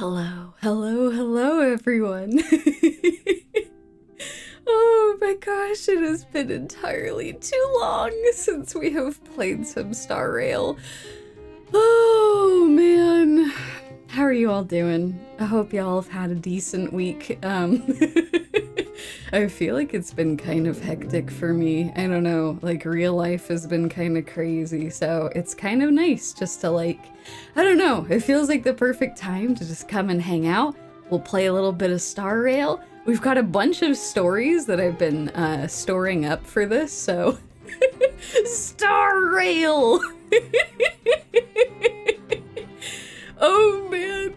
Hello, hello, hello, everyone. Oh my gosh, it has been entirely too long since we have played some Star Rail. Oh man, how are you all doing? I hope y'all have had a decent week. I feel like it's been kind of hectic for me. I don't know, like real life has been kind of crazy, so it's kind of nice just to I don't know, it feels like the perfect time to just come and hang out. We'll play a little bit of Star Rail. We've got a bunch of stories that I've been storing up for this, so Star Rail! Oh man,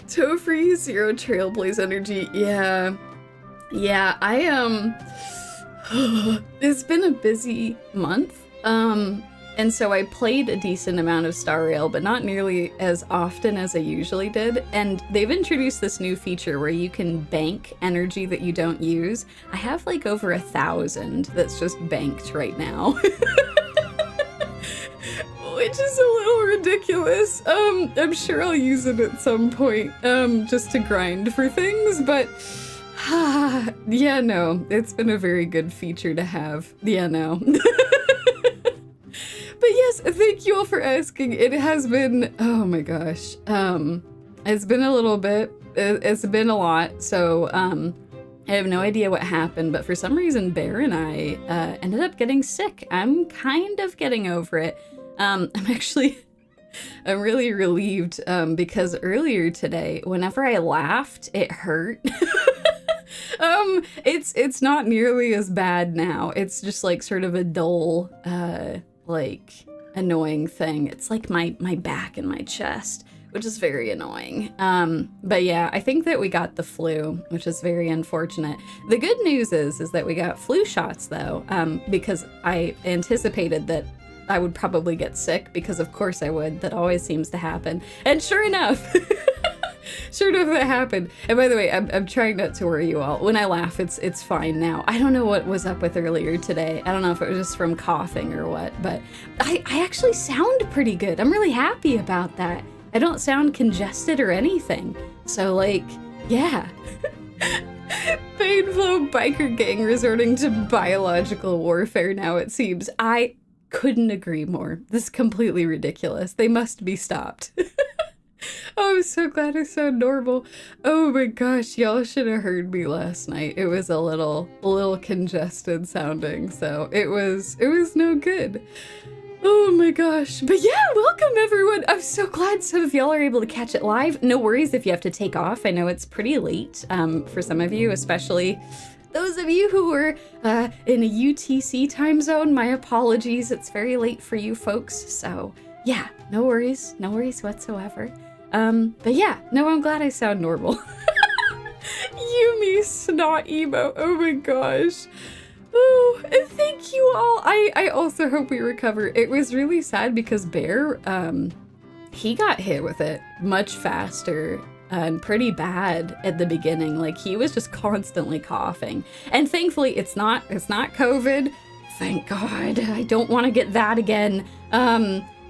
Tofree, Zero Trailblaze Energy, yeah, it's been a busy month, and so I played a decent amount of Star Rail, but not nearly as often as I usually did, and they've introduced this new feature where you can bank energy that you don't use. I have like over 1,000 that's just banked right now. Which is a little ridiculous. I'm sure I'll use it at some point, just to grind for things, but yeah, no, it's been a very good feature to have. Yeah, no. But yes, thank you all for asking. It has been, oh my gosh, it's been a little bit, it's been a lot, so I have no idea what happened, but for some reason Bear and I ended up getting sick. I'm kind of getting over it. I'm really relieved because earlier today, whenever I laughed, it hurt. It's not nearly as bad now. It's just like sort of a dull, like annoying thing. It's like my back and my chest, which is very annoying. But yeah, I think that we got the flu, which is very unfortunate. The good news is that we got flu shots though, because I anticipated that I would probably get sick, because of course I would. That always seems to happen. And sure enough, that happened. And by the way, I'm trying not to worry you all. When I laugh, it's fine now. I don't know what was up with earlier today. I don't know if it was just from coughing or what, but I actually sound pretty good. I'm really happy about that. I don't sound congested or anything. So like, yeah. Painful biker gang resorting to biological warfare now, it seems. I couldn't agree more. This is completely ridiculous. They must be stopped. Oh, I'm so glad I sound normal. Oh my gosh, y'all should have heard me last night. It was a little congested sounding, so it was no good. Oh my gosh. But yeah, welcome everyone. I'm so glad some of y'all are able to catch it live. No worries if you have to take off. I know it's pretty late for some of you, especially those of you who were in a UTC time zone. My apologies. It's very late for you folks. So yeah, no worries whatsoever. But yeah, no, I'm glad I sound normal. Yumie snot emo. Oh my gosh. Oh, and thank you all. I also hope we recover. It was really sad because Bear, he got hit with it much faster and pretty bad at the beginning. Like he was just constantly coughing. And thankfully it's not COVID. Thank God. I don't want to get that again.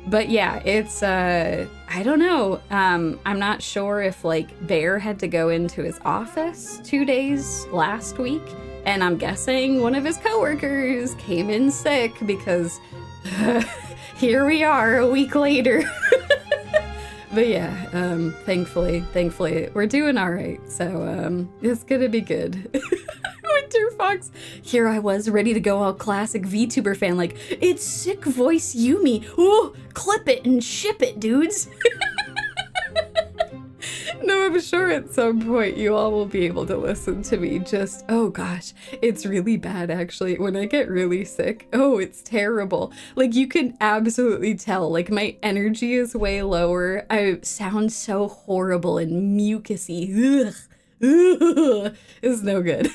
But yeah, it's, I don't know. I'm not sure if like Bear had to go into his office 2 days last week, and I'm guessing one of his coworkers came in sick because here we are a week later. But yeah, thankfully we're doing all right. So, it's gonna be good. Winter Fox, here I was ready to go all classic VTuber fan, like, it's sick voice Yumie. Oh, clip it and ship it, dudes. No, I'm sure at some point you all will be able to listen to me just, oh gosh, it's really bad actually. When I get really sick, oh, it's terrible. Like you can absolutely tell, like my energy is way lower. I sound so horrible and mucusy. Ugh. It's no good.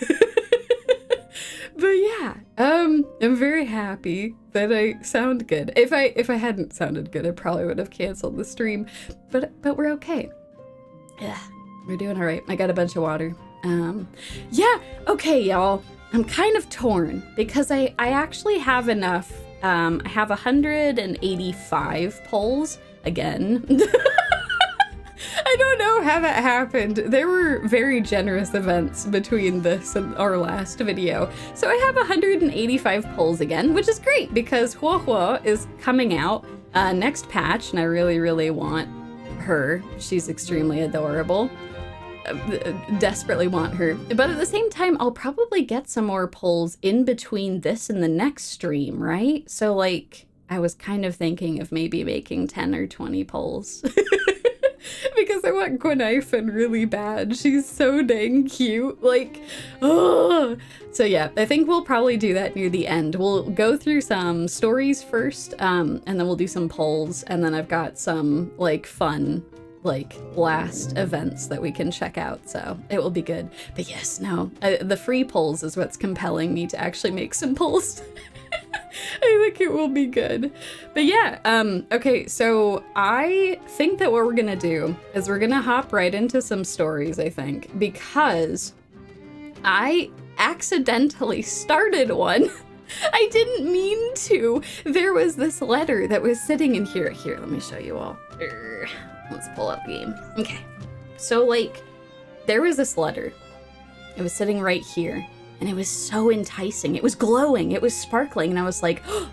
But yeah, I'm very happy that I sound good. If I hadn't sounded good, I probably would have canceled the stream, but we're okay. Yeah, we're doing all right. I got a bunch of water. Yeah, okay, y'all. I'm kind of torn because I actually have enough. I have 185 pulls again. I don't know know how that happened. There were very generous events between this and our last video. So I have 185 pulls again, which is great because Huohuo is coming out next patch, and I really, really want her. She's extremely adorable. Desperately want her. But at the same time, I'll probably get some more pulls in between this and the next stream, right? So like, I was kind of thinking of maybe making 10 or 20 pulls. Because I want Guinaifen really bad. She's so dang cute. Like, oh. So yeah, I think we'll probably do that near the end. We'll go through some stories first, and then we'll do some polls, and then I've got some like fun, like last events that we can check out. So it will be good. But yes, no, the free polls is what's compelling me to actually make some polls. I think it will be good. But yeah, okay, so I think that what we're gonna do is we're gonna hop right into some stories, I think, because I accidentally started one. I didn't mean to. There was this letter that was sitting in here. Here, let me show you all. Let's pull up game. Okay, so like, there was this letter. It was sitting right here. And it was so enticing. It was glowing. It was sparkling. And I was like, oh,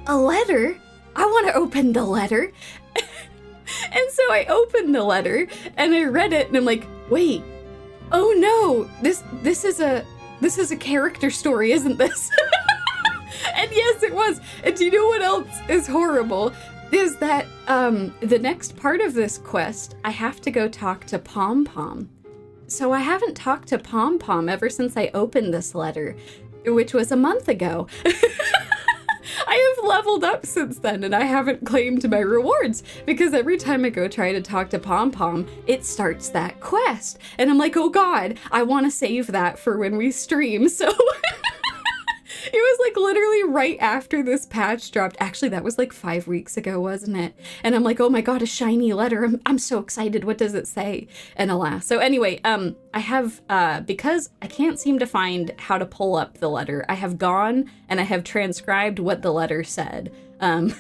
a letter? I want to open the letter. And so I opened the letter and I read it and I'm like, wait, oh no, this is a character story, isn't this? And yes, it was. And do you know what else is horrible? Is that the next part of this quest, I have to go talk to PomPom. So I haven't talked to PomPom ever since I opened this letter, which was a month ago. I have leveled up since then and I haven't claimed my rewards because every time I go try to talk to PomPom, it starts that quest. And I'm like, oh God, I want to save that for when we stream. So it was like literally right after this patch dropped. Actually, that was like 5 weeks ago, wasn't it? And I'm like, oh my God, a shiny letter. I'm so excited. What does it say? And alas. So anyway, I have, because I can't seem to find how to pull up the letter, I have gone and I have transcribed what the letter said. I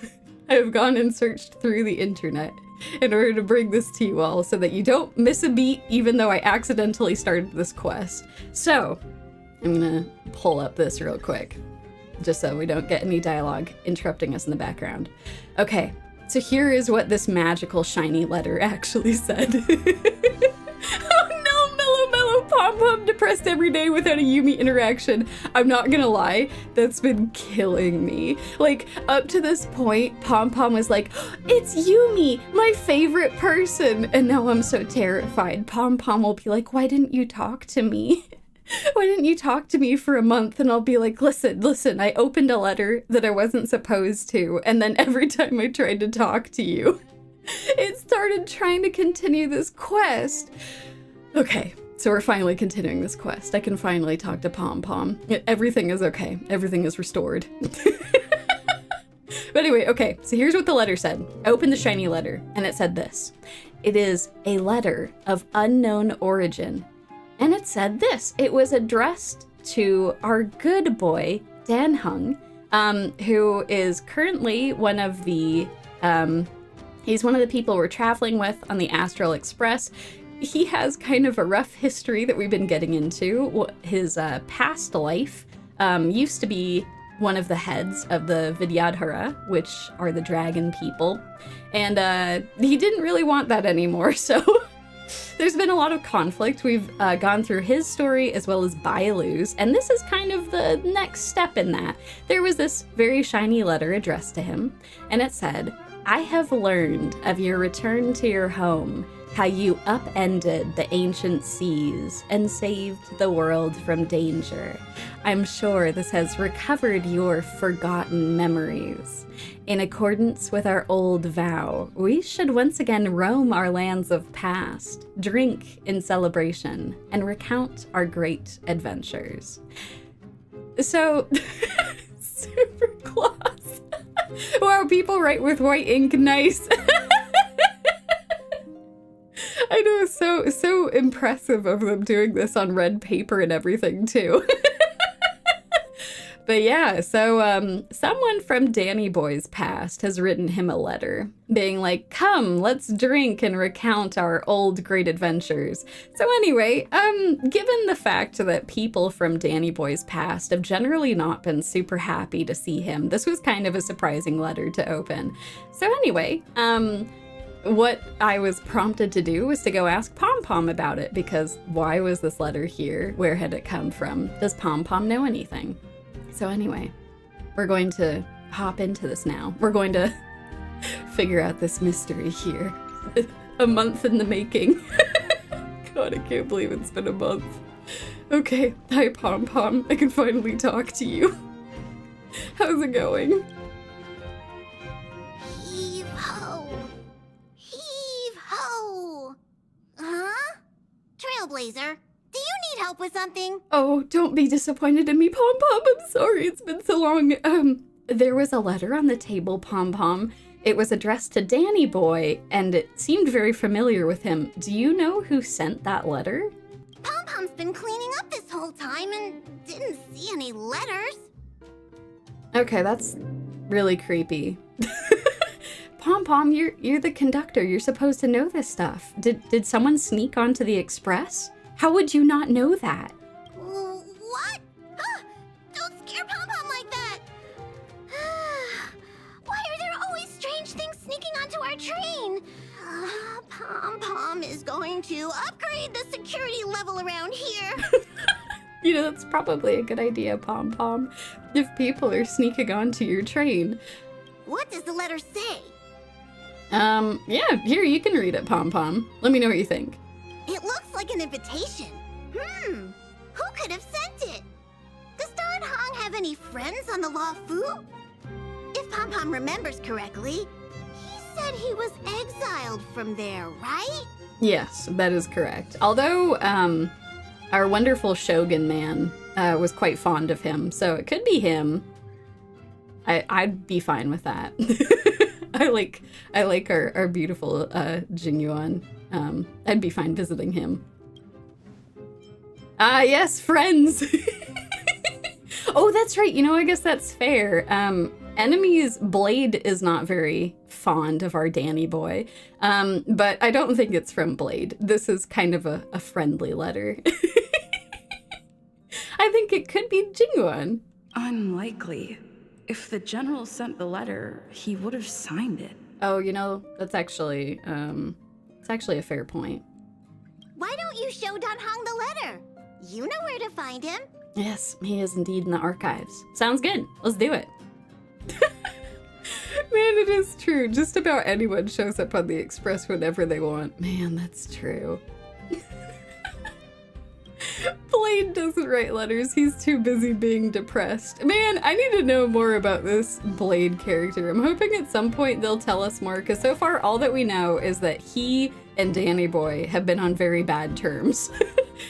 have gone and searched through the internet in order to bring this to you all so that you don't miss a beat, even though I accidentally started this quest. So I'm gonna pull up this real quick, just so we don't get any dialogue interrupting us in the background. Okay, so here is what this magical shiny letter actually said. Oh no, Mellow PomPom depressed every day without a Yumie interaction. I'm not gonna lie, that's been killing me. Like, up to this point, PomPom was like, it's Yumie, my favorite person. And now I'm so terrified. PomPom will be like, why didn't you talk to me? Why didn't you talk to me for a month? And I'll be like, listen, I opened a letter that I wasn't supposed to. And then every time I tried to talk to you, it started trying to continue this quest. Okay, so we're finally continuing this quest. I can finally talk to PomPom. Everything is okay. Everything is restored. But anyway, okay, so here's what the letter said. I opened the shiny letter and it said this. It is a letter of unknown origin. And it said this. It was addressed to our good boy, Baiheng, who is currently one of the, he's one of the people we're traveling with on the Astral Express. He has kind of a rough history that we've been getting into. His past life used to be one of the heads of the Vidyadhara, which are the dragon people. And he didn't really want that anymore, so there's been a lot of conflict. We've gone through his story as well as Bailu's, and this is kind of the next step in that. There was this very shiny letter addressed to him, and it said, I have learned of your return to your home, how you upended the ancient seas and saved the world from danger. I'm sure this has recovered your forgotten memories. In accordance with our old vow, we should once again roam our lands of past, drink in celebration, and recount our great adventures. So, super gloss. Wow, people write with white ink, nice. I know, so impressive of them doing this on red paper and everything too. But yeah, so someone from Danny Boy's past has written him a letter being like, come, let's drink and recount our old great adventures. So anyway, given the fact that people from Danny Boy's past have generally not been super happy to see him, this was kind of a surprising letter to open. So anyway, what I was prompted to do was to go ask PomPom about it, because why was this letter here? Where had it come from? Does PomPom know anything? So anyway, we're going to hop into this now. We're going to figure out this mystery here. A month in the making. God, I can't believe it's been a month. Okay, hi PomPom. I can finally talk to you. How's it going? Heave ho! Heave ho! Huh? Trailblazer, do you need help with something? Oh, don't be disappointed in me, PomPom. I'm sorry, it's been so long. There was a letter on the table, PomPom. It was addressed to Danny Boy, and it seemed very familiar with him. Do you know who sent that letter? PomPom's been cleaning up this whole time and didn't see any letters. Okay, that's really creepy. PomPom, you're the conductor. You're supposed to know this stuff. Did someone sneak onto the express? How would you not know that? What? Don't scare PomPom like that. Why are there always strange things sneaking onto our train? PomPom is going to upgrade the security level around here. You know, that's probably a good idea, PomPom, if people are sneaking onto your train. What does the letter say? Yeah, here, you can read it, PomPom. Let me know what you think. It looks like an invitation. Who could have sent it? Does Don Hong have any friends on the Law Fu? If PomPom remembers correctly, he said he was exiled from there, right? Yes, that is correct. Although, our wonderful Shogun man was quite fond of him, so it could be him. I'd be fine with that. I like our beautiful Jingyuan. I'd be fine visiting him. Ah, yes, friends! Oh, that's right. You know, I guess that's fair. Enemies, Blade is not very fond of our Danny Boy, but I don't think it's from Blade. This is kind of a friendly letter. I think it could be Jingyuan. Unlikely. If the general sent the letter, he would have signed it. Oh, you know, that's actually, it's actually a fair point. Why don't you show Don Hong the letter? You know where to find him. Yes, he is indeed in the archives. Sounds good. Let's do it. Man, it is true. Just about anyone shows up on the Express whenever they want. Man, that's true. Blade doesn't write letters. He's too busy being depressed. Man, I need to know more about this Blade character. I'm hoping at some point they'll tell us more, because so far all that we know is that he and Danny Boy have been on very bad terms.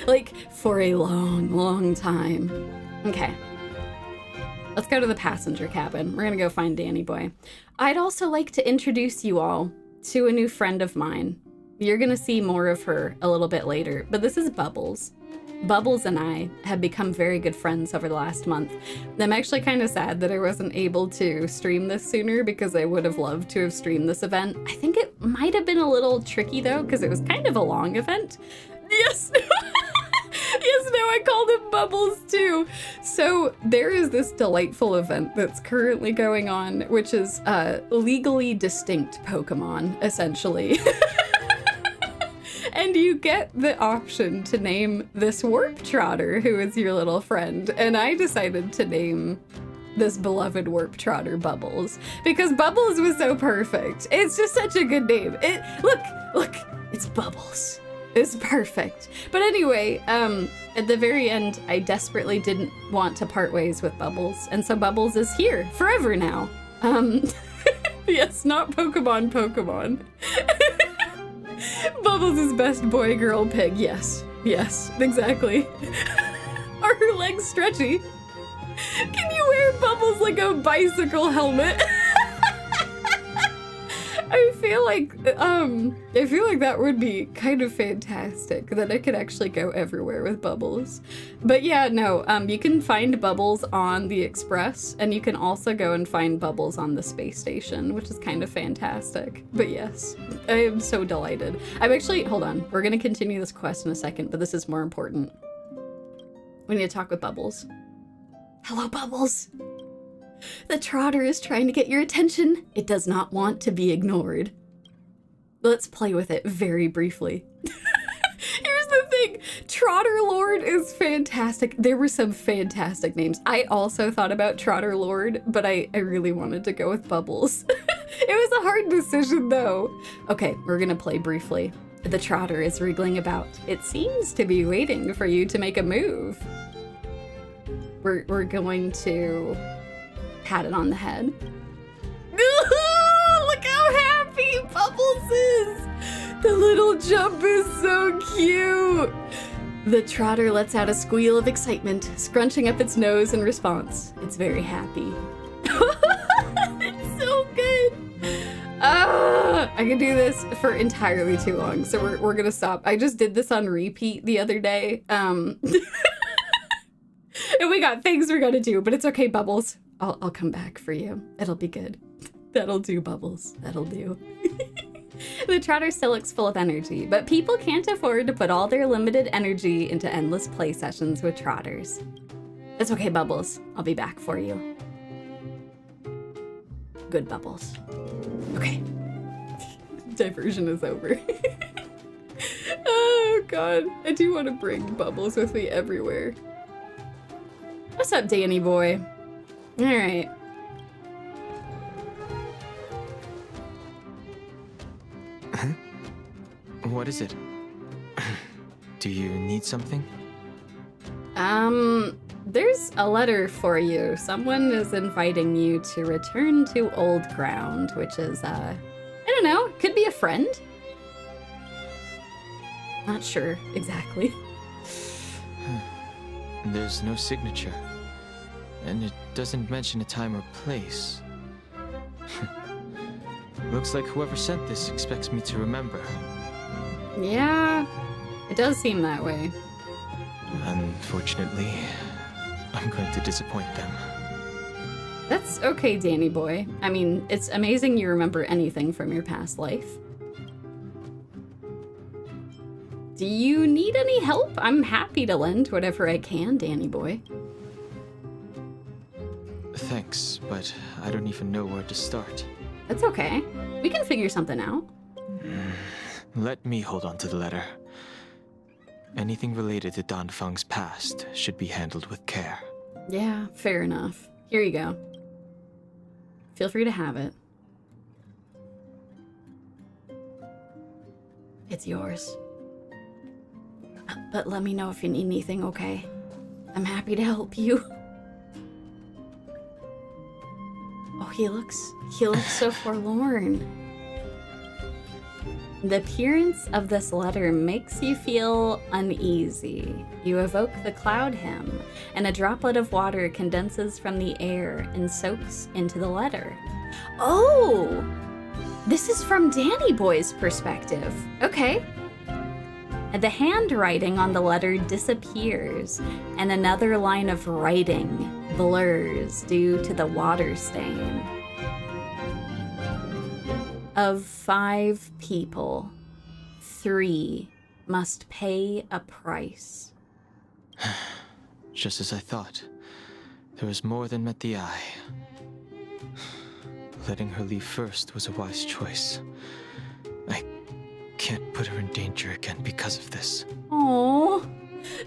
Like, for a long, long time. Okay. Let's go to the passenger cabin. We're gonna go find Danny Boy. I'd also like to introduce you all to a new friend of mine. You're gonna see more of her a little bit later, but this is Bubbles. Bubbles and I have become very good friends over the last month. I'm actually kind of sad that I wasn't able to stream this sooner, because I would have loved to have streamed this event. I think it might have been a little tricky though, because it was kind of a long event. Yes! Yes, no, I called him Bubbles too. So there is this delightful event that's currently going on, which is legally distinct Pokemon, essentially. And you get the option to name this Warp Trotter, who is your little friend. And I decided to name this beloved Warp Trotter Bubbles, because Bubbles was so perfect. It's just such a good name. Look, it's Bubbles. It's perfect. But anyway, at the very end, I desperately didn't want to part ways with Bubbles. And so Bubbles is here forever now. Yes, not Pokemon. Bubbles is best boy, girl, pig. Yes, exactly. Are her legs stretchy? Can you wear Bubbles like a bicycle helmet? I feel like that would be kind of fantastic, that I could actually go everywhere with Bubbles. But yeah, no, you can find Bubbles on the Express, and you can also go and find Bubbles on the space station, which is kind of fantastic. But yes, I am so delighted. Hold on, we're gonna continue this quest in a second, but this is more important. We need to talk with Bubbles. Hello, Bubbles. The Trotter is trying to get your attention. It does not want to be ignored. Let's play with it very briefly. Here's the thing. Trotter Lord is fantastic. There were some fantastic names. I also thought about Trotter Lord, but I really wanted to go with Bubbles. It was a hard decision though. Okay, we're gonna play briefly. The Trotter is wriggling about. It seems to be waiting for you to make a move. We're going to pat it on the head. Look how happy Bubbles is! The little jump is so cute! The Trotter lets out a squeal of excitement, scrunching up its nose in response. It's very happy. It's so good! I could do this for entirely too long, so we're gonna stop. I just did this on repeat the other day. And we got things we're gonna do, but it's okay, Bubbles. I'll come back for you. It'll be good. That'll do, Bubbles. That'll do. The Trotter still looks full of energy, but people can't afford to put all their limited energy into endless play sessions with Trotters. It's okay, Bubbles. I'll be back for you. Good, Bubbles. Okay. Diversion is over. Oh, God. I do want to bring Bubbles with me everywhere. What's up, Danny boy? All right. Huh? What is it? Do you need something? There's a letter for you. Someone is inviting you to return to old ground, which is, I don't know, could be a friend? Not sure exactly. There's no signature, and it doesn't mention a time or place. Looks like whoever sent this expects me to remember. Yeah, it does seem that way. Unfortunately, I'm going to disappoint them. That's okay, Danny boy. I mean, it's amazing you remember anything from your past life. Do you need any help? I'm happy to lend whatever I can, Danny boy. Thanks, but I don't even know where to start. That's okay. We can figure something out. Let me hold on to the letter. Anything related to Danfeng's past should be handled with care. Yeah, fair enough. Here you go. Feel free to have it. It's yours. But let me know if you need anything, okay? I'm happy to help you. Oh, he looks so forlorn. The appearance of this letter makes you feel uneasy. You evoke the cloud hymn, and a droplet of water condenses from the air and soaks into the letter. Oh! This is from Danny Boy's perspective. Okay. The handwriting on the letter disappears, and another line of writing blurs due to the water stain. Of 5 people, 3 must pay a price. Just as I thought. There was more than met the eye. Letting her leave first was a wise choice. I can't put her in danger again because of this. Oh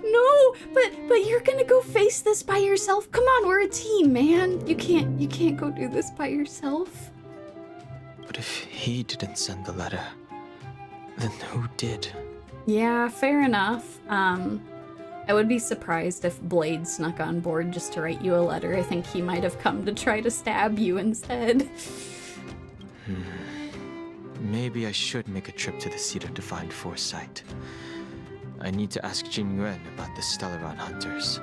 no, but you're gonna go face this by yourself. Come on, we're a team, man. You can't go do this by yourself. But if he didn't send the letter, then who did? Yeah, fair enough. I would be surprised if Blade snuck on board just to write you a letter. I think he might have come to try to stab you instead. Maybe I should make a trip to the Cedar to find foresight. I need to ask Jingliu about the Stellaron hunters.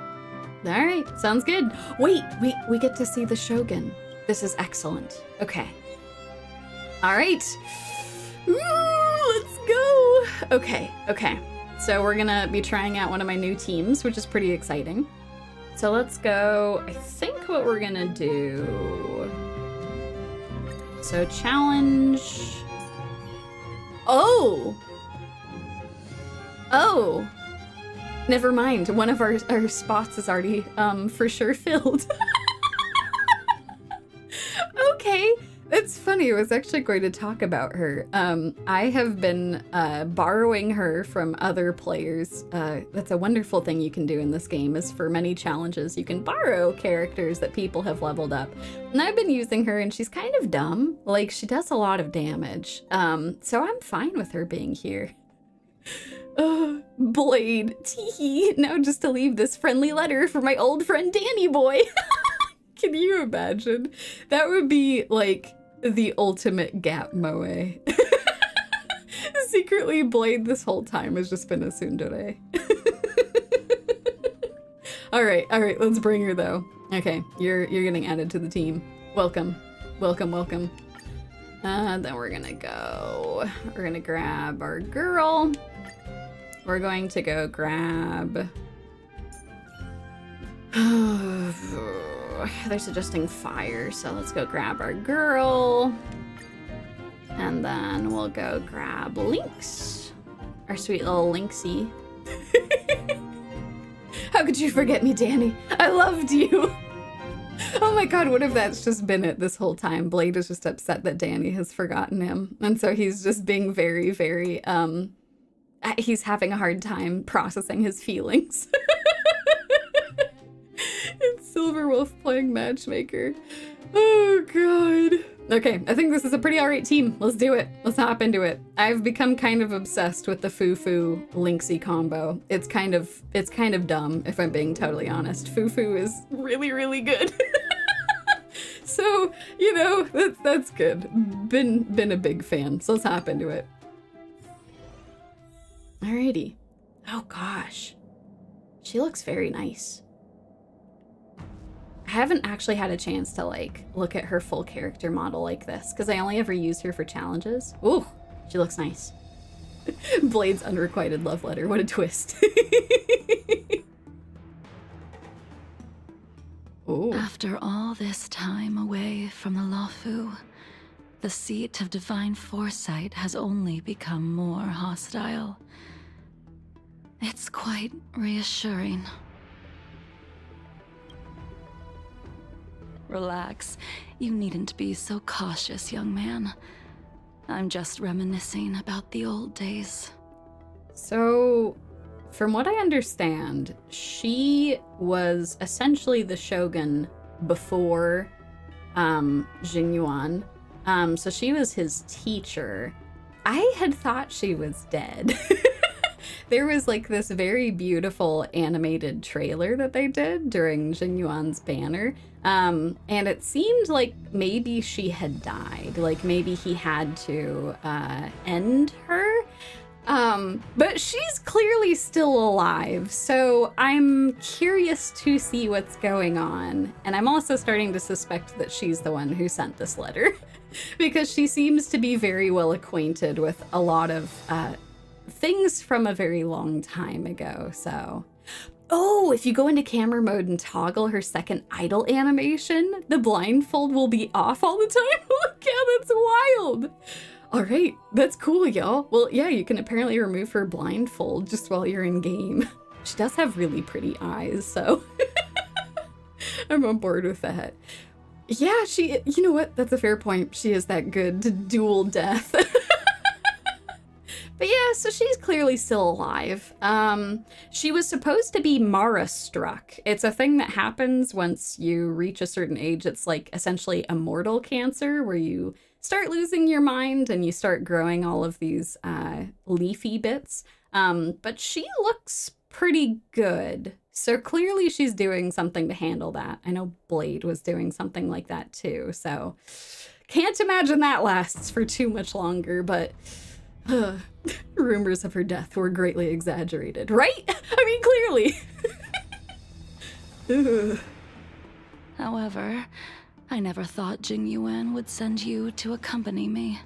Alright, sounds good. Wait, we get to see the Shogun. This is excellent. Okay. All right. Ooh, let's go. Okay. So we're gonna be trying out one of my new teams, which is pretty exciting. So let's go. I think what we're gonna do. So challenge. Oh. Never mind. One of our spots is already for sure filled. Okay. It's funny, I was actually going to talk about her. I have been borrowing her from other players. That's a wonderful thing you can do in this game, is for many challenges you can borrow characters that people have leveled up. And I've been using her and she's kind of dumb. Like, she does a lot of damage. So I'm fine with her being here. Blade, teehee. Now just to leave this friendly letter for my old friend Danny boy. Can you imagine? That would be like the ultimate gap moe. Secretly, Blade this whole time has just been a tsundere. All right, let's bring her though. Okay, you're getting added to the team. Welcome. Then we're gonna grab our girl. We're going to go grab. They're suggesting fire, so let's go grab our girl. And then we'll go grab Lynx. Our sweet little Lynxie. How could you forget me, Danny? I loved you. Oh my god, what if that's just been it this whole time? Blade is just upset that Danny has forgotten him. And so he's just being very, very, he's having a hard time processing his feelings. It's Silverwolf playing matchmaker. Oh god. Okay, I think this is a pretty alright team. Let's do it. Let's hop into it. I've become kind of obsessed with the Fufu Lynxie combo. It's kind of dumb, if I'm being totally honest. Fufu is really, really good. So, you know, that's good. Been a big fan. So let's hop into it. Alrighty. Oh gosh. She looks very nice. I haven't actually had a chance to like look at her full character model like this because I only ever use her for challenges. Ooh, she looks nice. Blade's unrequited love letter. What a twist. Ooh. After all this time away from the Luofu, the seat of divine foresight has only become more hostile. It's quite reassuring. Relax. You needn't be so cautious, young man. I'm just reminiscing about the old days. So, from what I understand, she was essentially the Shogun before Jingliu. So she was his teacher. I had thought she was dead. There was like this very beautiful animated trailer that they did during Jingliu's banner. And it seemed like maybe she had died. Like maybe he had to end her. But she's clearly still alive. So I'm curious to see what's going on. And I'm also starting to suspect that she's the one who sent this letter. Because she seems to be very well acquainted with a lot of things from a very long time ago, so. Oh, if you go into camera mode and toggle her second idle animation, the blindfold will be off all the time. Look, yeah, that's wild. All right, that's cool, y'all. Well, yeah, you can apparently remove her blindfold just while you're in game. She does have really pretty eyes, so I'm on board with that. Yeah, you know what? That's a fair point. She is that good to dual death. But yeah, so she's clearly still alive. She was supposed to be Mara struck. It's a thing that happens once you reach a certain age. It's like essentially a mortal cancer where you start losing your mind and you start growing all of these leafy bits. But she looks pretty good. So clearly she's doing something to handle that. I know Blade was doing something like that too. So can't imagine that lasts for too much longer, but rumors of her death were greatly exaggerated, right? I mean, clearly. However, I never thought Jingliu would send you to accompany me.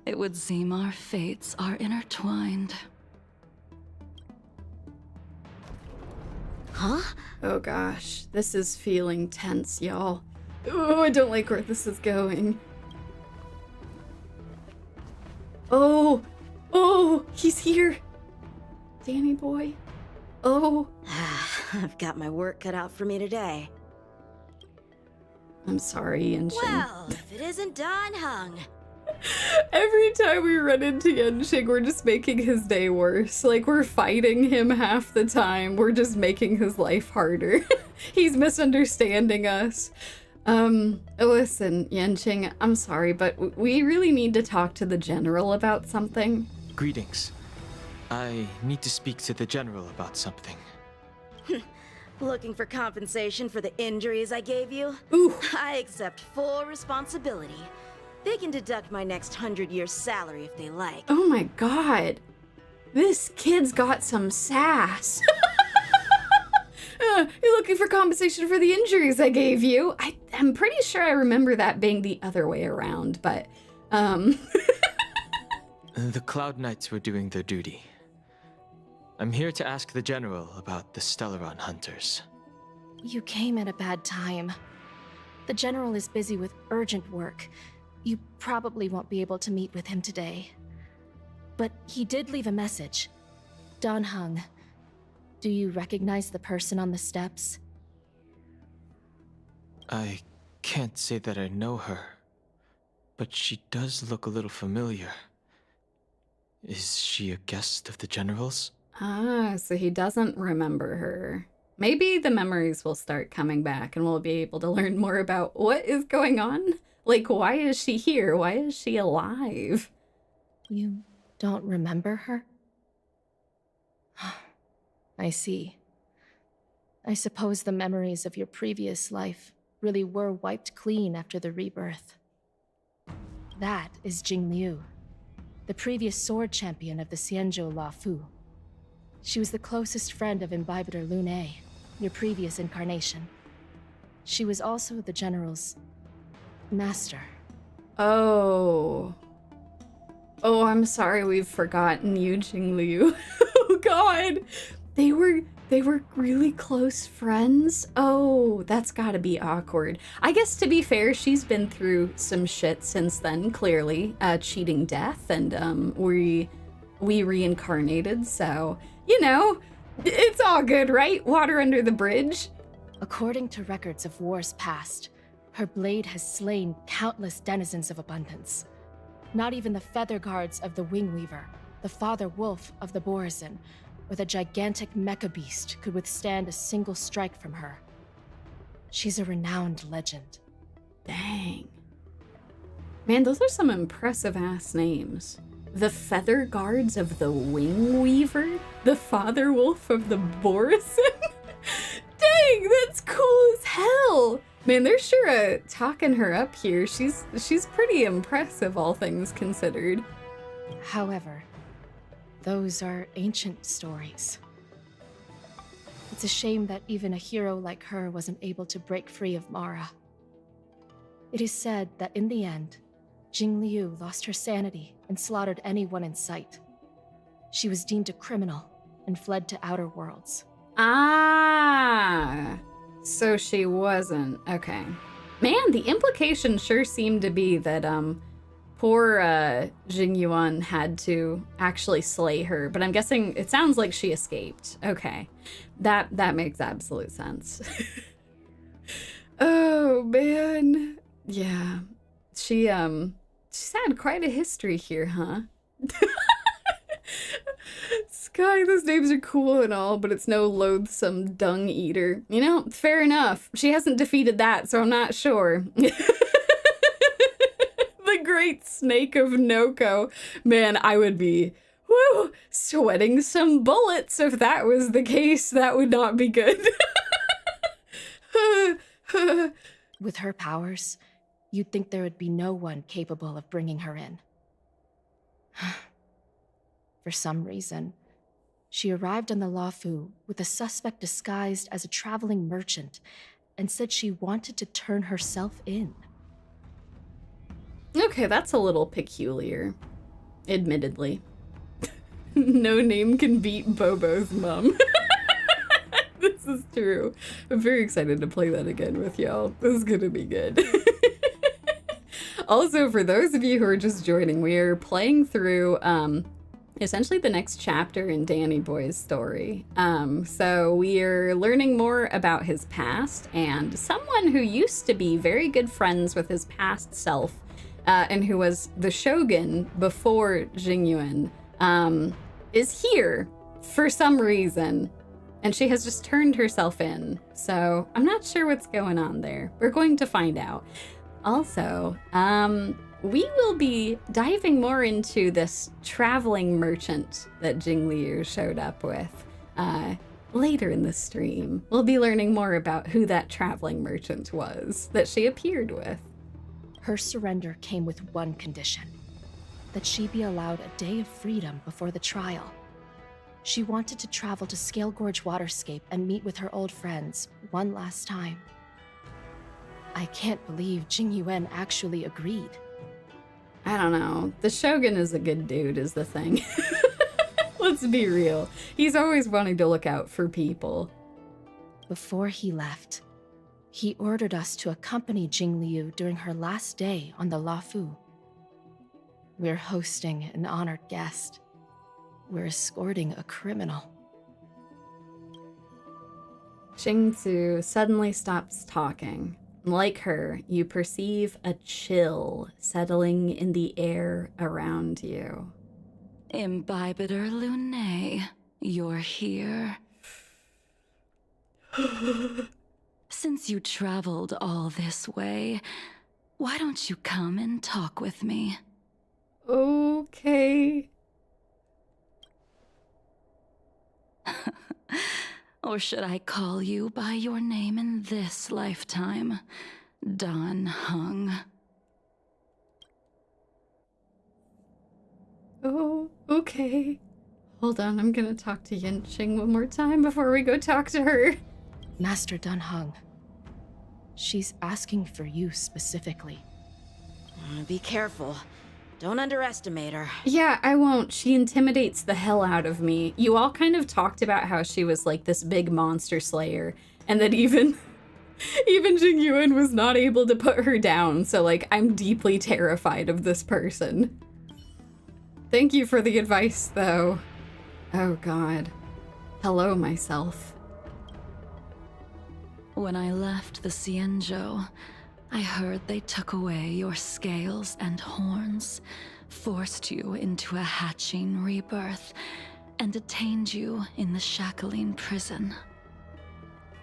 It would seem our fates are intertwined. Huh? Oh gosh, this is feeling tense, y'all. Oh, I don't like where this is going. Oh, oh, he's here. Danny boy. Oh. I've got my work cut out for me today. I'm sorry, Yenshin. Well, if it isn't Don Hung. Every time we run into Yenshin, we're just making his day worse. Like, we're fighting him half the time. We're just making his life harder. He's misunderstanding us. Listen, Yenshin, I'm sorry, but we really need to talk to the general about something. Greetings. I need to speak to the general about something. Looking for compensation for the injuries I gave you? Ooh. I accept full responsibility. They can deduct my next 100-year salary if they like. Oh my god. This kid's got some sass. You're looking for compensation for the injuries I gave you. I'm pretty sure I remember that being the other way around, but, The Cloud Knights were doing their duty. I'm here to ask the general about the Stellaron hunters. You came at a bad time. The general is busy with urgent work. You probably won't be able to meet with him today. But he did leave a message. Don Hung, do you recognize the person on the steps? I can't say that I know her, but she does look a little familiar. Is she a guest of the general's? Ah, so he doesn't remember her. Maybe the memories will start coming back and we'll be able to learn more about what is going on. Like, why is she here? Why is she alive? You don't remember her? I see. I suppose the memories of your previous life really were wiped clean after the rebirth. That is Jingliu, the previous sword champion of the Xianzhou La Fu. She was the closest friend of Imbibitor Lune, your previous incarnation. She was also the general's master. Oh. Oh, I'm sorry we've forgotten you, Jingliu. Oh god. They were really close friends? Oh, that's gotta be awkward. I guess to be fair, she's been through some shit since then, clearly. Cheating death, and we reincarnated, so, you know, it's all good, right? Water under the bridge. According to records of wars past, her blade has slain countless denizens of abundance. Not even the feather guards of the Wingweaver, the father wolf of the Borazin, or the gigantic mecha beast could withstand a single strike from her. She's a renowned legend. Dang. Man, those are some impressive-ass names. The Feather Guards of the Wingweaver? The Father Wolf of the Borazin? Dang, that's cool as hell! Man, they're sure talking her up here. She's pretty impressive, all things considered. However, those are ancient stories. It's a shame that even a hero like her wasn't able to break free of Mara. It is said that in the end, Jingliu lost her sanity and slaughtered anyone in sight. She was deemed a criminal and fled to outer worlds. Ah, so she wasn't. Okay. Man, the implication sure seemed to be that, poor, Jingyuan had to actually slay her, but I'm guessing it sounds like she escaped. Okay. That makes absolute sense. Oh, man. Yeah. She's had quite a history here, huh? Sky, those names are cool and all, but it's no loathsome dung eater. You know, fair enough. She hasn't defeated that, so I'm not sure. The Great Snake of Noko. Man, I would be, sweating some bullets if that was the case. That would not be good. With her powers, you'd think there would be no one capable of bringing her in. For some reason, she arrived on the Luofu with a suspect disguised as a traveling merchant and said she wanted to turn herself in. Okay, that's a little peculiar, admittedly. No name can beat Bobo's mom. This is true. I'm very excited to play that again with y'all. This is gonna be good. Also, for those of you who are just joining, we are playing through essentially the next chapter in Danny Boy's story. So we are learning more about his past, and someone who used to be very good friends with his past self, and who was the Shogun before Jingliu, is here for some reason. And she has just turned herself in. So I'm not sure what's going on there. We're going to find out. Also, we will be diving more into this traveling merchant that Jingliu showed up with later in the stream. We'll be learning more about who that traveling merchant was that she appeared with. Her surrender came with one condition: that she be allowed a day of freedom before the trial. She wanted to travel to Scalegorge Waterscape and meet with her old friends one last time. I can't believe Jingliu actually agreed. I don't know. The Shogun is a good dude is the thing. Let's be real. He's always wanting to look out for people. Before he left, he ordered us to accompany Jingliu during her last day on the Luocha. We're hosting an honored guest. We're escorting a criminal. Jingzu suddenly stops talking. Like her, you perceive a chill settling in the air around you. Imbibitor Lunae, you're here. Since you traveled all this way, why don't you come and talk with me? Okay. Or should I call you by your name in this lifetime? Dan Heng. Oh, okay. Hold on, I'm gonna talk to Yanqing one more time before we go talk to her. Master Dan Heng, she's asking for you specifically. Be careful. Don't underestimate her. Yeah, I won't. She intimidates the hell out of me. You all kind of talked about how she was like this big monster slayer, and that even Jingliu was not able to put her down, so like I'm deeply terrified of this person. Thank you for the advice, though. Oh god. Hello, myself. When I left the Xianzhou, I heard they took away your scales and horns, forced you into a hatching rebirth, and detained you in the shackling prison.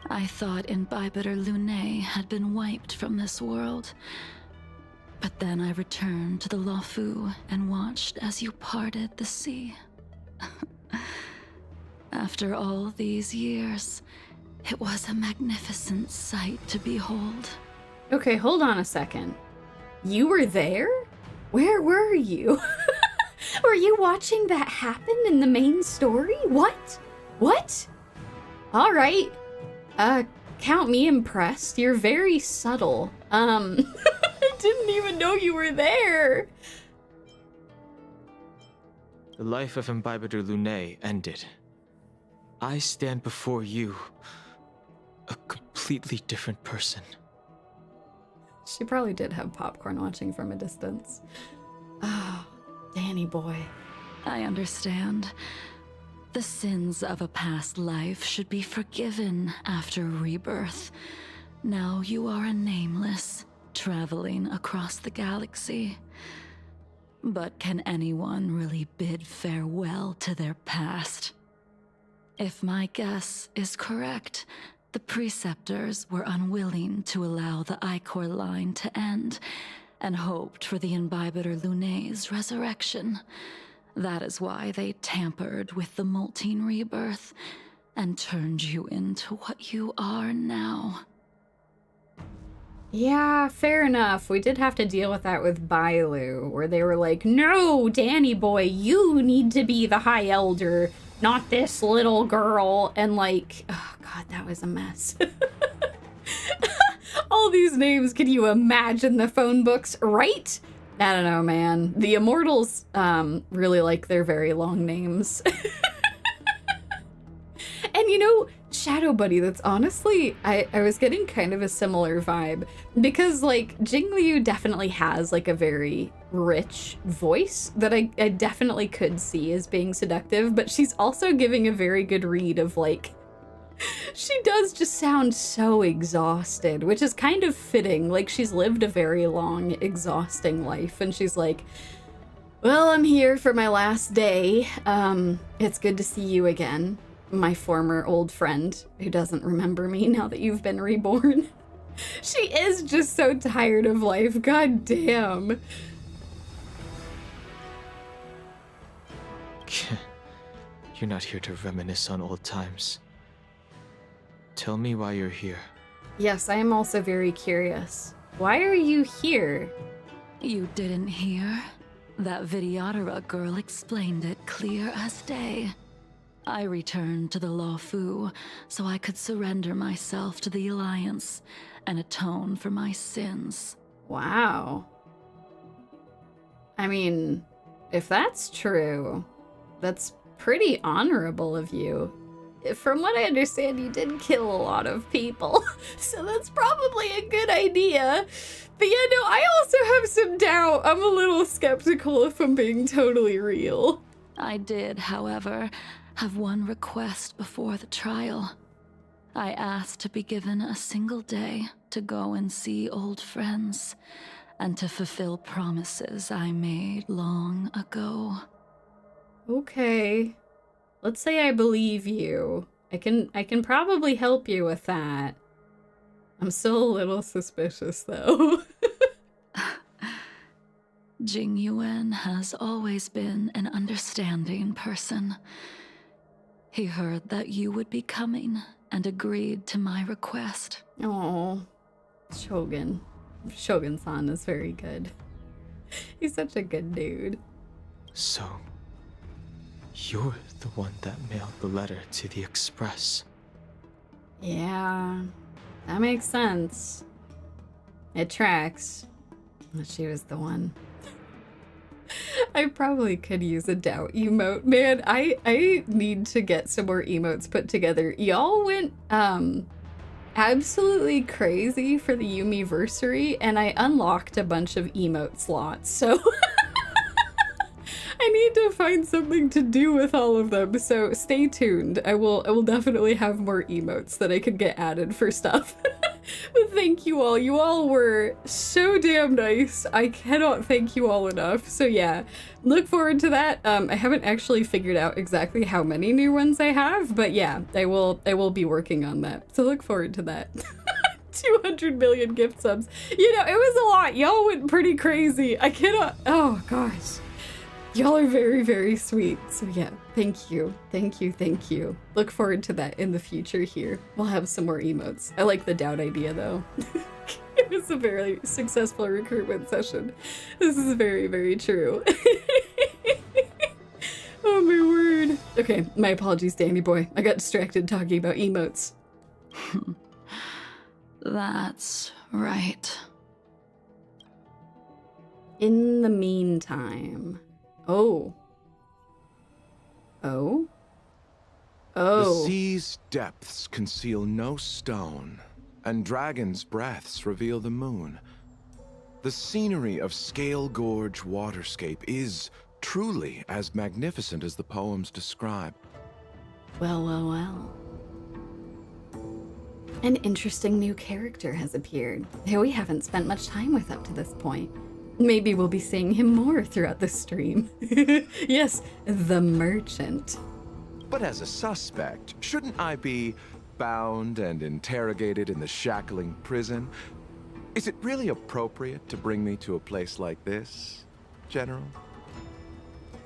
I thought Imbibitor Lunae had been wiped from this world, but then I returned to the Luocha and watched as you parted the sea. After all these years, it was a magnificent sight to behold. Okay, hold on a second. You were there? Where were you? Were you watching that happen in the main story? What? What? All right. Count me impressed. You're very subtle. I didn't even know you were there. The life of Imbibitor Lunae ended. I stand before you, a completely different person. She probably did have popcorn watching from a distance. Oh, Danny boy. I understand. The sins of a past life should be forgiven after rebirth. Now you are a nameless, traveling across the galaxy. But can anyone really bid farewell to their past? If my guess is correct, the preceptors were unwilling to allow the Ichor line to end, and hoped for the Imbibitor Lunae's resurrection. That is why they tampered with the molting rebirth, and turned you into what you are now. Yeah, fair enough. We did have to deal with that with Bailu, where they were like, no, Danny boy, you need to be the High Elder, not this little girl. And like, oh god, that was a mess. All these names, can you imagine the phone books, right? I don't know, man. The Immortals really like their very long names. And you know, Shadow Buddy, that's honestly, I was getting kind of a similar vibe. Because, like, Jingliu definitely has, like, a very rich voice that I definitely could see as being seductive. But she's also giving a very good read of, like, she does just sound so exhausted, which is kind of fitting. Like, she's lived a very long, exhausting life, and she's like, well, I'm here for my last day. It's good to see you again, my former old friend who doesn't remember me now that you've been reborn. She is just so tired of life, god damn. You're not here to reminisce on old times. Tell me why you're here. Yes, I am also very curious. Why are you here? You didn't hear? That Vidyadhara girl explained it clear as day. I returned to the Luofu so I could surrender myself to the Alliance and atone for my sins. Wow. I mean, if that's true, that's pretty honorable of you. From what I understand, you did kill a lot of people, so that's probably a good idea. But yeah, no, I also have some doubt. I'm a little skeptical if I'm being totally real. I did, however, have one request before the trial. I asked to be given a single day to go and see old friends, and to fulfill promises I made long ago. Okay. Let's say I believe you. I can probably help you with that. I'm still a little suspicious though. Jingyuan has always been an understanding person. He heard that you would be coming and agreed to my request. Oh, Shogun. Shogun-san is very good. He's such a good dude. So, you're the one that mailed the letter to the Express. Yeah, that makes sense. It tracks. She was the one. I probably could use a doubt emote. Man, I need to get some more emotes put together. Y'all went absolutely crazy for the Yumie-versary, and I unlocked a bunch of emote slots, so I need to find something to do with all of them, so stay tuned. I will definitely have more emotes that I could get added for stuff. But thank you all. You all were so damn nice. I cannot thank you all enough. So yeah, look forward to that. I haven't actually figured out exactly how many new ones I have, but yeah, I will be working on that. So look forward to that. 200 million gift subs. You know, it was a lot. Y'all went pretty crazy. I cannot. Oh gosh. Y'all are very, very sweet. So yeah, thank you. Thank you, thank you. Look forward to that in the future here. We'll have some more emotes. I like the doubt idea though. It was a very successful recruitment session. This is very, very true. Oh my word. Okay, my apologies, Danny boy. I got distracted talking about emotes. That's right. In the meantime... Oh. The sea's depths conceal no stone, and dragons' breaths reveal the moon. The scenery of Scalegorge Waterscape is truly as magnificent as the poems describe. Well. An interesting new character has appeared, who we haven't spent much time with up to this point. Maybe we'll be seeing him more throughout the stream. Yes, the merchant. But as a suspect, shouldn't I be bound and interrogated in the shackling prison? Is it really appropriate to bring me to a place like this, General?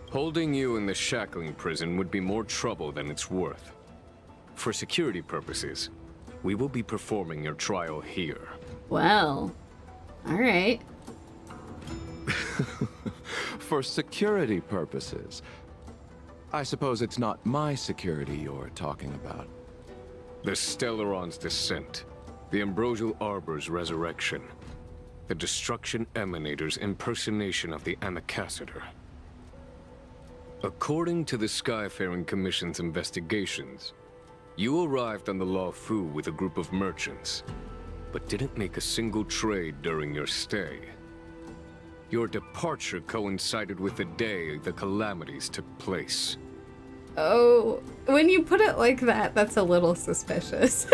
Holding you in the shackling prison would be more trouble than it's worth. For security purposes, we will be performing your trial here. Well, all right. For security purposes. I suppose it's not my security you're talking about. The Stellaron's descent. The Ambrosial Arbor's resurrection. the Destruction Emanator's impersonation of the Ambassador. According to the Skyfaring Commission's investigations, you arrived on the Law Fu with a group of merchants, but didn't make a single trade during your stay. Your departure coincided with the day the calamities took place. Oh, when you put it like that, that's a little suspicious.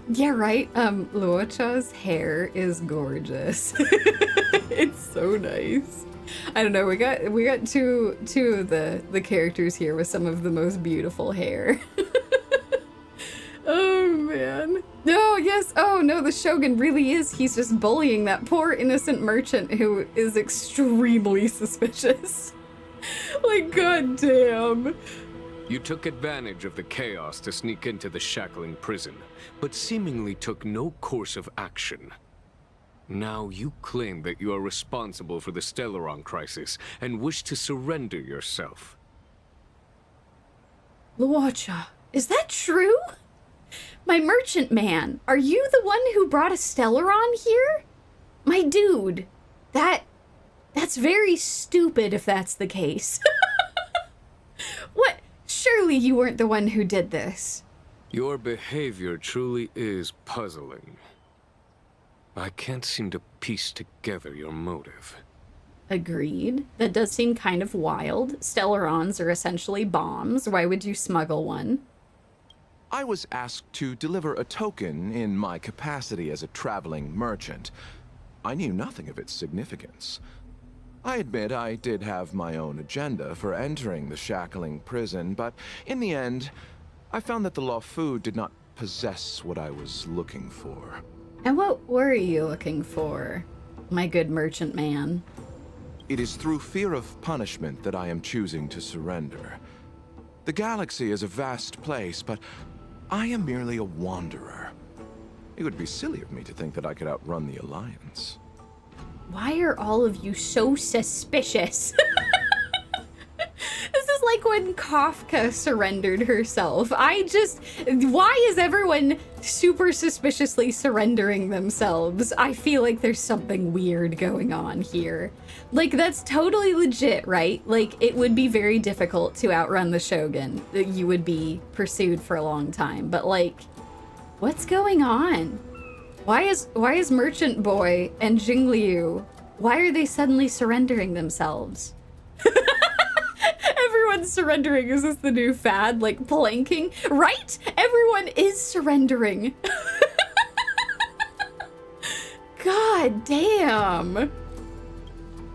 Yeah, right. Luocha's hair is gorgeous. It's so nice. I don't know. We got two of the characters here with some of the most beautiful hair. Oh man. No, yes. Oh no, the Shogun really is. He's just bullying that poor innocent merchant who is extremely suspicious. Like, goddamn. You took advantage of the chaos to sneak into the shackling prison, but seemingly took no course of action. Now you claim that you are responsible for the Stellaron crisis and wish to surrender yourself. Luocha, is that true? My merchant man, are you the one who brought a Stellaron here? My dude, that's very stupid if that's the case. What? Surely you weren't the one who did this. Your behavior truly is puzzling. I can't seem to piece together your motive. Agreed. That does seem kind of wild. Stellarons are essentially bombs. Why would you smuggle one? I was asked to deliver a token in my capacity as a traveling merchant. I knew nothing of its significance. I admit I did have my own agenda for entering the shackling prison, but in the end, I found that the Law Fu did not possess what I was looking for. And what were you looking for, my good merchant man? It is through fear of punishment that I am choosing to surrender. The galaxy is a vast place, but I am merely a wanderer. It would be silly of me to think that I could outrun the Alliance. Why are all of you so suspicious? This is like when Kafka surrendered herself. Why is everyone super suspiciously surrendering themselves? I feel like there's something weird going on here. Like, that's totally legit, right? Like, it would be very difficult to outrun the Shogun. You would be pursued for a long time. But, like, what's going on? Why is Merchant Boy and Jingliu, why are they suddenly surrendering themselves? Everyone's surrendering. Is this the new fad? Like planking? Right? Everyone is surrendering. God damn.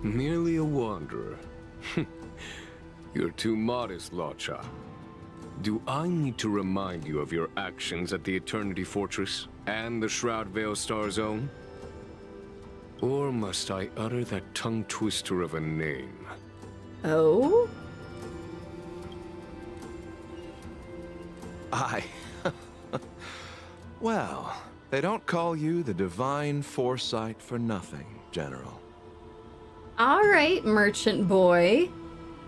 Merely a wanderer. You're too modest, Luocha. Do I need to remind you of your actions at the Eternity Fortress and the Shroud Veil Star Zone? Or must I utter that tongue twister of a name? Oh? Well, they don't call you the Divine Foresight for nothing, General. All right, Merchant Boy.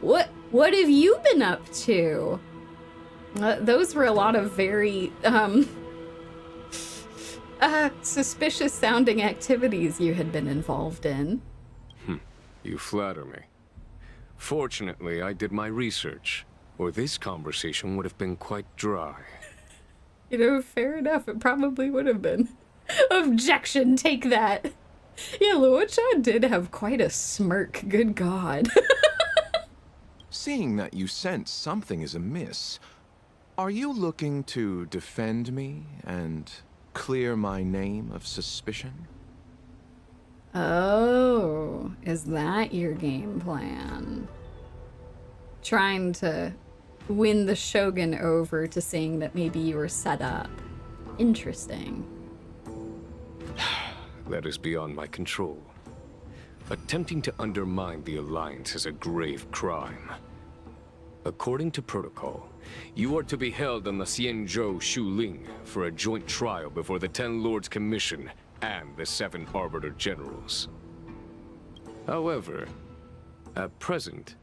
What have you been up to? Those were a lot of very, suspicious sounding activities you had been involved in. You flatter me. Fortunately, I did my research, or this conversation would have been quite dry. You know, fair enough, it probably would have been. Objection, take that. Yeah, Luocha did have quite a smirk, good God. Seeing that you sense something is amiss, are you looking to defend me and clear my name of suspicion? Oh, is that your game plan? Trying to win the Shogun over to seeing that maybe you were set up. Interesting. That is beyond my control. Attempting to undermine the Alliance is a grave crime. According to protocol, you are to be held on the Xianzhou Shuling for a joint trial before the 10 Lords Commission and the 7 Arbiter Generals. However, at present,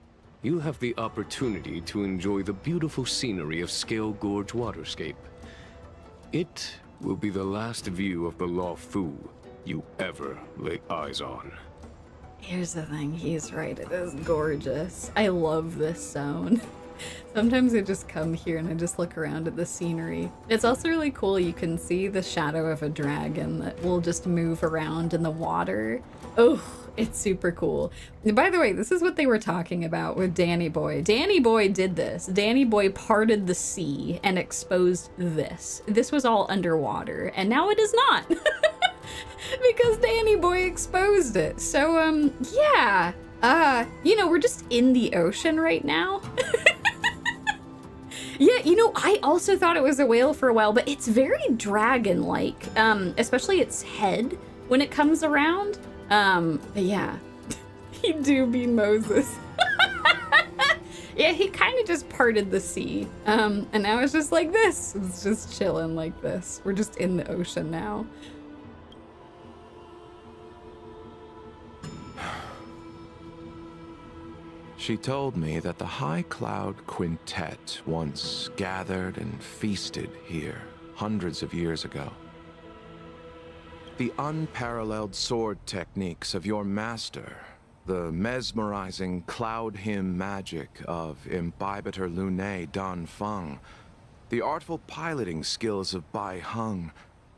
you have the opportunity to enjoy the beautiful scenery of Scalegorge Waterscape. It will be the last view of the Law Fu you ever lay eyes on. Here's the thing, he's right, it is gorgeous. I love this zone. Sometimes I just come here and I just look around at the scenery. It's also really cool, you can see the shadow of a dragon that will just move around in the water. Oh, it's super cool. And by the way, this is what they were talking about with Danny Boy. Danny Boy did this. Danny Boy parted the sea and exposed this. This was all underwater, and now it is not. Because Danny Boy exposed it. So, yeah. You know, we're just in the ocean right now. Yeah, you know, I also thought it was a whale for a while, but it's very dragon-like, especially its head when it comes around. But yeah, he do be Moses. Yeah, he kind of just parted the sea, and now it's just like this. It's just chilling like this. We're just in the ocean now. She told me that the High Cloud Quintet once gathered and feasted here hundreds of years ago. The unparalleled sword techniques of your master, the mesmerizing cloud hymn magic of Imbibitor Lunae Dan Feng, the artful piloting skills of Baiheng,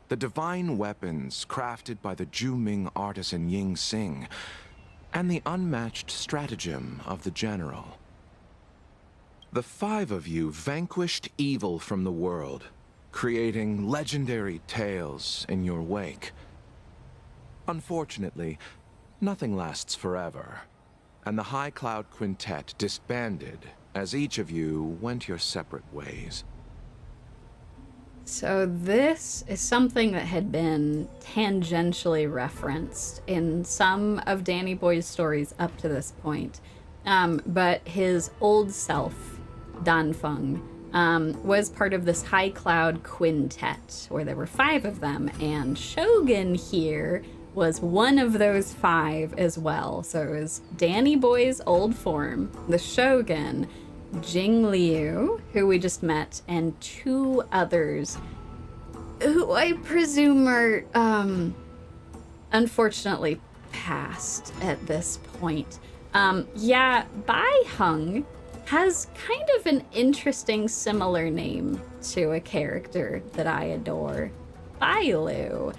the divine weapons crafted by the Juming artisan Ying Xing, and the unmatched stratagem of the general. The 5 of you vanquished evil from the world, creating legendary tales in your wake. Unfortunately, nothing lasts forever, and the High Cloud Quintet disbanded as each of you went your separate ways. So this is something that had been tangentially referenced in some of Danny Boy's stories up to this point. But his old self, Dan Feng, was part of this High Cloud Quintet, where there were 5 of them, and Shogun here was one of those 5 as well. So it was Danny Boy's old form, the Shogun, Jingliu, who we just met, and 2 others who I presume are unfortunately passed at this point. Yeah, Baiheng has kind of an interesting similar name to a character that I adore, Bailu.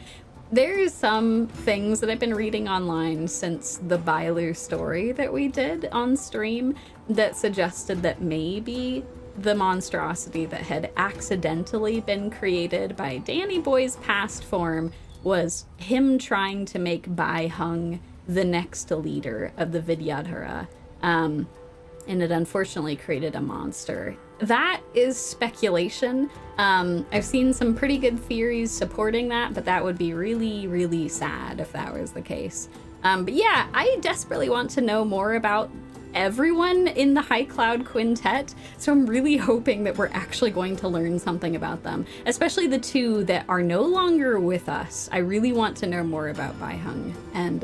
There's some things that I've been reading online since the Bailu story that we did on stream that suggested that maybe the monstrosity that had accidentally been created by Danny Boy's past form was him trying to make Baiheng the next leader of the Vidyadhara. And it unfortunately created a monster. That is speculation. I've seen some pretty good theories supporting that, but that would be really, really sad if that was the case. But yeah, I desperately want to know more about everyone in the High Cloud Quintet, so I'm really hoping that we're actually going to learn something about them, especially the 2 that are no longer with us. I really want to know more about Baiheng, and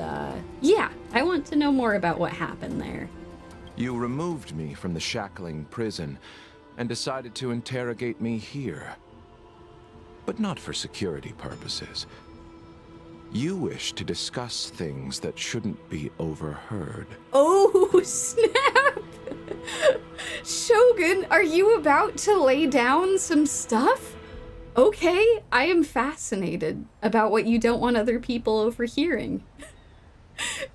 yeah, I want to know more about what happened there. You removed me from the shackling prison and decided to interrogate me here. But not for security purposes. You wish to discuss things that shouldn't be overheard. Oh, snap! Shogun, are you about to lay down some stuff? Okay, I am fascinated about what you don't want other people overhearing.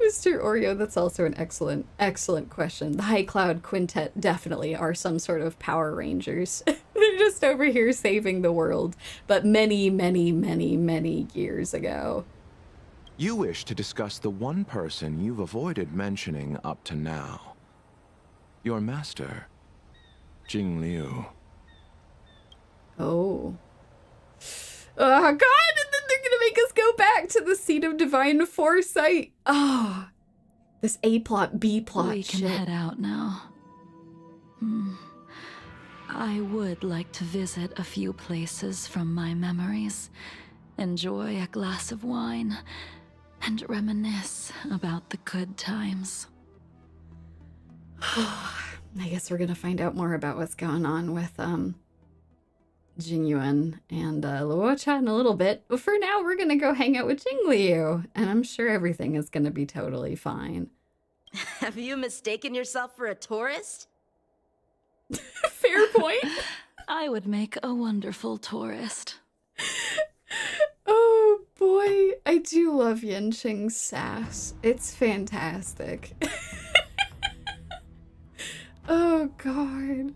Mr. Oreo, that's also an excellent, excellent question. The High Cloud Quintet definitely are some sort of Power Rangers. They're just over here saving the world, but many, many, many, many years ago. You wish to discuss the one person you've avoided mentioning up to now. Your master, Jingliu. Oh. Oh, God! And then they're gonna make us go back to the seat of divine foresight. Oh. This A-plot, B-plot We can shit. head out now. I would like to visit a few places from my memories, enjoy a glass of wine, and reminisce about the good times. I guess we're gonna find out more about what's going on with Jingliu and Luocha in a little bit. But for now, we're gonna go hang out with Jingliu, and I'm sure everything is gonna be totally fine. Have you mistaken yourself for a tourist? Fair point. I would make a wonderful tourist. Oh boy, I do love Yanqing's sass. It's fantastic. Oh god.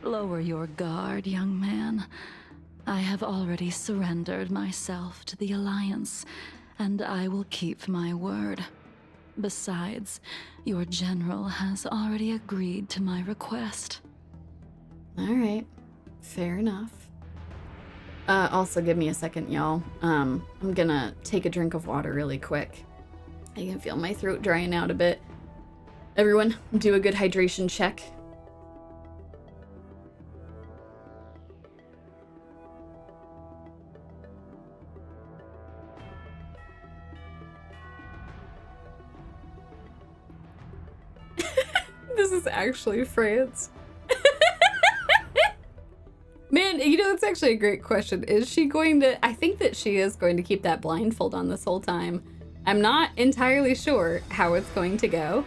Lower your guard, young man. I have already surrendered myself to the Alliance, and I will keep my word. Besides, your general has already agreed to my request. Alright, fair enough. Also give me a second, y'all. I'm gonna take a drink of water really quick. I can feel my throat drying out a bit. Everyone, do a good hydration check. This is actually France. Man, you know, that's actually a great question. Is she going to... I think that she is going to keep that blindfold on this whole time. I'm not entirely sure how it's going to go.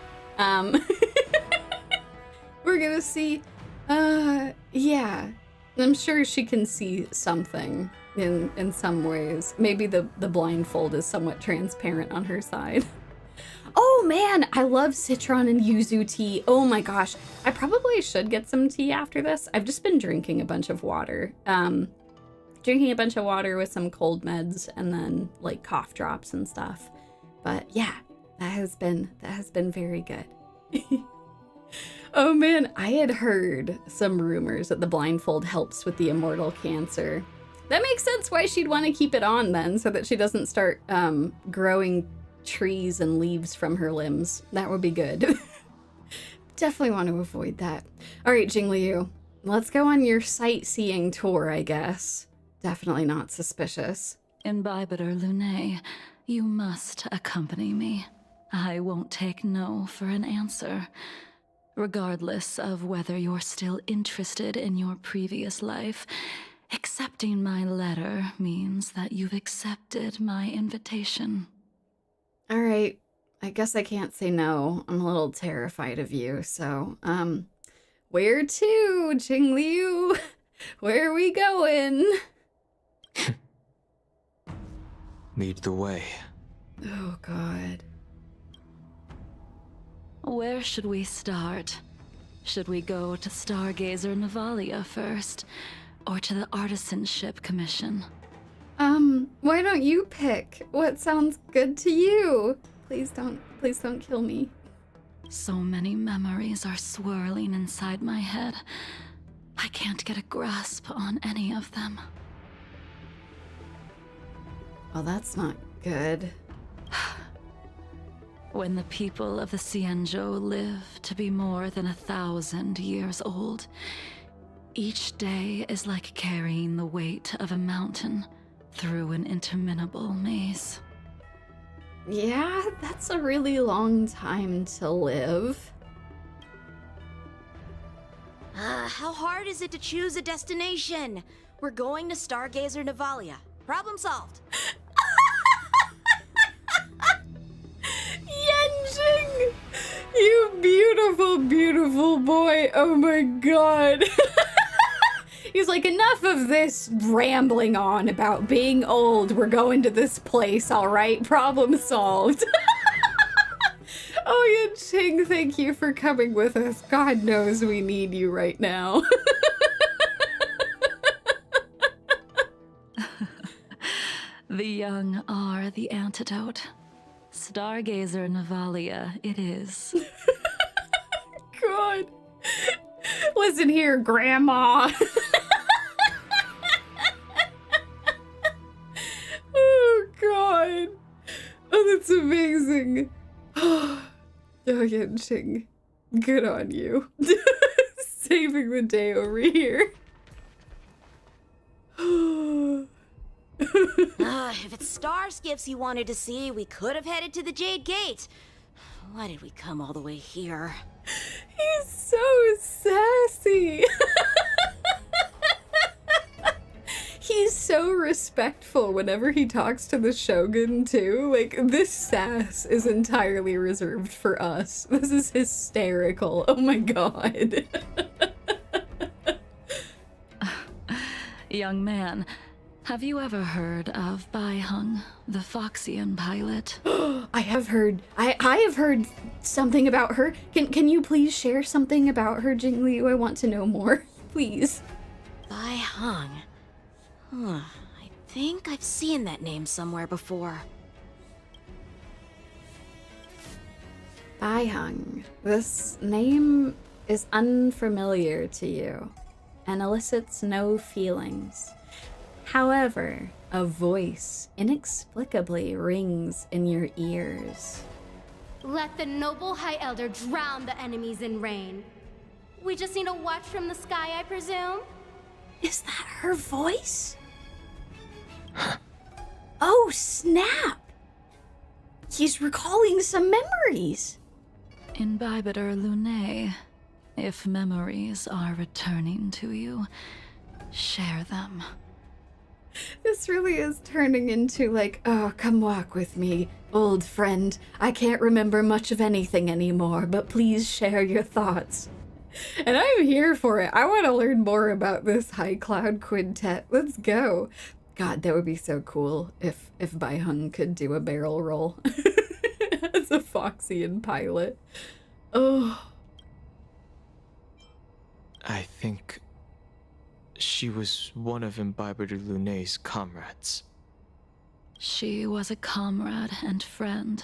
We're gonna see. Yeah. I'm sure she can see something in some ways. Maybe the blindfold is somewhat transparent on her side. Oh man, I love citron and yuzu tea. Oh my gosh. I probably should get some tea after this. I've just been drinking a bunch of water. Drinking a bunch of water with some cold meds and then like cough drops and stuff. But yeah, that has been very good. Oh man, I had heard some rumors that the blindfold helps with the immortal cancer. That makes sense why she'd want to keep it on then, so that she doesn't start growing trees and leaves from her limbs. That would be good. Definitely want to avoid that. All right, Jingliu, let's go on your sightseeing tour, I guess. Definitely not suspicious. Imbibitor Lunae, you must accompany me. I won't take no for an answer. Regardless of whether you're still interested in your previous life, accepting my letter means that you've accepted my invitation. All right, I guess I can't say no. I'm a little terrified of you, so, where to, Jingliu? Where are we going? Lead the way. Oh, God. Where should we start? Should we go to Stargazer Navalia first, or to the Artisanship Commission? Why don't you pick? What sounds good to you? Please don't kill me. So many memories are swirling inside my head. I can't get a grasp on any of them. Well, that's not good. When the people of the Xianzhou live to be more than 1,000 years old, each day is like carrying the weight of a mountain through an interminable maze. Yeah, that's a really long time to live. How hard is it to choose a destination? We're going to Stargazer Navalia. Problem solved. Yanqing! You beautiful, beautiful boy. Oh my god. He's like, enough of this rambling on about being old. We're going to this place, all right? Problem solved. Oh, Yanqing, thank you for coming with us. God knows we need you right now. The young are the antidote. Stargazer Navalia it is. God. Listen here, Grandma. Oh, God. Oh, that's amazing. Oh, Yanqing, good on you. Saving the day over here. If it's Starskiffs you wanted to see, we could have headed to the Jade Gate. Why did we come all the way here? He's so sassy. He's so respectful whenever he talks to the Shogun, too. Like, this sass is entirely reserved for us. This is hysterical. Oh my god. Young man, have you ever heard of Baiheng, the Foxian pilot? I have heard something about her. Can you please share something about her, Jingliu? I want to know more. Please. Baiheng. Huh. I think I've seen that name somewhere before. Baiheng. This name is unfamiliar to you and elicits no feelings. However, a voice inexplicably rings in your ears. Let the noble High Elder drown the enemies in rain. We just need a watch from the sky, I presume? Is that her voice? Oh, snap! He's recalling some memories. Imbibitor Lunae, if memories are returning to you, share them. This really is turning into like, oh, come walk with me, old friend. I can't remember much of anything anymore, but please share your thoughts. And I'm here for it. I want to learn more about this High Cloud Quintet. Let's go. God, that would be so cool if Baiheng could do a barrel roll as a Foxian pilot. Oh. I think she was one of Imbibitor Lunae's comrades. She was a comrade and friend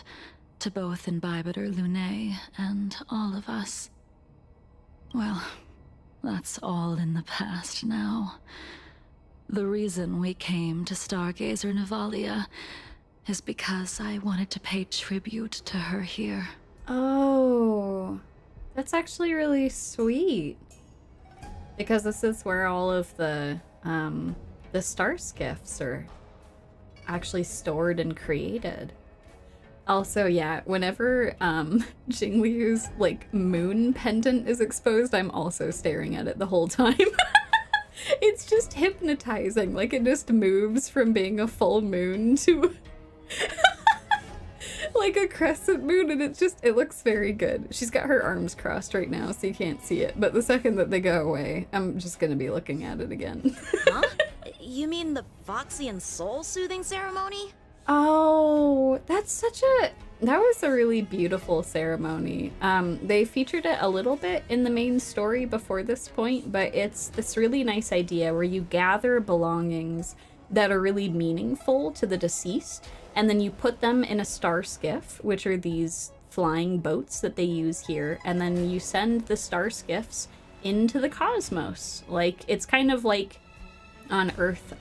to both Imbibitor Lunae and all of us. Well, that's all in the past now. The reason we came to Stargazer Navalia is because I wanted to pay tribute to her here. Oh, that's actually really sweet. Because this is where all of the Starskiffs are actually stored and created. Also, yeah, whenever Jingliu's like moon pendant is exposed, I'm also staring at it the whole time. It's just hypnotizing. Like, it just moves from being a full moon to like a crescent moon, and it looks very good. She's got her arms crossed right now, so you can't see it. But the second that they go away, I'm just gonna be looking at it again. Huh? You mean the Foxian soul soothing ceremony? Oh, that was a really beautiful ceremony. They featured it a little bit in the main story before this point, but it's this really nice idea where you gather belongings that are really meaningful to the deceased, and then you put them in a Starskiff, which are these flying boats that they use here, and then you send the Starskiffs into the cosmos. Like, it's kind of like on Earth,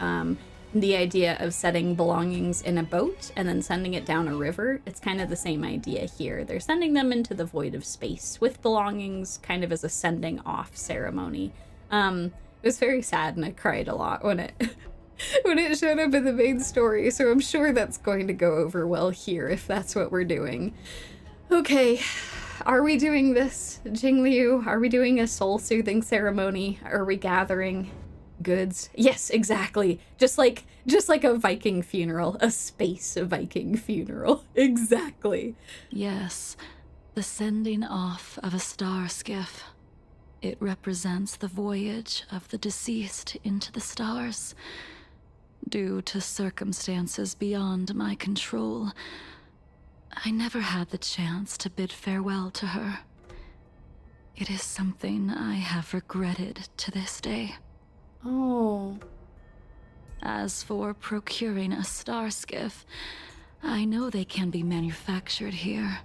the idea of setting belongings in a boat and then sending it down a river. It's kind of the same idea here. They're sending them into the void of space with belongings, kind of as a sending off ceremony. It was very sad, and I cried a lot when it when it showed up in the main story, so I'm sure that's going to go over well here if that's what we're doing. Okay, are we doing this, Jingliu? Are we doing a soul-soothing ceremony? Are we gathering goods? Yes, exactly. Just like a Viking funeral, a space Viking funeral. Exactly. Yes, the sending off of a Starskiff. It represents the voyage of the deceased into the stars. Due to circumstances beyond my control, I never had the chance to bid farewell to her. It is something I have regretted to this day. Oh. As for procuring a Starskiff, I know they can be manufactured here,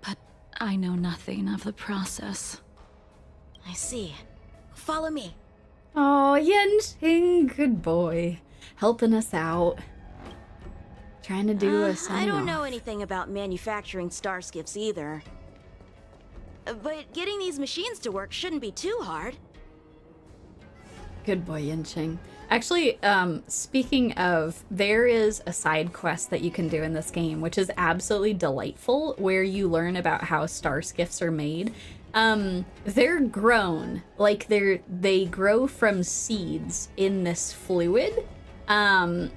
but I know nothing of the process. I see. Follow me. Oh, Yenching, good boy. Helping us out. Trying to do a sign-off. I don't know anything about manufacturing Starskiffs either. But getting these machines to work shouldn't be too hard. Good boy, Yenching. Actually, speaking of, there is a side quest that you can do in this game, which is absolutely delightful, where you learn about how Starskiffs are made. They're grown, like they grow from seeds in this fluid, and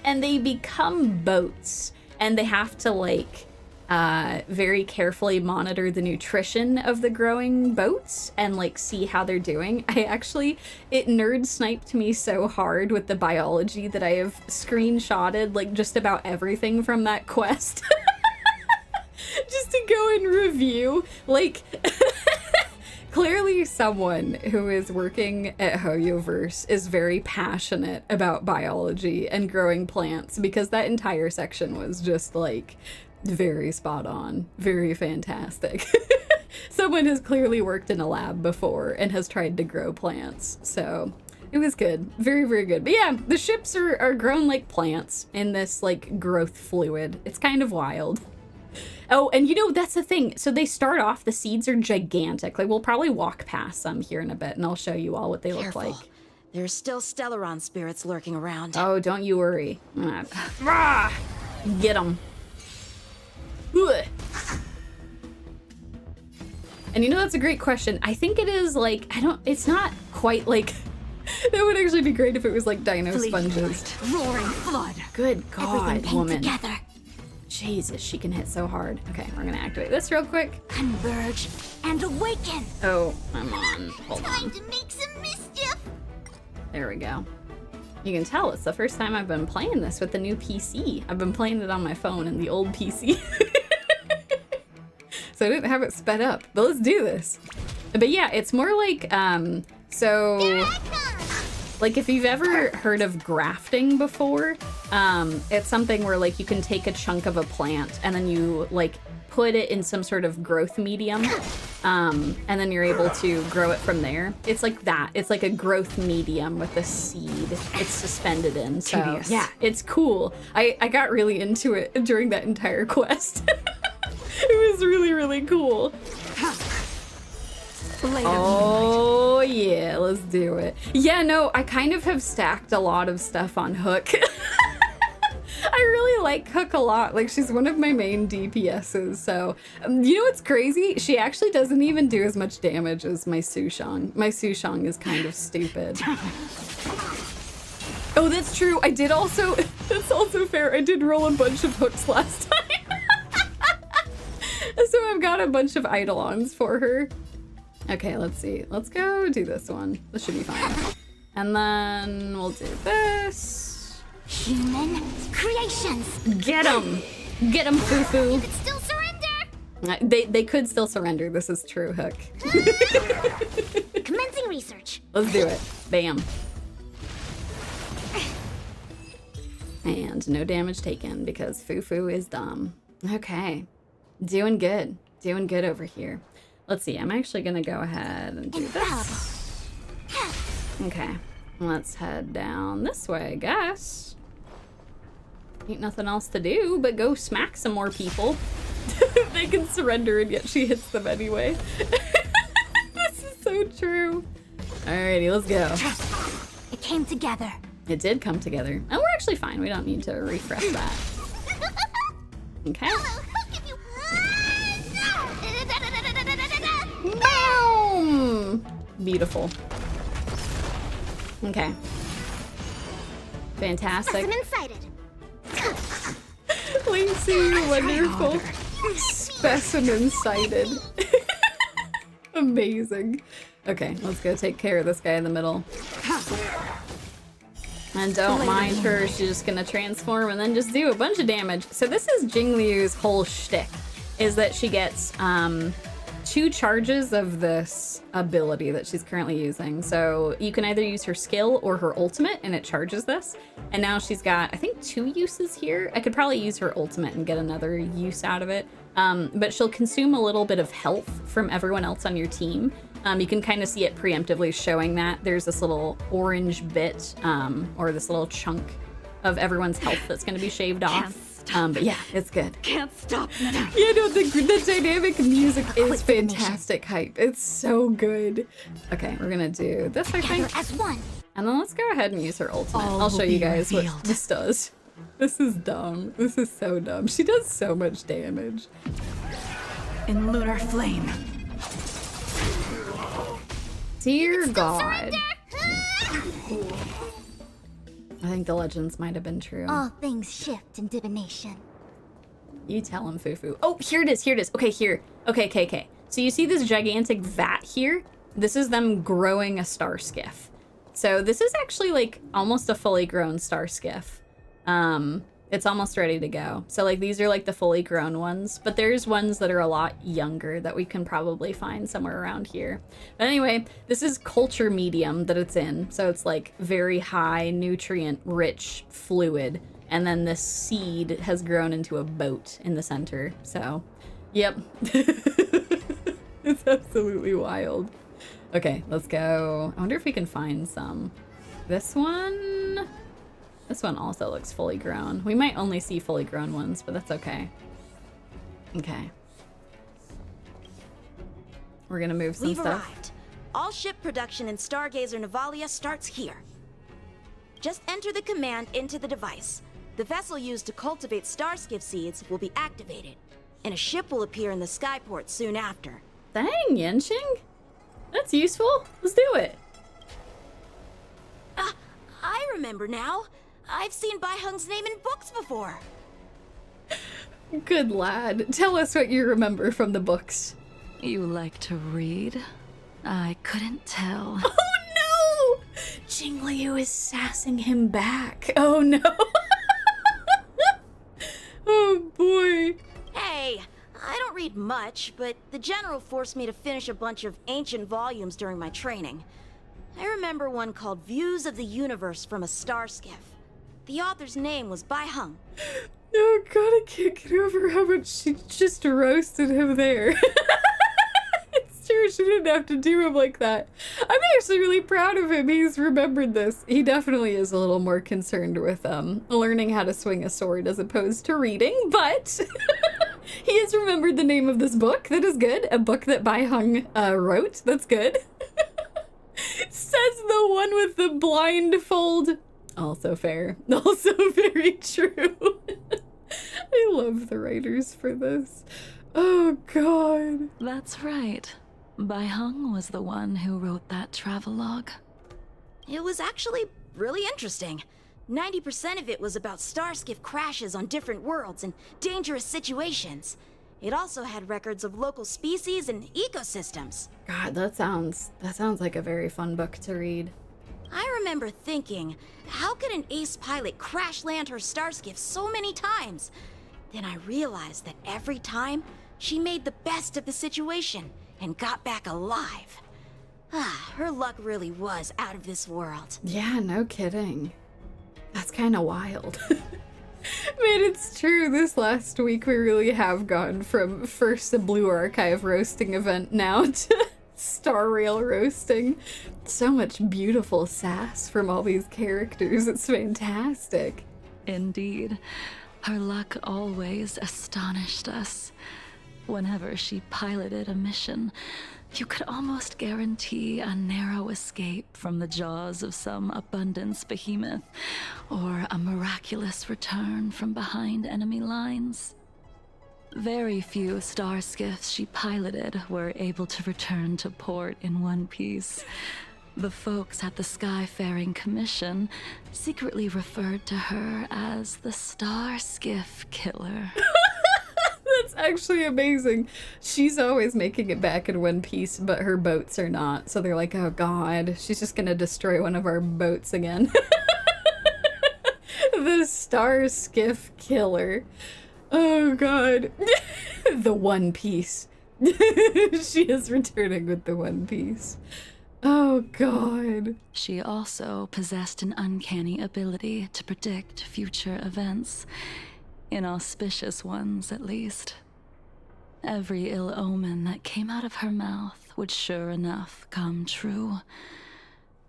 they become boats, and they have to like very carefully monitor the nutrition of the growing boats and like see how they're doing. It nerd sniped me so hard with the biology that I have screenshotted like just about everything from that quest. Just to go and review, like, clearly someone who is working at Hoyoverse is very passionate about biology and growing plants, because that entire section was just like very spot on, very fantastic. Someone has clearly worked in a lab before and has tried to grow plants, so it was good. Very, very good. But yeah, the ships are grown like plants in this like growth fluid. It's kind of wild. Oh, and you know, that's the thing. So they start off, the seeds are gigantic. Like, we'll probably walk past some here in a bit, and I'll show you all what they look like. There's still Stellaron spirits lurking around. Oh, don't you worry. Get them. And you know, that's a great question. I think it is like, it's not quite like, that would actually be great if it was like dino sponges. Roaring flood. Good God, Everything woman. together. Jesus, she can hit so hard. Okay, we're gonna activate this real quick. Converge and awaken. Oh, I'm on. Hold Time on. to make some mischief. There we go. You can tell it's the first time I've been playing this with the new PC. I've been playing it on my phone and the old PC. So I didn't have it sped up, but let's do this. But yeah, it's more like, like if you've ever heard of grafting before, it's something where like you can take a chunk of a plant and then you like put it in some sort of growth medium, and then you're able to grow it from there. It's like that. It's like a growth medium with a seed it's suspended in. So Tedious. yeah, it's cool. I got really into it during that entire quest. It was really, really cool. Oh yeah, let's do it. Yeah, no, I kind of have stacked a lot of stuff on Hook. I really like Hook a lot. Like, she's one of my main DPSs. So, you know what's crazy? She actually doesn't even do as much damage as my Sushang. My Sushang is kind of stupid. Oh, that's true. I did also, that's also fair. I did roll a bunch of hooks last time. So I've got a bunch of Eidolons for her. Okay, let's see. Let's go do this one. This should be fine. And then we'll do this. Human creations. Get them! Get them, Foo-Foo! You could still surrender. They could still surrender. This is true, Hook. Commencing research. Let's do it. Bam. And no damage taken because Foo-Foo is dumb. Okay. Doing good. Doing good over here. Let's see. I'm actually going to go ahead and do this. Okay. Let's head down this way, I guess. Ain't nothing else to do but go smack some more people. They can surrender and yet she hits them anyway. This is so true. Alrighty, let's go. It came together. It did come together. And we're actually fine. We don't need to refresh that. Okay. Boom! Beautiful. Okay. Fantastic. Specimen sighted. Lacey, wonderful. Specimen sighted. Amazing. Okay, let's go take care of this guy in the middle. And don't mind her, she's just gonna transform and then just do a bunch of damage. So this is Jingliu's whole shtick, is that she gets 2 charges of this ability that she's currently using. So you can either use her skill or her ultimate and it charges this. And now she's got, I think, 2 uses here. I could probably use her ultimate and get another use out of it. But she'll consume a little bit of health from everyone else on your team. You can kind of see it preemptively showing that. There's this little orange bit, or this little chunk of everyone's health that's going to be shaved off. But yeah, it's good. Can't stop now. Yeah, no, the dynamic music is fantastic hype. It's so good. Okay, we're going to do this, I think. As one. And then let's go ahead and use her ultimate. I'll show you guys what this does. This is dumb. This is so dumb. She does so much damage. In lunar flame, Dear God. I think the legends might have been true. All things shift in divination. You tell him, Fufu. Oh, here it is, here it is. Okay, here. Okay. So you see this gigantic vat here? This is them growing a Starskiff. So this is actually like almost a fully grown Starskiff. It's almost ready to go. So like these are like the fully grown ones, but there's ones that are a lot younger that we can probably find somewhere around here. But anyway, this is culture medium that it's in. So it's like very high nutrient rich fluid. And then this seed has grown into a boat in the center. So, yep. It's absolutely wild. Okay, let's go. I wonder if we can find some. This one also looks fully grown. We might only see fully grown ones, but that's okay. Okay. We're gonna move some We've stuff. arrived. All ship production in Stargazer Navalia starts here. Just enter the command into the device. The vessel used to cultivate Starskiff seeds will be activated, and a ship will appear in the skyport soon after. Dang, Yenshing. That's useful. Let's do it. I remember now. I've seen Baiheng's name in books before. Good lad. Tell us what you remember from the books. You like to read? I couldn't tell. Oh no! Jingliu is sassing him back. Oh no. Oh boy. Hey, I don't read much, but the general forced me to finish a bunch of ancient volumes during my training. I remember one called Views of the Universe from a Starskiff. The author's name was Baiheng. Oh god, I can't get over how much she just roasted him there. It's true, she didn't have to do him like that. I'm actually really proud of him. He's remembered this. He definitely is a little more concerned with learning how to swing a sword as opposed to reading, but he has remembered the name of this book. That is good. A book that Baiheng wrote. That's good. Says the one with the blindfold. Also fair. Also very true. I love the writers for this. Oh god. That's right. Baiheng was the one who wrote that travelogue. It was actually really interesting. 90% of it was about Starskiff crashes on different worlds and dangerous situations. It also had records of local species and ecosystems. God, that sounds like a very fun book to read. I remember thinking, how could an ace pilot crash land her Starskiff so many times? Then I realized that every time, she made the best of the situation and got back alive. Her luck really was out of this world. Yeah, no kidding. That's kind of wild. Man, it's true. This last week we really have gone from first a Blue Archive roasting event now to Star Rail roasting. So much beautiful sass from all these characters. It's fantastic. Indeed. Her luck always astonished us. Whenever she piloted a mission, you could almost guarantee a narrow escape from the jaws of some abundance behemoth, or a miraculous return from behind enemy lines. Very few Starskiffs she piloted were able to return to port in one piece. The folks at the Skyfaring Commission secretly referred to her as the Starskiff Killer. That's actually amazing. She's always making it back in one piece, but her boats are not. So they're like, oh god, she's just gonna destroy one of our boats again. The Starskiff Killer. Oh god. The One Piece. She is returning with the One Piece. Oh god. She also possessed an uncanny ability to predict future events. Inauspicious ones, at least. Every ill omen that came out of her mouth would sure enough come true.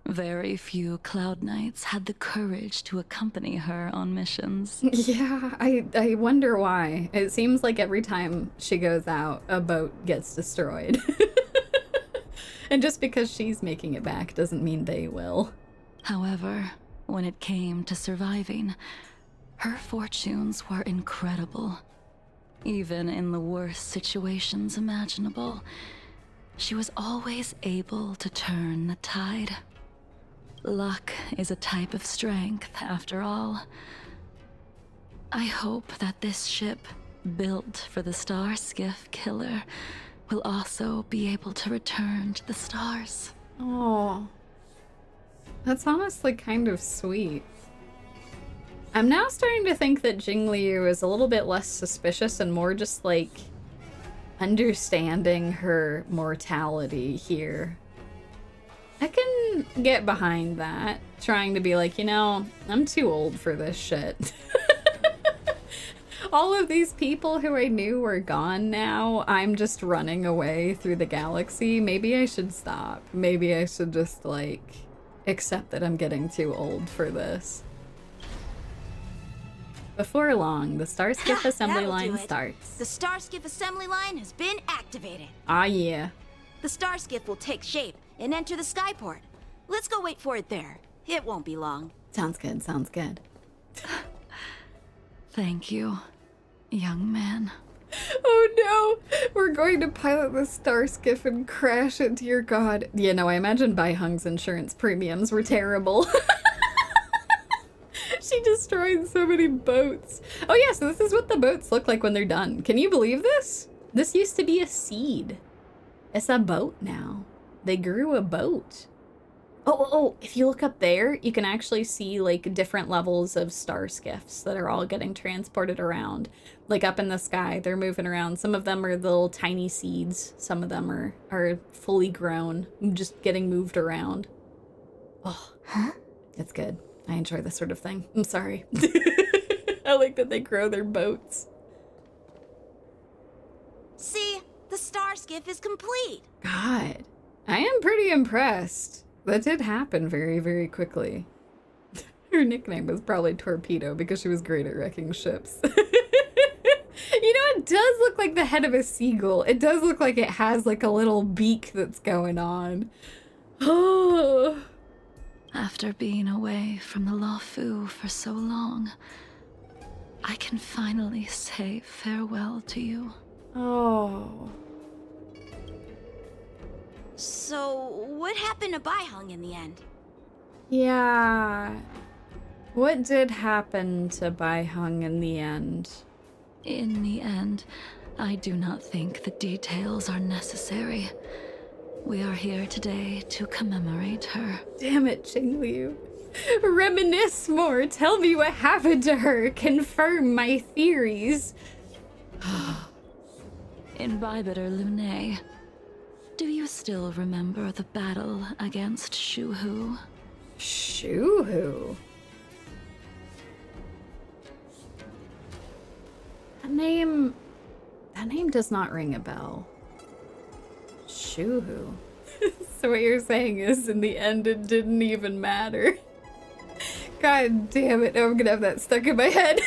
Very few Cloud Knights had the courage to accompany her on missions. Yeah, I wonder why. It seems like every time she goes out, a boat gets destroyed. And just because she's making it back doesn't mean they will. However, when it came to surviving, her fortunes were incredible. Even in the worst situations imaginable, she was always able to turn the tide. Luck is a type of strength, after all. I hope that this ship, built for the Starskiff killer, will also be able to return to the stars. Oh, that's honestly kind of sweet. I'm now starting to think that Jingliu is a little bit less suspicious and more just like understanding her mortality here. I can get behind that, trying to be like, you know, I'm too old for this shit. All of these people who I knew are gone now. I'm just running away through the galaxy. Maybe I should stop. Maybe I should just, like, accept that I'm getting too old for this. Before long, the Starskiff assembly line starts. The Starskiff assembly line has been activated. Ah, yeah. The Starskiff will take shape and enter the skyport. Let's go wait for it there. It won't be long. Sounds good, sounds good. Thank you, young man. Oh no! We're going to pilot the Starskiff and crash into your god. Yeah, no, I imagine Baiheng's insurance premiums were terrible. She destroyed so many boats. Oh yeah, so this is what the boats look like when they're done. Can you believe this? This used to be a seed. It's a boat now. They grew a boat. Oh, if you look up there, you can actually see like different levels of Starskiffs that are all getting transported around. Like up in the sky, they're moving around. Some of them are little tiny seeds. Some of them are fully grown, just getting moved around. Oh, it's good. I enjoy this sort of thing. I'm sorry. I like that they grow their boats. See, the Starskiff is complete. God, I am pretty impressed. That did happen very, very quickly. Her nickname was probably Torpedo because she was great at wrecking ships. You know, it does look like the head of a seagull. It does look like it has like a little beak that's going on. Oh. After being away from the Luofu for so long, I can finally say farewell to you. Oh. So, what happened to Baiheng in the end? Yeah. What did happen to Baiheng in the end? In the end, I do not think the details are necessary. We are here today to commemorate her. Damn it, Jingliu. Reminisce more. Tell me what happened to her. Confirm my theories. Imbibe or Lune, do you still remember the battle against Shuhu? Shuhu? That name does not ring a bell. Shuhu. So what you're saying is, in the end, it didn't even matter. God damn it, now I'm gonna have that stuck in my head.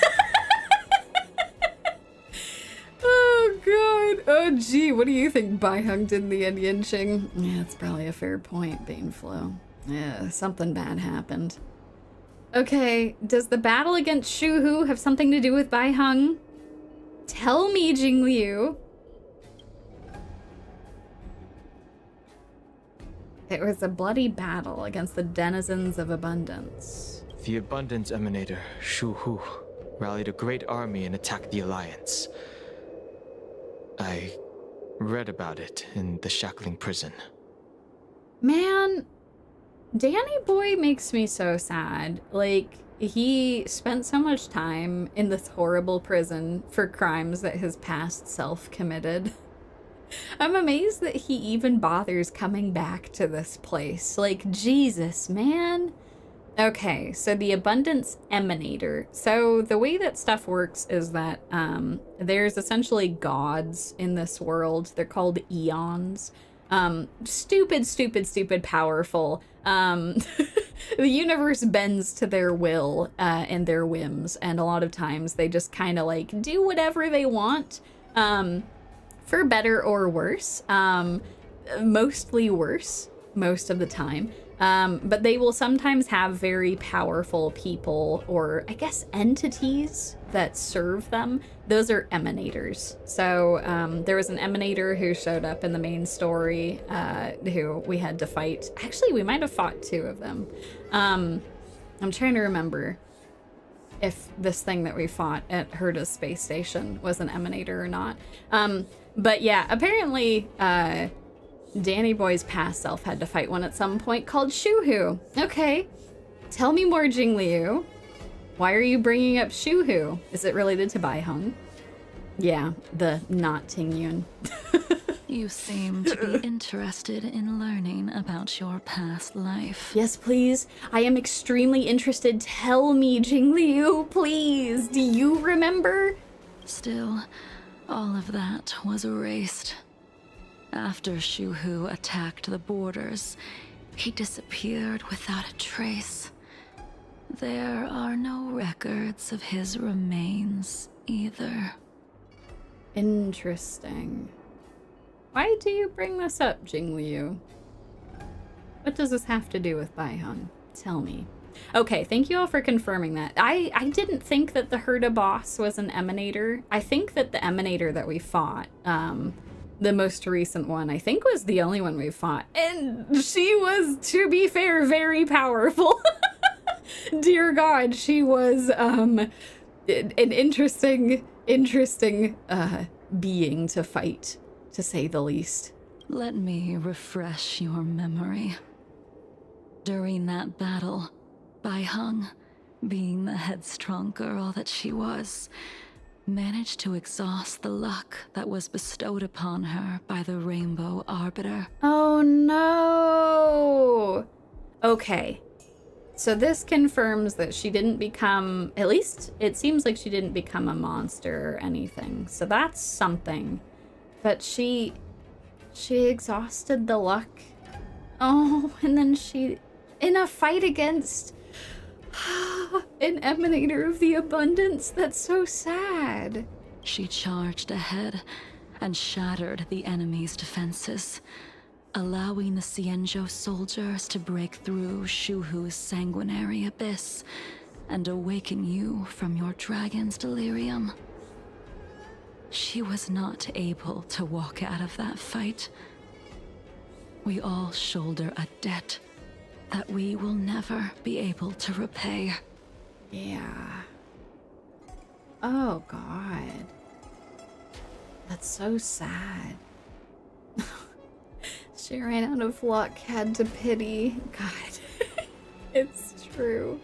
Oh god. Oh gee, what do you think Baiheng did in the end, Yinqing? Yeah, that's probably a fair point, Baneflow. Yeah, something bad happened. Okay, does the battle against Shuhu have something to do with Baiheng? Tell me, Jingliu. It was a bloody battle against the denizens of abundance. The Abundance Emanator, Shuhu, rallied a great army and attacked the Alliance. I read about it in the Shackling prison. Man, Danny Boy makes me so sad. Like, he spent so much time in this horrible prison for crimes that his past self committed. I'm amazed that he even bothers coming back to this place. Like, Jesus, man. Okay, so the Abundance Emanator. So the way that stuff works is that there's essentially gods in this world. They're called eons. Stupid powerful. The universe bends to their will and their whims, and a lot of times they just kind of like do whatever they want, for better or worse. Mostly worse most of the time. But they will sometimes have very powerful people, or I guess entities, that serve them, those are emanators. So there was an emanator who showed up in the main story who we had to fight. Actually, we might have fought 2 of them. I'm trying to remember if this thing that we fought at Herda's space station was an emanator or not. But yeah, apparently Danny Boy's past self had to fight one at some point called Shuhu. Okay, tell me more, Jingliu. Why are you bringing up Shuhu? Is it related to Baiheng? Yeah, the not Tingyun. You seem to be interested in learning about your past life. Yes, please. I am extremely interested. Tell me, Jingliu, please. Do you remember? Still, all of that was erased. After Shuhu attacked the borders, he disappeared without a trace. There are no records of his remains either. Interesting. Why do you bring this up, Jingliu? What does this have to do with Baiheng? Tell me. Okay, thank you all for confirming that. I didn't think that the Herda boss was an emanator. I think that the emanator that we fought, the most recent one, I think was the only one we fought. And she was, to be fair, very powerful. Dear God, she was an interesting being to fight, to say the least. Let me refresh your memory. During that battle, Baiheng, being the headstrong girl that she was, managed to exhaust the luck that was bestowed upon her by the Rainbow Arbiter. Oh no! Okay. So this confirms that she didn't become, at least it seems like she didn't become a monster or anything. So that's something. But she exhausted the luck. Oh, and then she, in a fight against an emanator of the abundance, that's so sad. She charged ahead and shattered the enemy's defenses, allowing the Xianzhou soldiers to break through Shuhu's sanguinary abyss and awaken you from your dragon's delirium. She was not able to walk out of that fight. We all shoulder a debt that we will never be able to repay. Yeah. Oh, God. That's so sad. She ran out of luck, had to pity. God, it's true.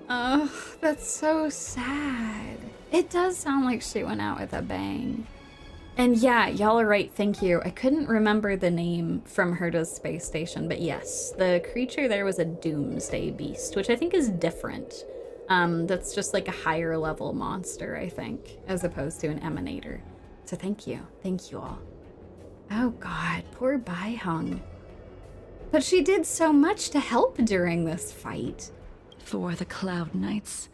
Oh, that's so sad. It does sound like she went out with a bang. And yeah, y'all are right, thank you. I couldn't remember the name from Herda's space station, but yes, the creature there was a doomsday beast, which I think is different. That's just like a higher level monster, I think, as opposed to an emanator. So thank you all. Oh God, poor Baiheng. But she did so much to help during this fight. For the Cloud Knights,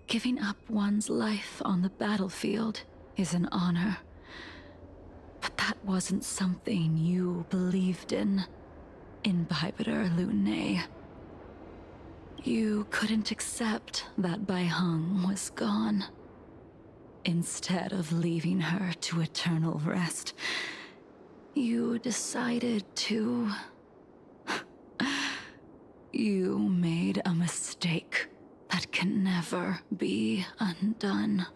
giving up one's life on the battlefield is an honor. But that wasn't something you believed in Bibiter Lunay. You couldn't accept that Baiheng was gone. Instead of leaving her to eternal rest, you decided to... You made a mistake that can never be undone.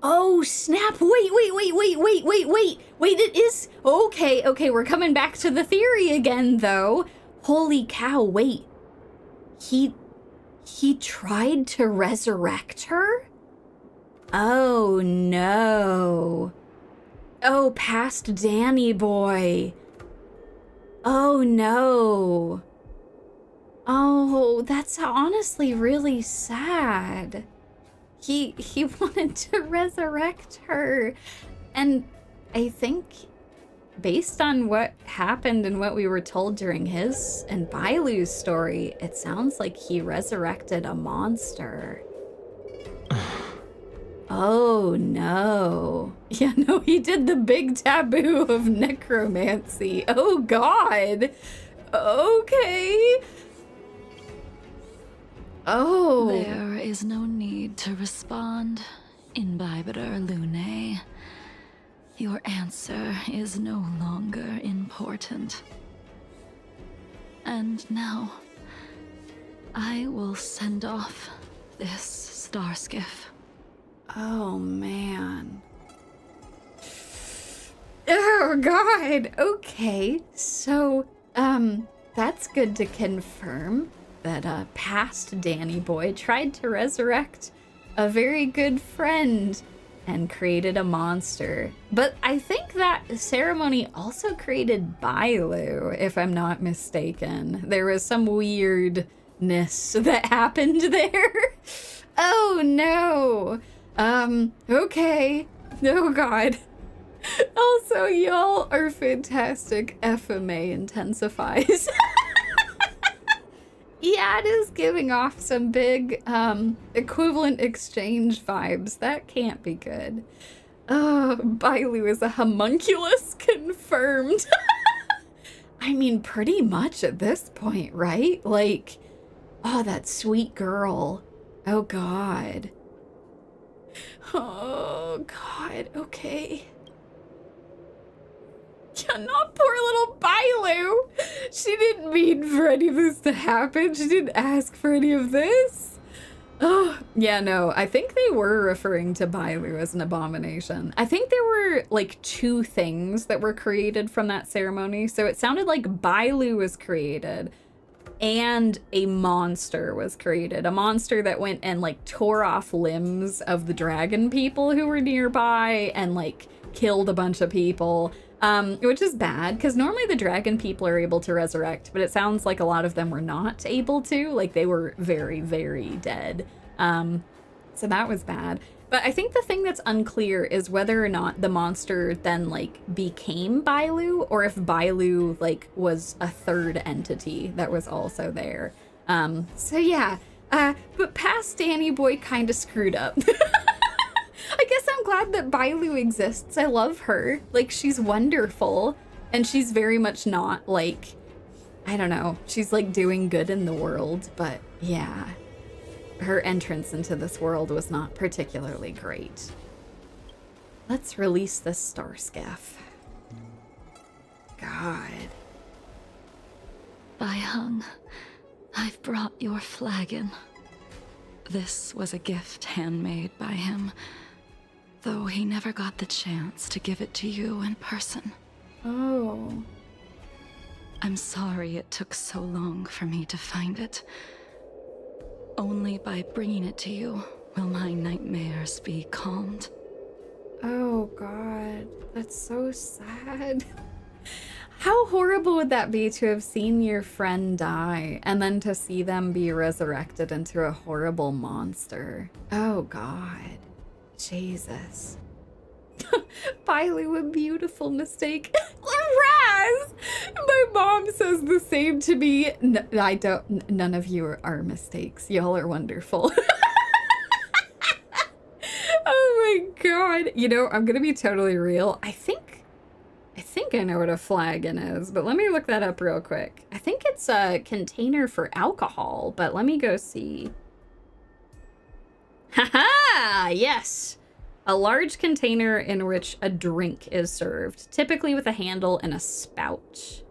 Oh, snap. Wait, it is... Okay, we're coming back to the theory again, though. Holy cow, wait. He tried to resurrect her? Oh, no. Oh, past Danny boy. Oh, no. Oh, that's honestly really sad. He wanted to resurrect her. And I think based on what happened and what we were told during his and Bailu's story, it sounds like he resurrected a monster. Oh no. Yeah, no, he did the big taboo of necromancy. Oh God. Okay. Oh. There is no need to respond. Imbibitor Lune, your answer is no longer important. And now, I will send off this Starskiff. Oh, man. Oh, God. Okay. So, that's good to confirm that, past Danny Boy tried to resurrect a very good friend and created a monster. But I think that ceremony also created Bailu, if I'm not mistaken. There was some weirdness that happened there. Oh, no. Okay. Oh, God. Also, y'all are fantastic. FMA intensifies. Yeah, it is giving off some big, equivalent exchange vibes. That can't be good. Oh, Bailu is a homunculus, confirmed. I mean, pretty much at this point, right? Like, oh, that sweet girl. Oh, God. Oh, God, okay. Yeah, not poor little Bailu. She didn't mean for any of this to happen. She didn't ask for any of this. Oh, yeah, no. I think they were referring to Bailu as an abomination. I think there were, like, 2 things that were created from that ceremony. So it sounded like Bailu was created and a monster was created. A monster that went and, like, tore off limbs of the dragon people who were nearby and, like, killed a bunch of people. Which is bad, because normally the dragon people are able to resurrect, but it sounds like a lot of them were not able to. Like, they were very, very dead. So that was bad. But I think the thing that's unclear is whether or not the monster then, like, became Bailu, or if Bailu, like, was a third entity that was also there. So yeah. But past Danny Boy kind of screwed up. I guess I'm glad that Bailu exists. I love her. Like, she's wonderful. And she's very much not, like, I don't know. She's, like, doing good in the world. But, yeah. Her entrance into this world was not particularly great. Let's release this Starskiff. God. Baiheng, I've brought your flagon. This was a gift handmade by him, though he never got the chance to give it to you in person. Oh. I'm sorry it took so long for me to find it. Only by bringing it to you will my nightmares be calmed. Oh, God. That's so sad. How horrible would that be to have seen your friend die and then to see them be resurrected into a horrible monster? Oh, God. Jesus. Bailu, a beautiful mistake. Raz! My mom says the same to me. No, I don't. None of you are mistakes. Y'all are wonderful. Oh my God. You know, I'm gonna be totally real. I think I know what a flagon is, but let me look that up real quick. I think it's a container for alcohol, but let me go see. Haha! Yes! A large container in which a drink is served, typically with a handle and a spout.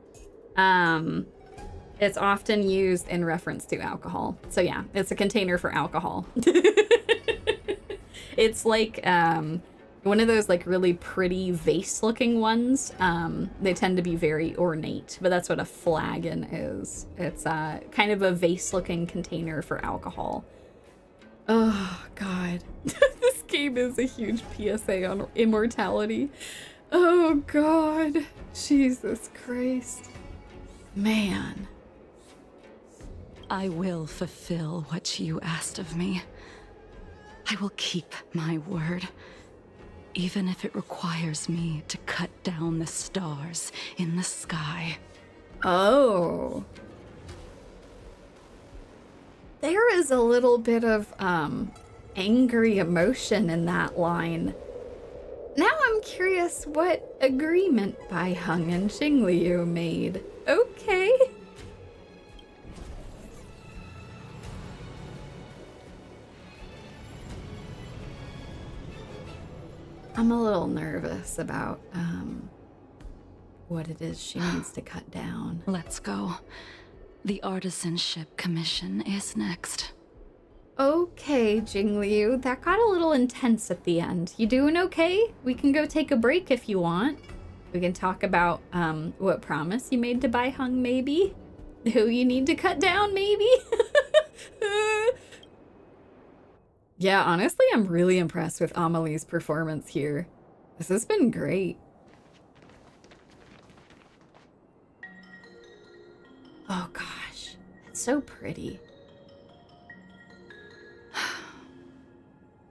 It's often used in reference to alcohol. So yeah, it's a container for alcohol. It's like one of those like really pretty vase looking ones. They tend to be very ornate, but that's what a flagon is. It's kind of a vase looking container for alcohol. Oh, God. This game is a huge PSA on immortality. Oh, God. Jesus Christ. Man. I will fulfill what you asked of me. I will keep my word, even if it requires me to cut down the stars in the sky. Oh. There is a little bit of angry emotion in that line. Now I'm curious what agreement Baiheng and Jingliu made. Okay. I'm a little nervous about what it is she needs to cut down. Let's go. The Artisanship Commission is next. Okay, Jingliu, that got a little intense at the end. You doing okay? We can go take a break if you want. We can talk about what promise you made to Baiheng, maybe? Who you need to cut down, maybe? Yeah, honestly, I'm really impressed with Amelie's performance here. This has been great. Oh gosh, it's so pretty.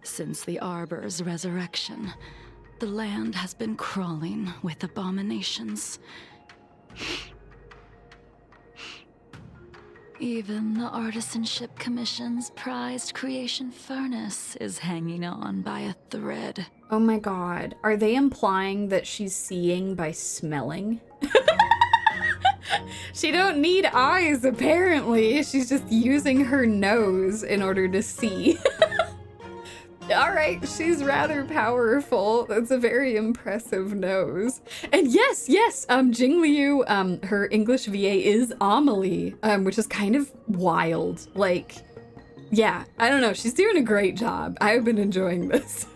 Since the Arbor's resurrection, the land has been crawling with abominations. Even the Artisanship Commission's prized creation furnace is hanging on by a thread. Oh my god, are they implying that she's seeing by smelling? She don't need eyes, apparently. She's just using her nose in order to see. Alright, she's rather powerful. That's a very impressive nose. And yes, Jingliu, her English VA is Amelie, which is kind of wild. Like, yeah, I don't know. She's doing a great job. I've been enjoying this.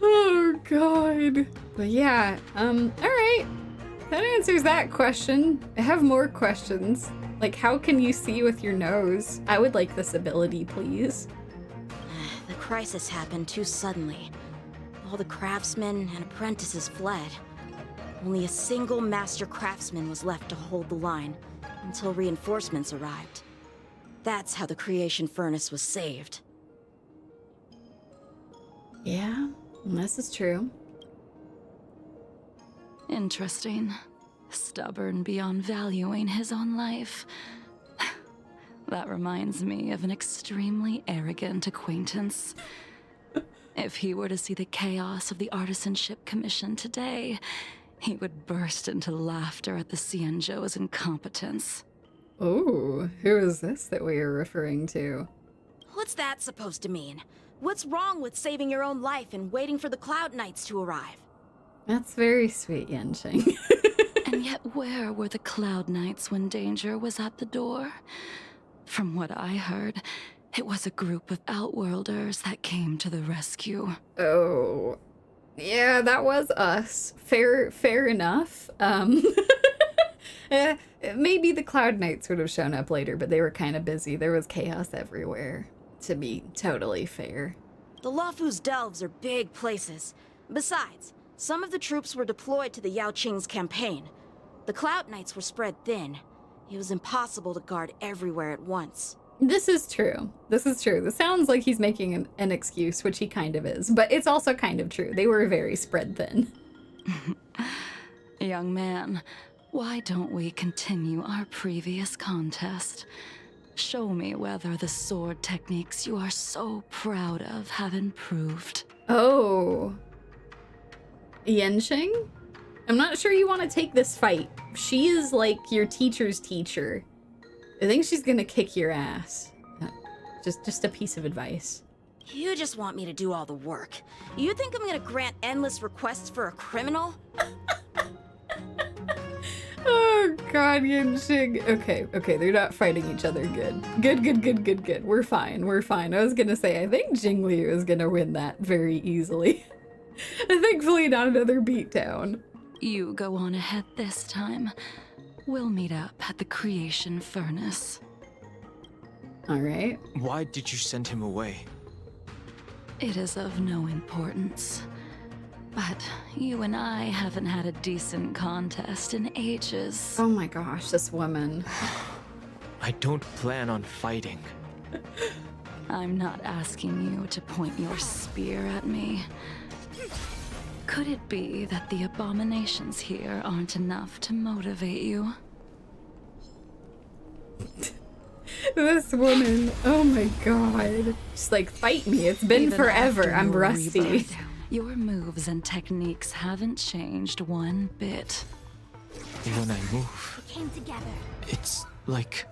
Oh, God. But yeah, alright. That answers that question. I have more questions. Like, how can you see with your nose? I would like this ability, please. The crisis happened too suddenly. All the craftsmen and apprentices fled. Only a single master craftsman was left to hold the line until reinforcements arrived. That's how the creation furnace was saved. Yeah, this is true. Interesting. Stubborn beyond valuing his own life. That reminds me of an extremely arrogant acquaintance. If he were to see the chaos of the Artisanship Commission today, he would burst into laughter at the Xianzhou's incompetence. Oh, who is this that we are referring to? What's that supposed to mean? What's wrong with saving your own life and waiting for the Cloud Knights to arrive? That's very sweet, Yanqing. And yet where were the Cloud Knights when danger was at the door? From what I heard, it was a group of Outworlders that came to the rescue. Oh, yeah, that was us. Fair enough. Maybe the Cloud Knights would have shown up later, but they were kind of busy. There was chaos everywhere, to be totally fair. The Luofu's delves are big places. Besides, some of the troops were deployed to the Yao Qing's campaign. The Cloud Knights were spread thin. It was impossible to guard everywhere at once. This is true. This sounds like he's making an excuse, which he kind of is, but it's also kind of true. They were very spread thin. Young man, why don't we continue our previous contest? Show me whether the sword techniques you are so proud of have improved. Oh. Yanqing? I'm not sure you want to take this fight. She is like your teacher's teacher. I think she's gonna kick your ass. Just a piece of advice. You just want me to do all the work. You think I'm gonna grant endless requests for a criminal? Oh god, Yanqing. Okay, they're not fighting each other good. Good. We're fine. I was gonna say, I think Jingliu is gonna win that very easily. Thankfully not another beatdown. You go on ahead this time. We'll meet up at the creation furnace. Alright. Why did you send him away? It is of no importance. But you and I haven't had a decent contest in ages. Oh my gosh, this woman. I don't plan on fighting. I'm not asking you to point your spear at me. Could it be that the abominations here aren't enough to motivate you? This woman, oh my god. She's like, fight me, it's been Even forever, after I'm your rusty. rebirth, your moves and techniques haven't changed one bit. When I move, We came together. it's like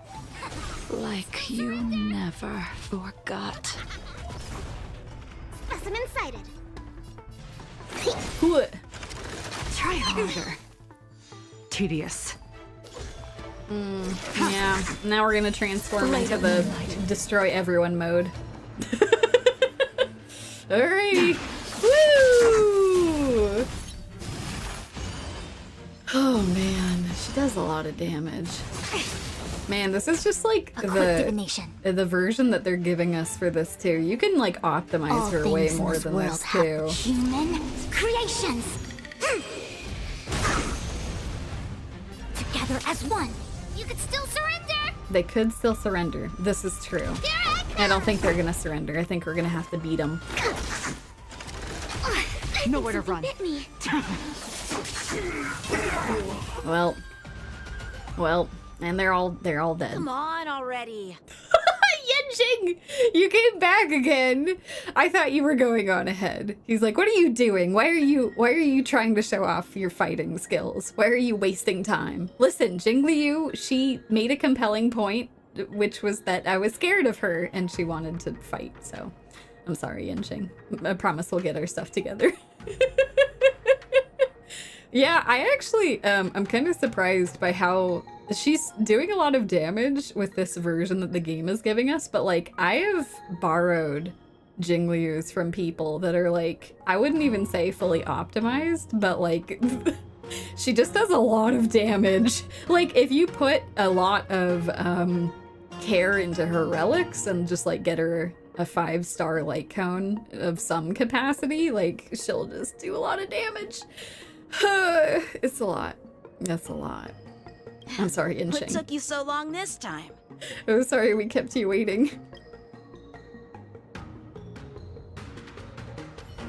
You never forgot. Specimen sighted. Try harder. Tedious. Yeah, now we're gonna transform into the destroy everyone mode. Alrighty. Woo! Oh man, she does a lot of damage. Man, this is just like the version that they're giving us for this too. You can like optimize her way more than this too. Human creations. Together as one. You could still surrender. They could still surrender. This is true. I don't think they're gonna surrender. I think we're gonna have to beat them. Nowhere to run. Bit me. Well, and they're all dead. Come on already. Yenjing, you came back again. I thought you were going on ahead. He's like, what are you doing? Why are you trying to show off your fighting skills? Why are you wasting time? Listen, Jingliu, she made a compelling point, which was that I was scared of her and she wanted to fight. So I'm sorry, Yenjing. I promise we'll get our stuff together. Yeah, I actually, I'm kind of surprised by how she's doing a lot of damage with this version that the game is giving us, but like, I have borrowed Jinglius from people that are like, I wouldn't even say fully optimized, but like, she just does a lot of damage. Like, if you put a lot of care into her relics and just like get her a 5-star light cone of some capacity, like, she'll just do a lot of damage. It's a lot. That's a lot. I'm sorry, Inching. What took you so long this time? Oh, sorry, we kept you waiting.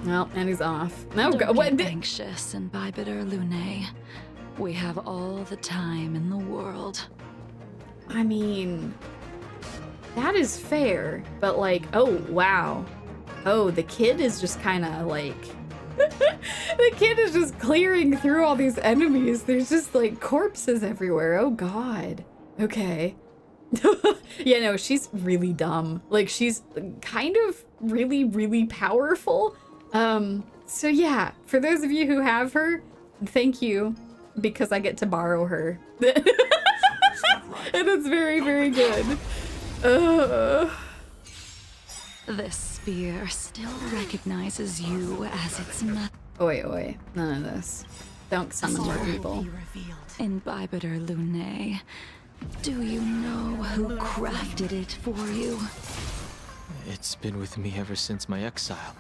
Well, and he's off. No, go. Don't get anxious and Bybiter Lune. We have all the time in the world. I mean, that is fair, but like, oh, wow. Oh, the kid is just kind of like... The kid is just clearing through all these enemies. There's just like corpses everywhere. Oh god. Okay. Yeah, no, she's really dumb. Like, she's kind of really, really powerful. So yeah, for those of you who have her, thank you, because I get to borrow her. And it's very, very good. This spear still recognizes you as its mother. Oi, none of this. Don't summon more people. In Bybiter Lune, do you know who crafted it for you? It's been with me ever since my exile.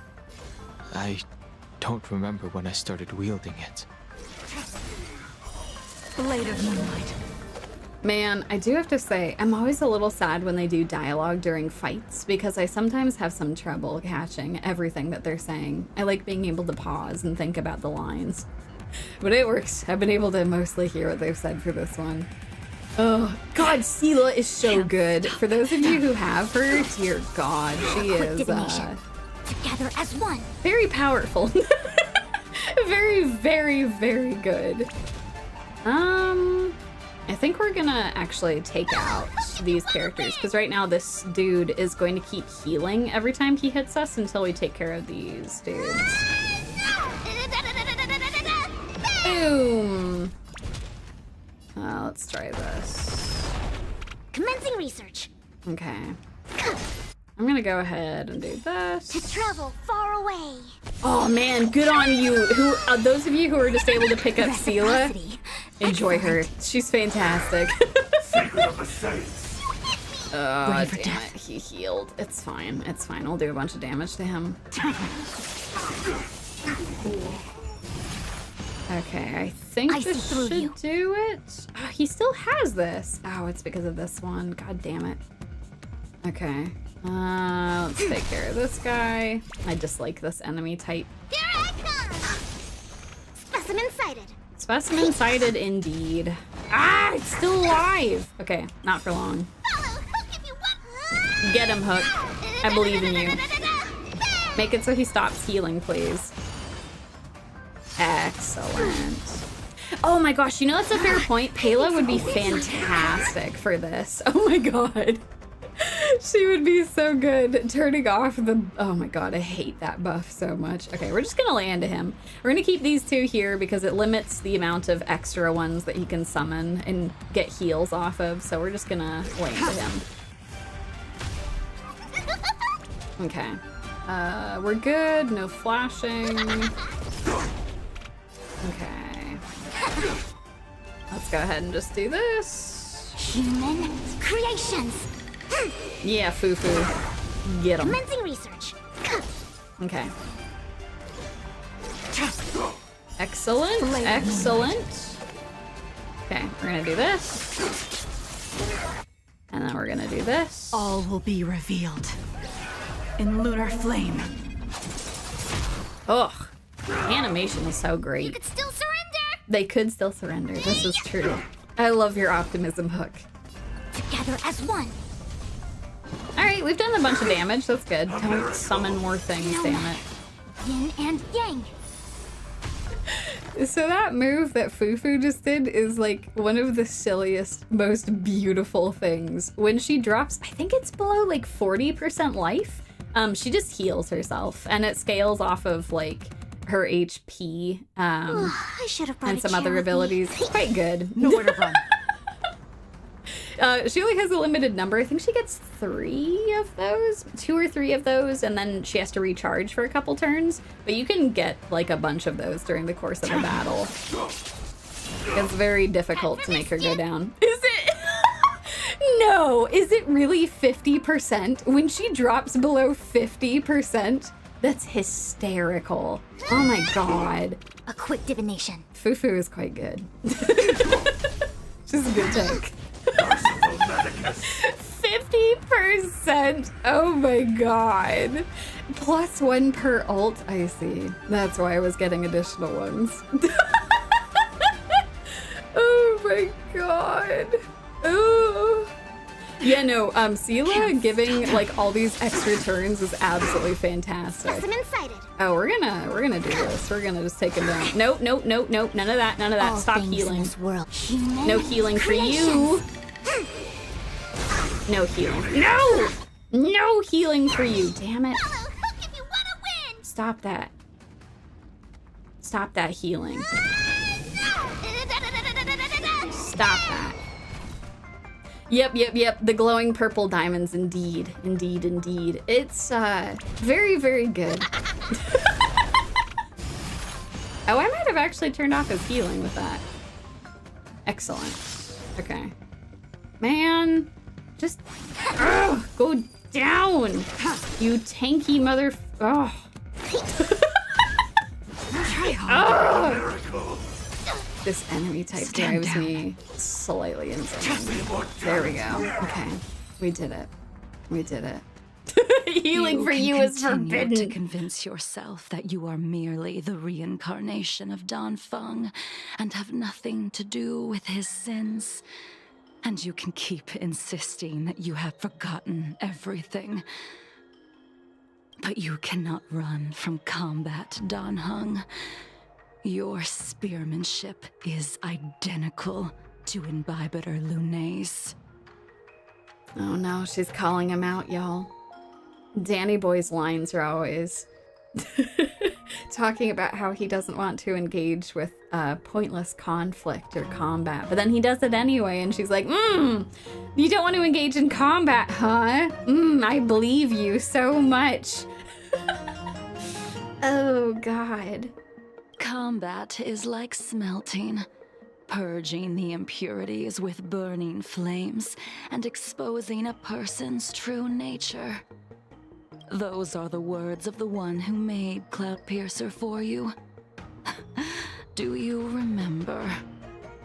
I don't remember when I started wielding it. Blade of Moonlight. Man, I do have to say, I'm always a little sad when they do dialogue during fights because I sometimes have some trouble catching everything that they're saying. I like being able to pause and think about the lines. But it works. I've been able to mostly hear what they've said for this one. Oh, God, Sela is so good. For those of you who have her, dear God, she is together as one. Very powerful. Very, very, very good. I think we're gonna actually take out these characters because right now this dude is going to keep healing every time he hits us until we take care of these dudes. Boom! Let's try this. Commencing research. Okay. I'm gonna go ahead and do this. To travel far away. Oh man, good on you. Those of you who are just able to pick up Sela, enjoy her. She's fantastic. Damn it, he healed. It's fine. It's fine. I'll do a bunch of damage to him. Okay, I think this should do it. Oh, he still has this. Oh, it's because of this one. God damn it. Okay. Let's take care of this guy. I dislike this enemy type. Here I come! Specimen sighted. Specimen sighted indeed. Ah, it's still alive. Okay, not for long. Get him, Hook. I believe in you. Make it so he stops healing, please. Excellent. Oh my gosh, you know, that's a fair point. Pela would be fantastic for this. Oh my god. She would be so good. Turning off the... Oh my god, I hate that buff so much. Okay, we're just gonna land him. We're gonna keep these two here because it limits the amount of extra ones that he can summon and get heals off of, so we're just gonna land him. Okay. We're good. No flashing. Okay. Let's go ahead and just do this. Human creations. Yeah, Fufu. Get him. Commencing research. Okay. Excellent. Excellent. Okay, we're gonna do this. And then we're gonna do this. All will be revealed in lunar flame. Ugh. Animation is so great. You could still surrender. They could still surrender. This is true. I love your optimism hook. Together as one. Alright, we've done a bunch of damage. That's good. Don't summon more things, damn it. Yin and yang. So that move that Fufu just did is like one of the silliest, most beautiful things. When she drops, I think it's below like 40% life, she just heals herself and it scales off of like her HP I should have brought and a some chair other with me. abilities. It's quite good. Nowhere to run. She only has a limited number. I think she gets 3 of those, 2 or 3 of those, and then she has to recharge for a couple turns. But you can get like a bunch of those during the course of a battle. It's very difficult to make her go down. Is it? No, is it really 50%? When she drops below 50%, that's hysterical. Oh my god. A quick divination. Fufu is quite good. She's a good tank. 50%? Oh my god. +1 per ult. I see. That's why I was getting additional ones. Oh my god. Oh. Yeah, no, Sela giving like all these extra turns is absolutely fantastic. Specimen sighted. Oh, we're gonna do this. We're gonna just take him down. Nope, nope, nope, nope. None of that, none of that. All Stop things in healing. this world. Human No healing for you. No healing. No! No healing for you. Damn it. Hello, Hook, if you want to win. Stop that. Stop that healing. Stop that. Yep. The glowing purple diamonds, indeed. Indeed. It's, very, very good. Oh, I might have actually turned off his healing with that. Excellent. Okay. Man, just go down, you tanky mother. Oh. This enemy type drives me slightly insane. There we go. Okay, we did it. Healing for you is forbidden. To convince yourself that you are merely the reincarnation of Dan Feng and have nothing to do with his sins. And you can keep insisting that you have forgotten everything. But you cannot run from combat, Dan Heng. Your spearmanship is identical to Imbibitor Lunay's. Oh no, she's calling him out, y'all. Danny Boy's lines are always talking about how he doesn't want to engage with pointless conflict or combat, but then he does it anyway, and she's like, you don't want to engage in combat, huh? I believe you so much. Oh, God. Combat is like smelting, purging the impurities with burning flames and exposing a person's true nature. Those are the words of the one who made Cloudpiercer for you. Do you remember?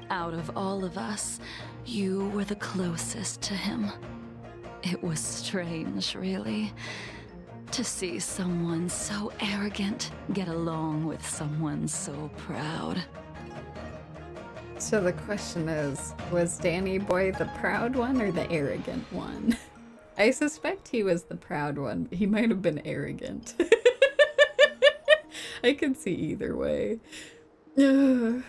Out of all of us, you were the closest to him. It was strange, really, to see someone so arrogant get along with someone so proud. So the question is, was Danny Boy the proud one or the arrogant one? I suspect he was the proud one, but he might have been arrogant. I could see either way. Oh,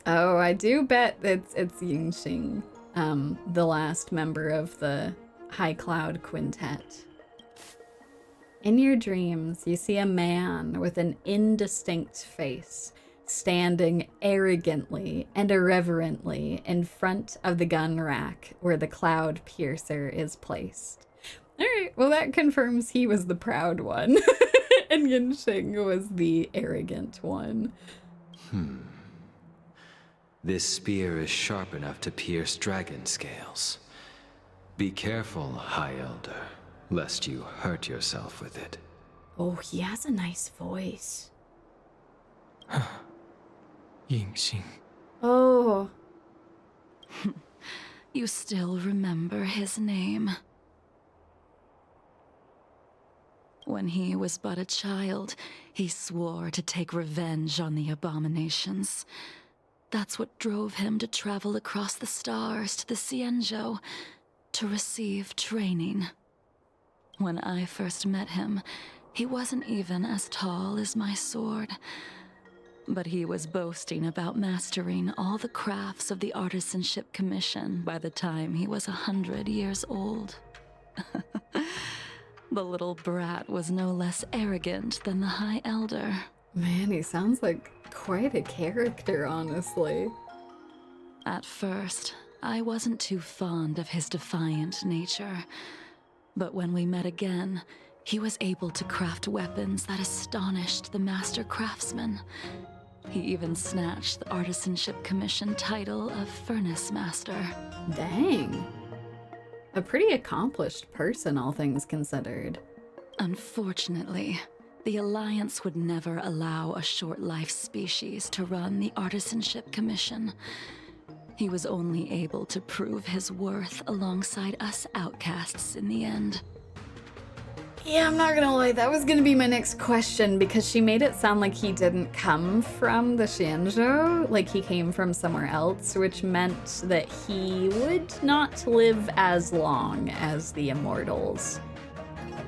I do bet it's Yingxing. the last member of the High Cloud Quintet. In your dreams, you see a man with an indistinct face standing arrogantly and irreverently in front of the gun rack where the Cloud Piercer is placed. Alright, well that confirms he was the proud one, and Yinxing was the arrogant one. This spear is sharp enough to pierce dragon scales. Be careful, High Elder, lest you hurt yourself with it. Oh, he has a nice voice. Yinxing. Oh. You still remember his name. When he was but a child, he swore to take revenge on the abominations. That's what drove him to travel across the stars to the Xianzhou to receive training. When I first met him, he wasn't even as tall as my sword. But he was boasting about mastering all the crafts of the Artisanship Commission by the time he was 100 years old. The little brat was no less arrogant than the High Elder. Man, he sounds like quite a character, honestly. At first, I wasn't too fond of his defiant nature. But when we met again, he was able to craft weapons that astonished the master craftsman. He even snatched the Artisanship Commission title of Furnace Master. Dang. A pretty accomplished person, all things considered. Unfortunately, the Alliance would never allow a short-life species to run the Artisanship Commission. He was only able to prove his worth alongside us outcasts in the end. Yeah, I'm not gonna lie, that was gonna be my next question, because she made it sound like he didn't come from the Xianzhou, like he came from somewhere else, which meant that he would not live as long as the Immortals.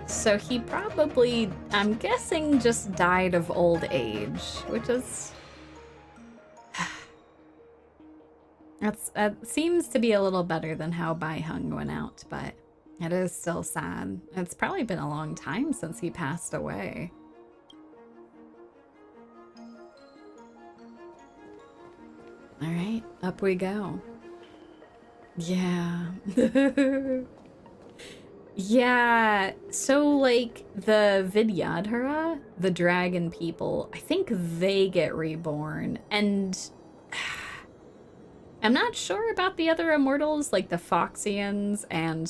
So he probably, I'm guessing, just died of old age, which is... That seems to be a little better than how Baiheng went out, but it is still sad. It's probably been a long time since he passed away. All right, up we go. Yeah. Yeah, so like the Vidyadhara, the dragon people, I think they get reborn, and I'm not sure about the other immortals, like the Foxians and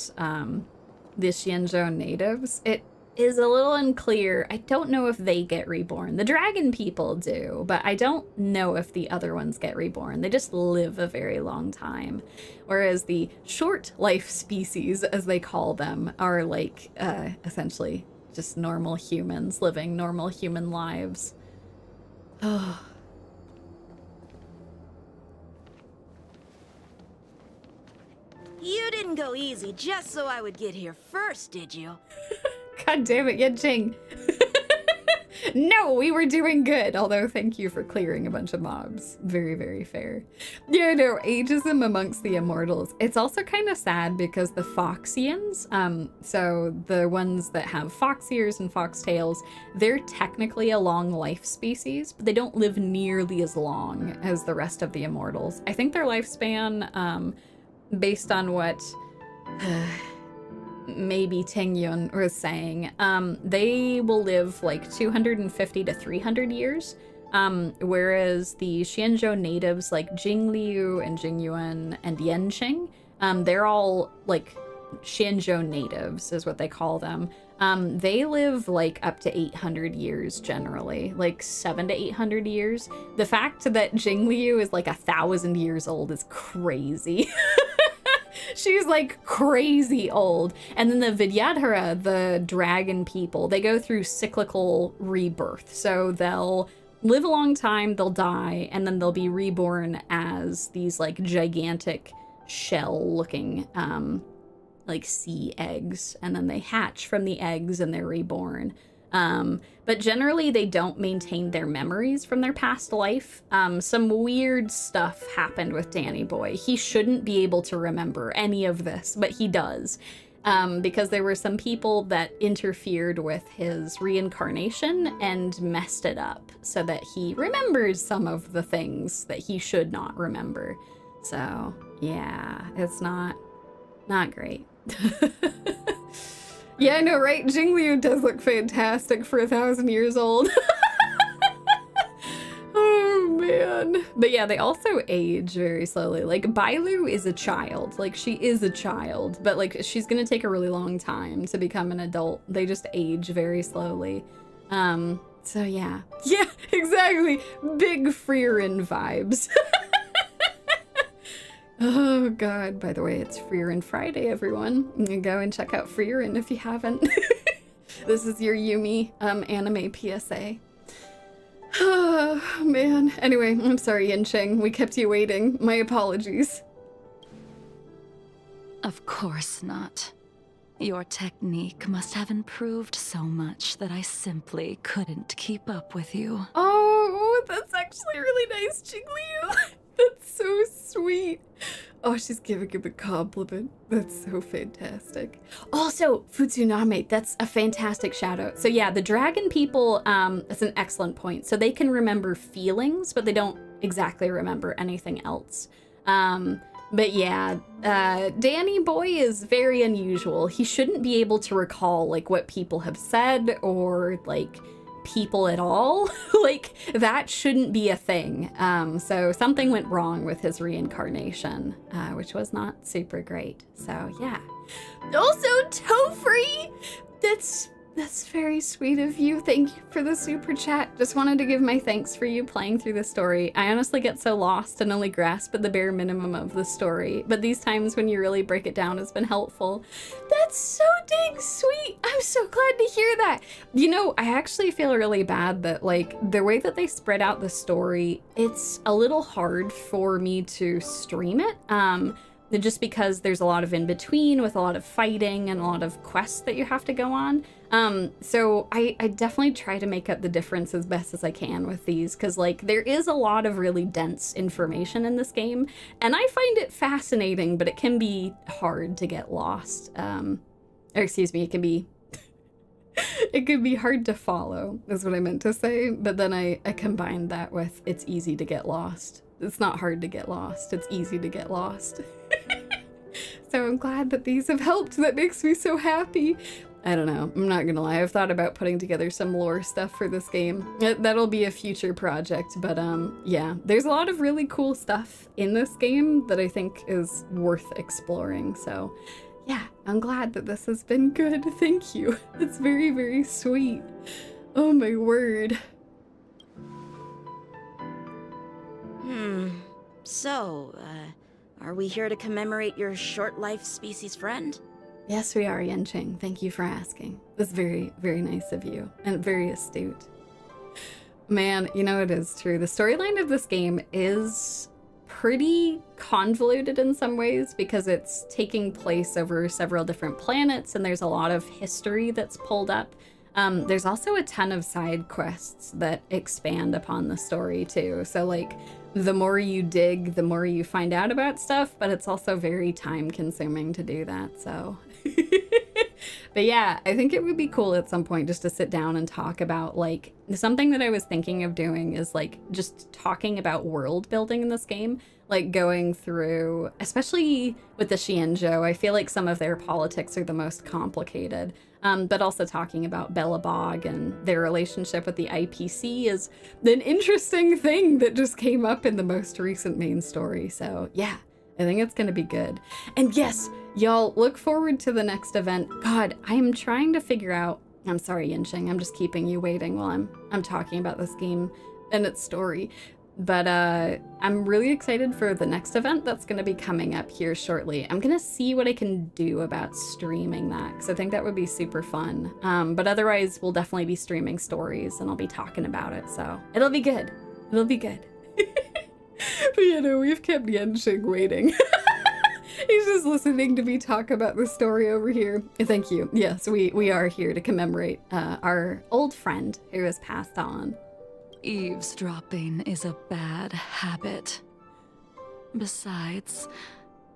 the Xianzhou natives. It is a little unclear. I don't know if they get reborn. The dragon people do, but I don't know if the other ones get reborn. They just live a very long time. Whereas the short life species, as they call them, are like essentially just normal humans living normal human lives. Oh. You didn't go easy just so I would get here first, did you? God damn it, Yinxing. No, we were doing good. Although, thank you for clearing a bunch of mobs. Very, very fair. Yeah, no, ageism amongst the immortals. It's also kind of sad because the Foxians, so the ones that have fox ears and fox tails, they're technically a long life species, but they don't live nearly as long as the rest of the immortals. I think their lifespan, based on what maybe Tingyun was saying, they will live like 250 to 300 years, whereas the Xianzhou natives like Jingliu and Jingyuan and Yanqing, they're all like Xianzhou natives is what they call them. They live like up to 800 years generally, like 700 to 800 years. The fact that Jingliu is like 1,000 years old is crazy. She's like crazy old. And then the Vidyadhara, the dragon people, they go through cyclical rebirth. So they'll live a long time, they'll die, and then they'll be reborn as these like gigantic shell looking like sea eggs. And then they hatch from the eggs and they're reborn. But generally they don't maintain their memories from their past life. Some weird stuff happened with Danny Boy. He shouldn't be able to remember any of this, but he does. Because there were some people that interfered with his reincarnation and messed it up so that he remembers some of the things that he should not remember. So yeah, it's not great. Yeah, I know, right? Jingliu does look fantastic for 1,000 years old. Oh, man. But yeah, they also age very slowly. Like, Bailu is a child. Like, she is a child. But, like, she's gonna take a really long time to become an adult. They just age very slowly. So yeah. Yeah, exactly. Big Freerin vibes. Oh god, by the way, it's Freerin Friday, everyone. You can go and check out Freerin if you haven't. This is your Yumie anime PSA. Oh man. Anyway, I'm sorry, Yincheng. We kept you waiting. My apologies. Of course not. Your technique must have improved so much that I simply couldn't keep up with you. Oh, that's actually really nice, Jingliu. That's so sweet. Oh, she's giving him a compliment. That's so fantastic. Also, Futsuname, that's a fantastic shout out. So yeah, the dragon people, that's an excellent point. So they can remember feelings, but they don't exactly remember anything else. But yeah, Danny Boy is very unusual. He shouldn't be able to recall like what people have said or like people at all. Like that shouldn't be a thing. So something went wrong with his reincarnation, which was not super great. So yeah. Also Tofree, that's very sweet of you. Thank you for the super chat. Just wanted to give my thanks for you playing through the story. I honestly get so lost and only grasp at the bare minimum of the story, but these times when you really break it down has been helpful. That's so dang sweet. I'm so glad to hear that. You know, I actually feel really bad that like the way that they spread out the story, it's a little hard for me to stream it. Just because there's a lot of in between with a lot of fighting and a lot of quests that you have to go on. So I definitely try to make up the difference as best as I can with these, because like there is a lot of really dense information in this game, and I find it fascinating, but it can be hard to get lost. Or excuse me, it can be it can be hard to follow, is what I meant to say, but then I combined that with it's easy to get lost. It's not hard to get lost, it's easy to get lost. So I'm glad that these have helped. That makes me so happy. I don't know, I'm not gonna lie, I've thought about putting together some lore stuff for this game. That'll be a future project, but yeah, there's a lot of really cool stuff in this game that I think is worth exploring, so yeah, I'm glad that this has been good. Thank you. It's very, very sweet. Oh my word. So, are we here to commemorate your short-life species friend? Yes, we are, Yancheng. Thank you for asking. That's very, very nice of you, and very astute. Man, you know, it is true. The storyline of this game is pretty convoluted in some ways because it's taking place over several different planets, and there's a lot of history that's pulled up. There's also a ton of side quests that expand upon the story too. So like, the more you dig, the more you find out about stuff, but it's also very time consuming to do that, so. But yeah, I think it would be cool at some point just to sit down and talk about like, something that I was thinking of doing is like just talking about world building in this game, like going through, especially with the Xianzhou, I feel like some of their politics are the most complicated. But also talking about Bellabog and their relationship with the IPC is an interesting thing that just came up in the most recent main story. So yeah, I think it's gonna be good. And yes, y'all look forward to the next event. God, I am trying to figure out, I'm sorry, Yincheng, I'm just keeping you waiting while I'm talking about this game and its story. But I'm really excited for the next event that's going to be coming up here shortly. I'm going to see what I can do about streaming that, because I think that would be super fun. But otherwise, we'll definitely be streaming stories, and I'll be talking about it, so it'll be good. It'll be good. But you know, we've kept Yancheng waiting. He's just listening to me talk about the story over here. Thank you. Yes, we are here to commemorate our old friend who has passed on. Eavesdropping is a bad habit. Besides,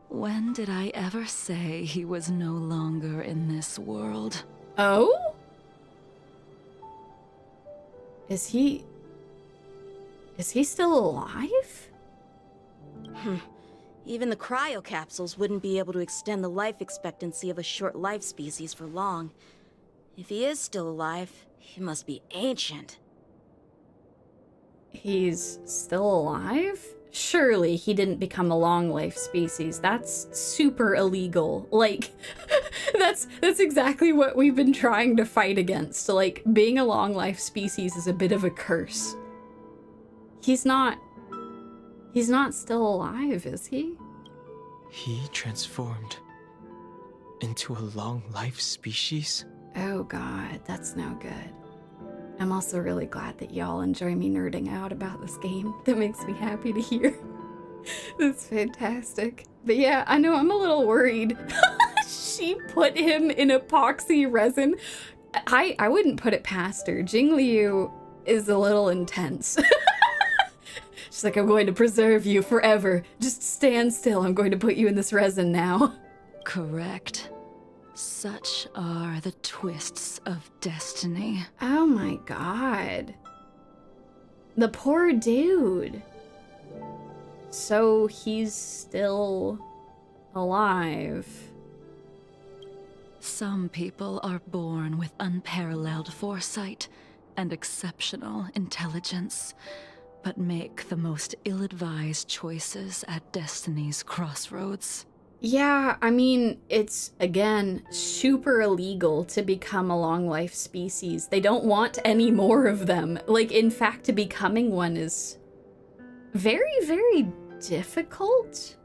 when did I ever say he was no longer in this world? Oh? Is he still alive? Even the cryocapsules wouldn't be able to extend the life expectancy of a short life species for long. If he is still alive, he must be ancient. He's still alive? Surely he didn't become a long life species. That's super illegal. Like, that's exactly what we've been trying to fight against. Like, being a long life species is a bit of a curse. He's not still alive, is he? He transformed into a long life species? Oh god, that's no good. I'm also really glad that y'all enjoy me nerding out about this game. That makes me happy to hear. That's fantastic. But yeah, I know I'm a little worried. She put him in epoxy resin. I wouldn't put it past her. Jingliu is a little intense. She's like, I'm going to preserve you forever. Just stand still. I'm going to put you in this resin now. Correct. Such are the twists of destiny. Oh my god. The poor dude. So he's still alive. Some people are born with unparalleled foresight and exceptional intelligence, but make the most ill-advised choices at destiny's crossroads. Yeah, I mean, it's, again, super illegal to become a long life species. They don't want any more of them. Like, in fact, becoming one is very, very difficult.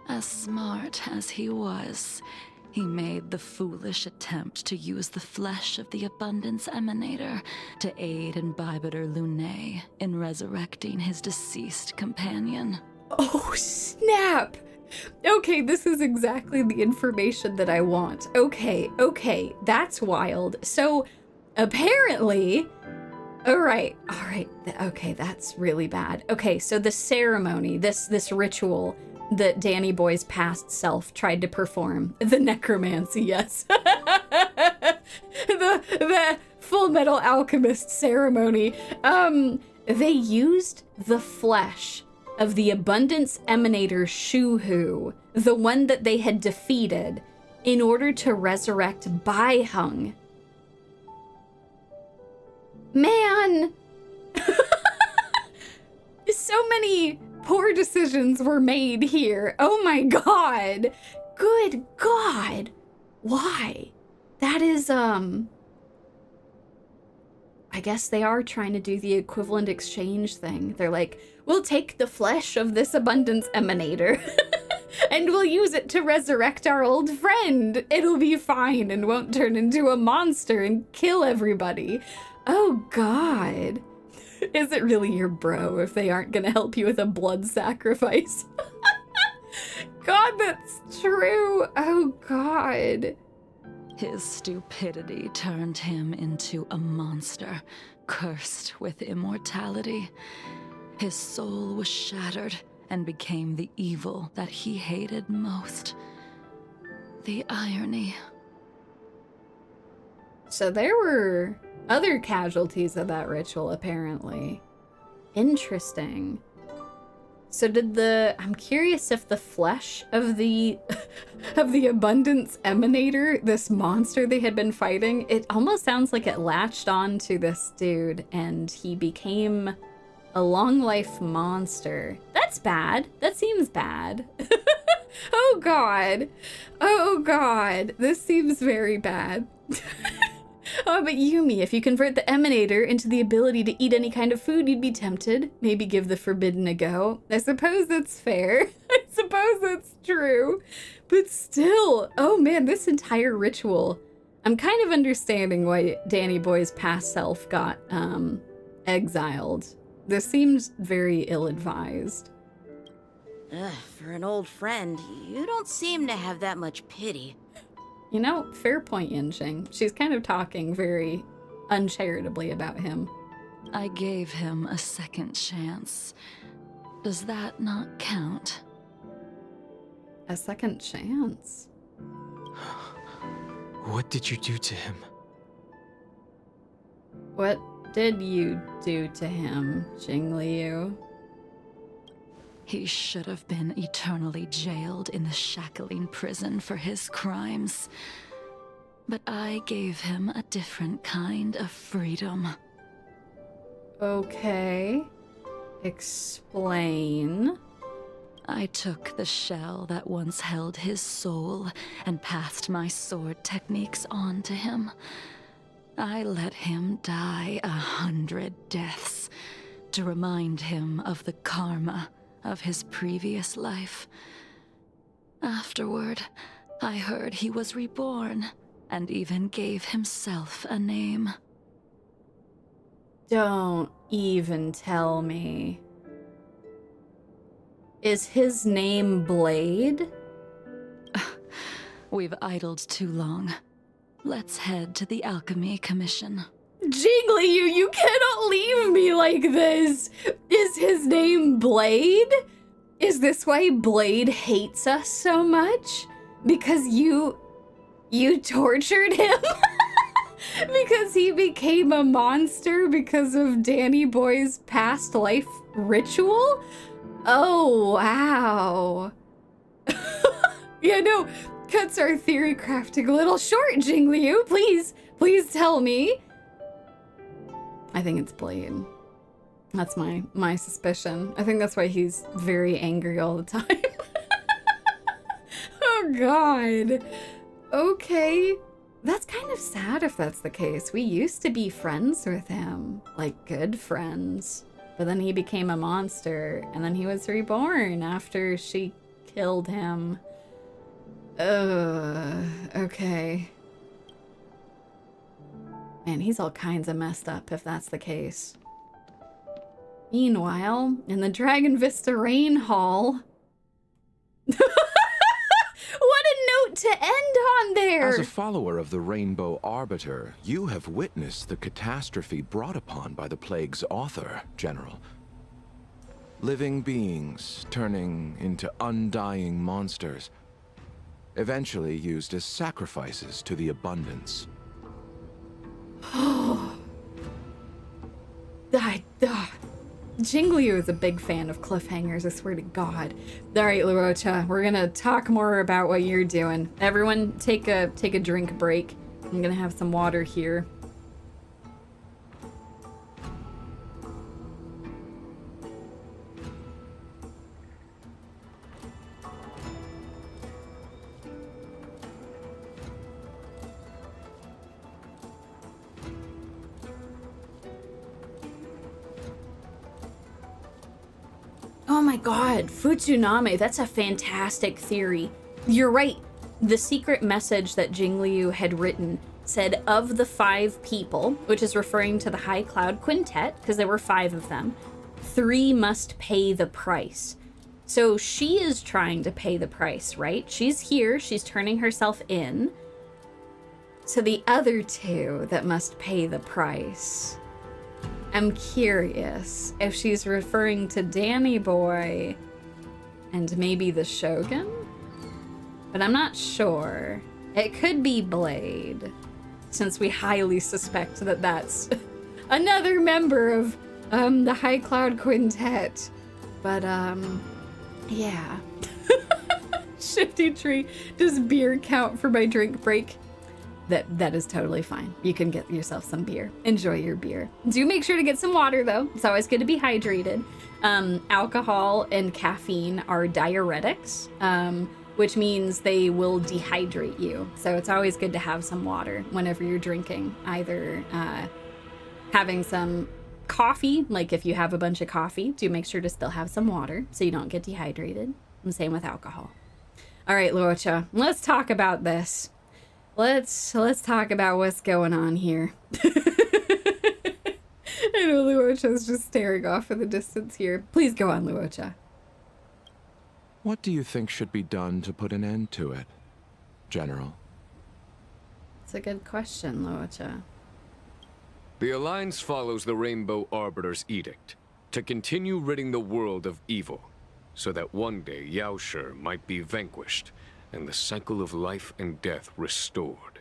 As smart as he was, he made the foolish attempt to use the flesh of the Abundance Emanator to aid in Bibiter Lunae in resurrecting his deceased companion. Oh, snap! Okay, this is exactly the information that I want. Okay, that's wild. So, apparently... Alright, okay, that's really bad. Okay, so the ceremony, this ritual that Danny Boy's past self tried to perform, the necromancy, yes. the Full Metal Alchemist ceremony, they used the flesh of the Abundance Emanator Shuhu, the one that they had defeated, in order to resurrect Baiheng. Man! So many poor decisions were made here. Oh my god! Good god! Why? That is, I guess they are trying to do the equivalent exchange thing. They're like, we'll take the flesh of this Abundance Emanator and we'll use it to resurrect our old friend. It'll be fine and won't turn into a monster and kill everybody. Oh god. Is it really your bro if they aren't gonna help you with a blood sacrifice? God, that's true. Oh god. His stupidity turned him into a monster, cursed with immortality. His soul was shattered and became the evil that he hated most. The irony. So there were other casualties of that ritual, apparently. Interesting. So I'm curious if the flesh of the Abundance Emanator, this monster they had been fighting, it almost sounds like it latched on to this dude and he became a long life monster. That's bad. That seems bad. Oh god. Oh god. This seems very bad. Oh, but Yumie, if you convert the Emanator into the ability to eat any kind of food, you'd be tempted. Maybe give the Forbidden a go. I suppose that's fair. I suppose that's true. But still, oh man, this entire ritual. I'm kind of understanding why Danny Boy's past self got exiled. This seems very ill-advised. For an old friend, you don't seem to have that much pity. You know, fair point, Yinxing. She's kind of talking very uncharitably about him. I gave him a second chance. Does that not count? A second chance? What did you do to him? What did you do to him, Jingliu? He should have been eternally jailed in the shackling prison for his crimes. But I gave him a different kind of freedom. Okay. Explain. I took the shell that once held his soul and passed my sword techniques on to him. I let him die 100 deaths to remind him of the karma of his previous life. Afterward, I heard he was reborn and even gave himself a name. Don't even tell me. Is his name Blade? We've idled too long. Let's head to the Alchemy Commission. Jingliu, you cannot leave me like this! Is his name Blade? Is this why Blade hates us so much? Because you tortured him? Because he became a monster because of Danny Boy's past life ritual? Oh, wow. Yeah, no, cuts our theory crafting a little short, Jingliu. Please tell me. I think it's Blade. That's my suspicion. I think that's why he's very angry all the time. Oh, God. Okay. That's kind of sad if that's the case. We used to be friends with him. Like, good friends. But then he became a monster, and then he was reborn after she killed him. Okay. Man, he's all kinds of messed up if that's the case. Meanwhile, in the Dragon Vista Rain Hall... What a note to end on there! As a follower of the Rainbow Arbiter, you have witnessed the catastrophe brought upon by the plague's author, General. Living beings turning into undying monsters, eventually used as sacrifices to the abundance. Jingliu is a big fan of cliffhangers, I swear to God. Alright, Luocha, we're gonna talk more about what you're doing. Everyone, take a drink break. I'm gonna have some water here. Oh my God, Futsuname, that's a fantastic theory. You're right. The secret message that Jingliu had written said of the 5 people, which is referring to the High Cloud Quintet, because there were 5 of them, 3 must pay the price. So she is trying to pay the price, right? She's here, she's turning herself in to the other 2 that must pay the price. I'm curious if she's referring to Danny Boy and maybe the Shogun, but I'm not sure. It could be Blade, since we highly suspect that that's another member of the High Cloud Quintet. But yeah. Shifty Tree, does beer count for my drink break? That is totally fine. You can get yourself some beer. Enjoy your beer. Do make sure to get some water though. It's always good to be hydrated. Alcohol and caffeine are diuretics, which means they will dehydrate you. So it's always good to have some water whenever you're drinking. Either having some coffee, like if you have a bunch of coffee, do make sure to still have some water so you don't get dehydrated. And same with alcohol. All right, Luocha, let's talk about this. Let's talk about what's going on here. I know Luocha's just staring off in the distance here. Please go on, Luocha. What do you think should be done to put an end to it, General? It's a good question, Luocha. The Alliance follows the Rainbow Arbiter's edict to continue ridding the world of evil, so that one day Yaoshi might be vanquished and the cycle of life and death restored.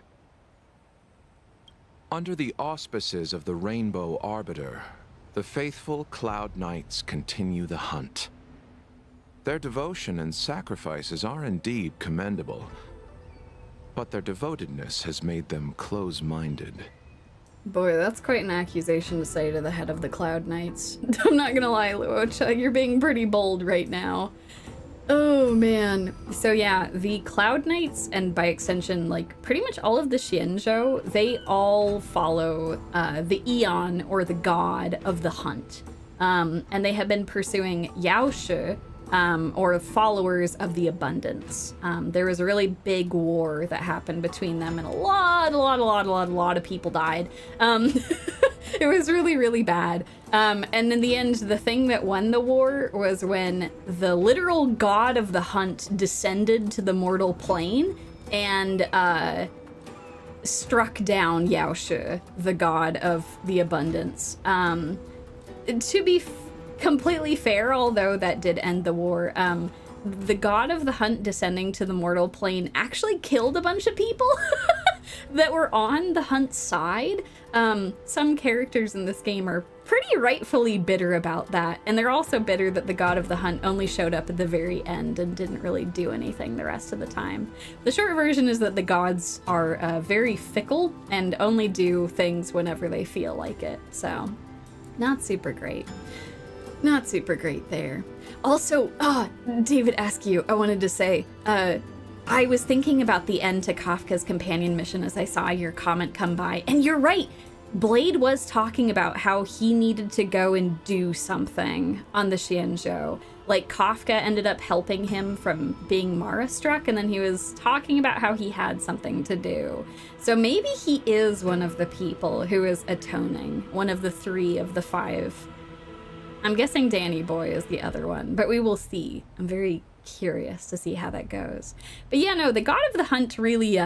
Under the auspices of the Rainbow Arbiter, the faithful Cloud Knights continue the hunt. Their devotion and sacrifices are indeed commendable, but their devotedness has made them close-minded. Boy, that's quite an accusation to say to the head of the Cloud Knights. I'm not gonna lie, Luocha, you're being pretty bold right now. Oh man. So yeah, the Cloud Knights, and by extension, like pretty much all of the Xianzhou, they all follow the Eon, or the god of the hunt. And they have been pursuing Yaoshi, or followers of the abundance. There was a really big war that happened between them, and a lot of people died. It was really, really bad. And in the end, the thing that won the war was when the literal god of the hunt descended to the mortal plane and struck down Yaoshi, the god of the abundance. To be completely fair, although that did end the war, the god of the hunt descending to the mortal plane actually killed a bunch of people that were on the hunt's side. Some characters in this game are pretty rightfully bitter about that, and they're also bitter that the god of the hunt only showed up at the very end and didn't really do anything the rest of the time. The short version is that the gods are very fickle and only do things whenever they feel like it, so not super great. Not super great there. Also, David Askew, I wanted to say, I was thinking about the end to Kafka's companion mission as I saw your comment come by, and you're right. Blade was talking about how he needed to go and do something on the Xianzhou. Like, Kafka ended up helping him from being Mara struck, and then he was talking about how he had something to do. So maybe he is one of the people who is atoning, one of the 3 of the 5. I'm guessing Danny Boy is the other one, but we will see. I'm very curious to see how that goes. But yeah, no, the god of the hunt really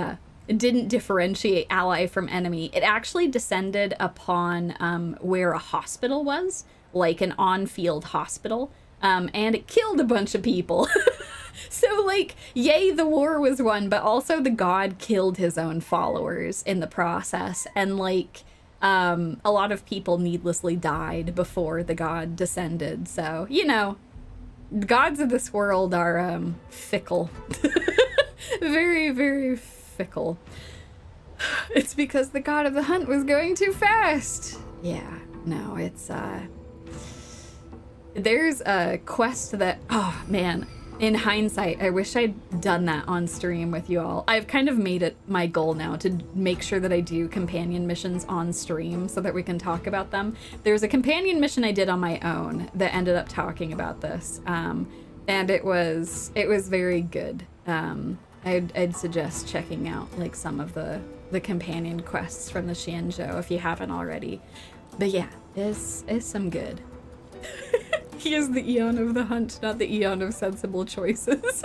didn't differentiate ally from enemy. It actually descended upon where a hospital was, like an on-field hospital, and it killed a bunch of people. So, like, yay, the war was won, but also the god killed his own followers in the process, and like, a lot of people needlessly died before the god descended. So, you know, gods of this world are fickle. Very, very fickle. It's because the god of the hunt was going too fast. Yeah, no, it's there's a quest that, oh man, in hindsight, I wish I'd done that on stream with you all. I've kind of made it my goal now to make sure that I do companion missions on stream so that we can talk about them. There's a companion mission I did on my own that ended up talking about this, and it was very good. I'd suggest checking out like some of the companion quests from the Xianzhou if you haven't already. But yeah, it's some good. He is the Eon of the hunt, not the Eon of sensible choices.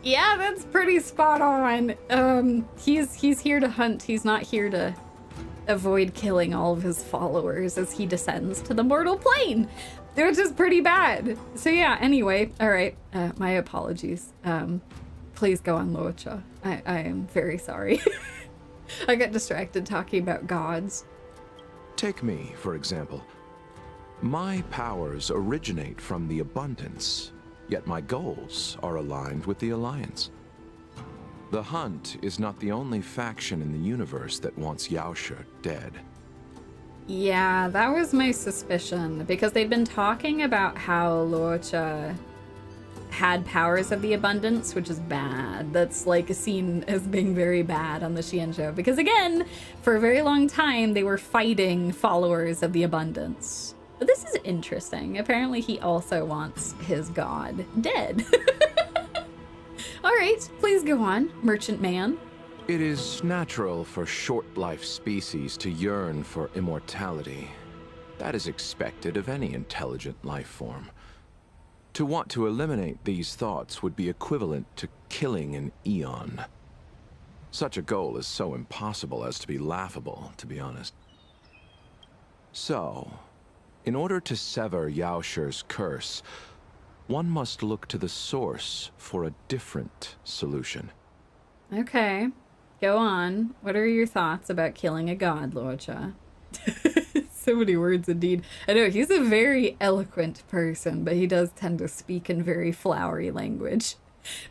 Yeah, that's pretty spot on. He's here to hunt. He's not here to avoid killing all of his followers as he descends to the mortal plane, which is pretty bad. So yeah, anyway, all right, my apologies. Please go on, Luocha. I am very sorry. I got distracted talking about gods. Take me, for example. My powers originate from the abundance, yet my goals are aligned with the Alliance. The Hunt is not the only faction in the universe that wants Yaoshi dead. Yeah, that was my suspicion, because they'd been talking about how Luocha had powers of the abundance, which is bad. That's like seen as being very bad on the Xianzhou, because again, for a very long time, they were fighting followers of the abundance. But this is interesting. Apparently he also wants his god dead. All right, please go on, merchant man. It is natural for short-life species to yearn for immortality. That is expected of any intelligent life form. To want to eliminate these thoughts would be equivalent to killing an eon. Such a goal is so impossible as to be laughable, to be honest. So, in order to sever Yaoshi's curse, one must look to the source for a different solution. Okay, go on. What are your thoughts about killing a god, Luocha? So many words indeed. I know, he's a very eloquent person, but he does tend to speak in very flowery language.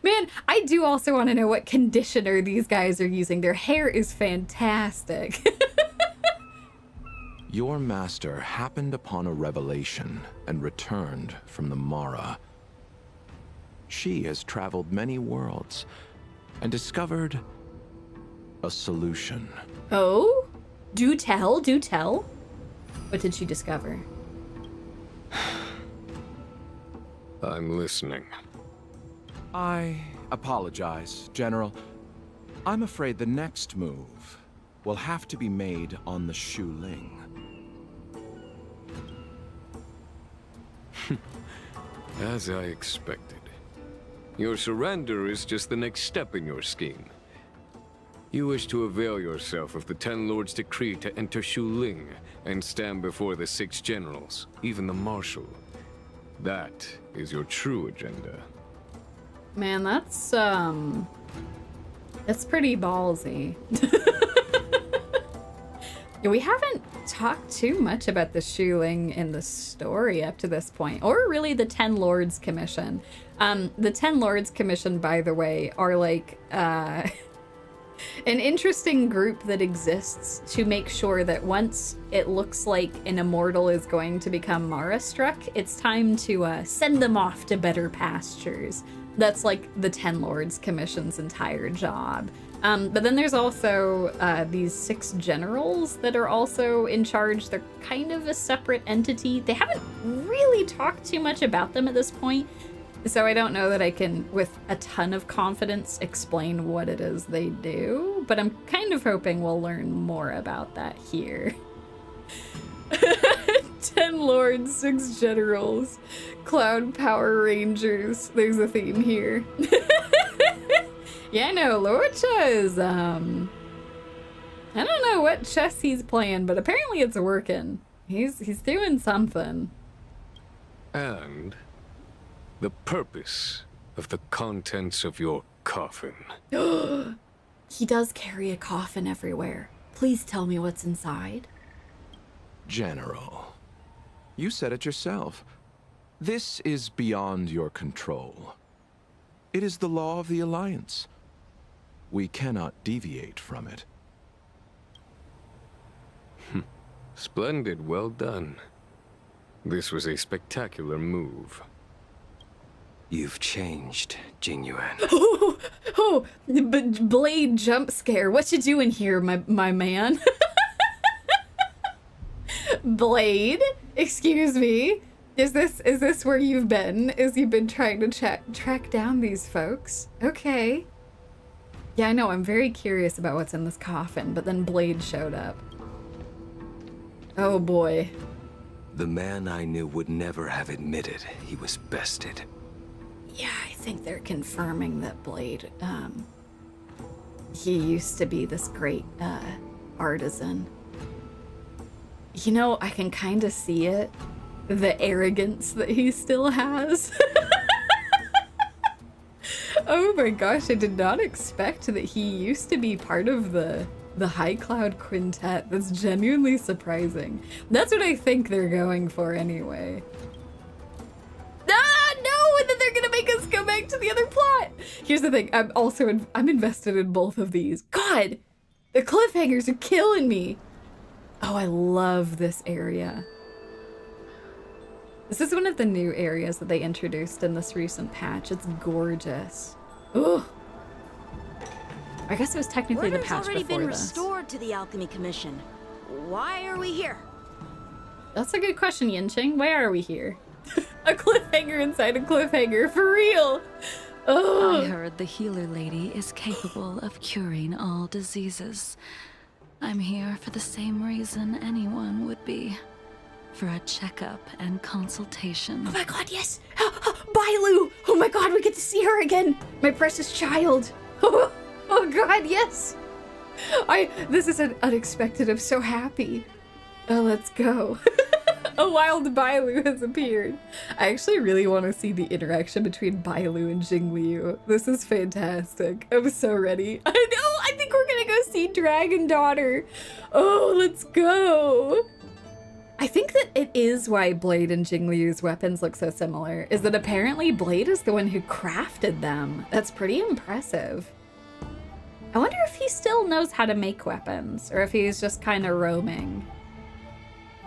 Man, I do also want to know what conditioner these guys are using. Their hair is fantastic. Your master happened upon a revelation and returned from the Mara. She has traveled many worlds and discovered a solution. Oh? Do tell, do tell. What did she discover? I'm listening. I apologize, General. I'm afraid the next move will have to be made on the Shu Ling. As I expected. Your surrender is just the next step in your scheme. You wish to avail yourself of the Ten Lords' decree to enter Shu Ling and stand before the 6 generals, even the Marshal. That is your true agenda. Man, that's pretty ballsy. Yeah, we haven't talked too much about the Shu Ling in the story up to this point, or really the 10 Lords Commission. The 10 Lords Commission, by the way, are like an interesting group that exists to make sure that once it looks like an immortal is going to become Mara-struck, it's time to send them off to better pastures. That's like the 10 Lords Commission's entire job. But then there's also these 6 generals that are also in charge. They're kind of a separate entity. They haven't really talked too much about them at this point, so I don't know that I can, with a ton of confidence, explain what it is they do, but I'm kind of hoping we'll learn more about that here. 10 lords, 6 generals, Cloud Power Rangers. There's a theme here. Yeah, no, Luocha is, I don't know what chess he's playing, but apparently it's working. He's doing something. And the purpose of the contents of your coffin. He does carry a coffin everywhere. Please tell me what's inside. General, you said it yourself. This is beyond your control. It is the law of the Alliance. We cannot deviate from it. Splendid, well done. This was a spectacular move. You've changed, Jingliu. But Blade jump scare. What you doing here, my man? Blade, excuse me. Is this where you've been? Is you've been trying to track down these folks? Okay. Yeah, I know. I'm very curious about what's in this coffin, but then Blade showed up. Oh boy. The man I knew would never have admitted he was bested. Yeah, I think they're confirming that Blade, he used to be this great, artisan. You know, I can kind of see it. The arrogance that he still has. Oh my gosh, I did not expect that he used to be part of the High Cloud Quintet. That's genuinely surprising. That's what I think they're going for anyway. Ah, no! And then they're gonna make us go back to the other plot! Here's the thing, I'm invested in both of these. God! The cliffhangers are killing me! Oh, I love this area. This is one of the new areas that they introduced in this recent patch. It's gorgeous. Ooh. I guess it was technically the patch before this. Order's already been restored to the Alchemy Commission. Why are we here? That's a good question, Yinching. Why are we here? A cliffhanger inside a cliffhanger, for real! Oh. I heard the healer lady is capable of curing all diseases. I'm here for the same reason anyone would be. for a checkup and consultation. Oh my god, yes! Bailu! Oh my god, we get to see her again! My precious child! Oh god, yes! This is unexpected. I'm so happy. Oh, let's go. A wild Bailu has appeared. I actually really want to see the interaction between Bailu and Jingliu. This is fantastic. I'm so ready. I know! I think we're gonna go see Dragon Daughter. Oh, let's go! I think that it is why Blade and Jingliu's weapons look so similar, is that apparently Blade is the one who crafted them. That's pretty impressive. I wonder if he still knows how to make weapons, or if he's just kind of roaming.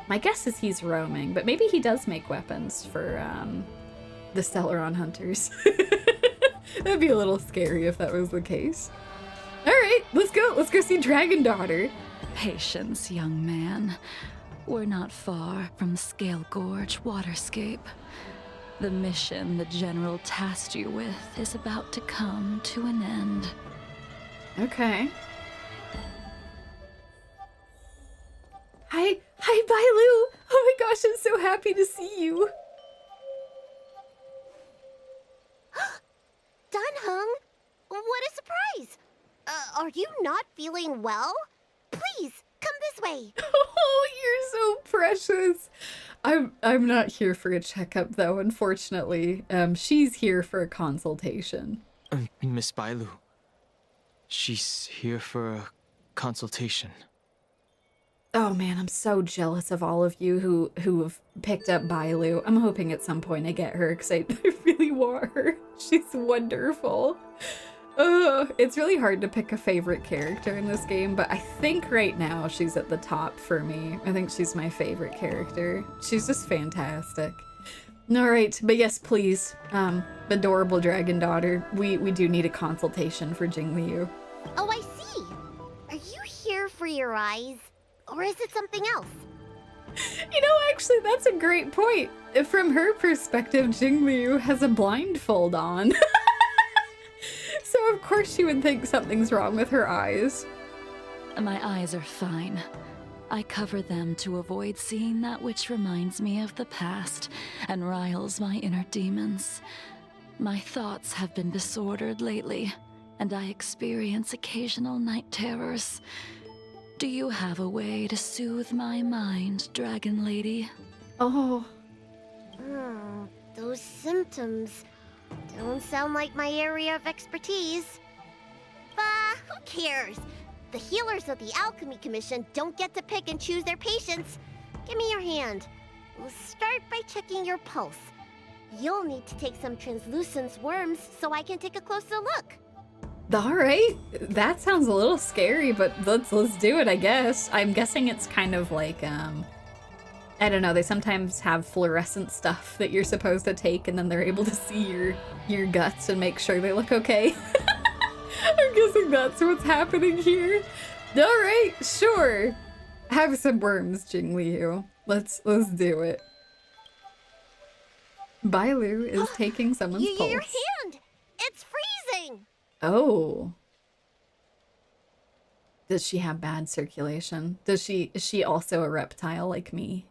My guess is he's roaming, but maybe he does make weapons for the Stellaron Hunters. That'd be a little scary if that was the case. All right, let's go. Let's go see Dragon Daughter. Patience, young man. We're not far from Scalegorge Waterscape. The mission the General tasked you with is about to come to an end. Okay. Hi, Bailu. Oh my gosh, I'm so happy to see you. Dunhung, what a surprise! Are you not feeling well? Please, come this way. Oh, you're so precious. I'm not here for a checkup though, unfortunately. She's here for a consultation. Miss Bailu. She's here for a consultation. Oh man, I'm so jealous of all of you who have picked up Bailu. I'm hoping at some point I get her because I really want her. She's wonderful. It's really hard to pick a favorite character in this game, but I think right now she's at the top for me. I think she's my favorite character. She's just fantastic. All right, but yes, please, adorable Dragon Daughter, we do need a consultation for Jingliu. Oh, I see. Are you here for your eyes? Or is it something else? You know, actually, that's a great point. From her perspective, Jingliu has a blindfold on. So of course she would think something's wrong with her eyes. My eyes are fine. I cover them to avoid seeing that which reminds me of the past and riles my inner demons. My thoughts have been disordered lately, and I experience occasional night terrors. Do you have a way to soothe my mind, Dragon Lady? Oh. Those symptoms don't sound like my area of expertise. But who cares? The healers of the Alchemy Commission don't get to pick and choose their patients. Give me your hand. We'll start by checking your pulse. You'll need to take some translucent worms so I can take a closer look. All right, that sounds a little scary, but let's do it, I guess. I'm guessing it's kind of like, I don't know, they sometimes have fluorescent stuff that you're supposed to take and then they're able to see your guts and make sure they look okay. I'm guessing that's what's happening here. All right, sure. Have some worms, Jingliu. Let's do it. Bailu is taking someone's pulse. Your hand! It's freezing! Oh. Does she have bad circulation? Is she also a reptile like me?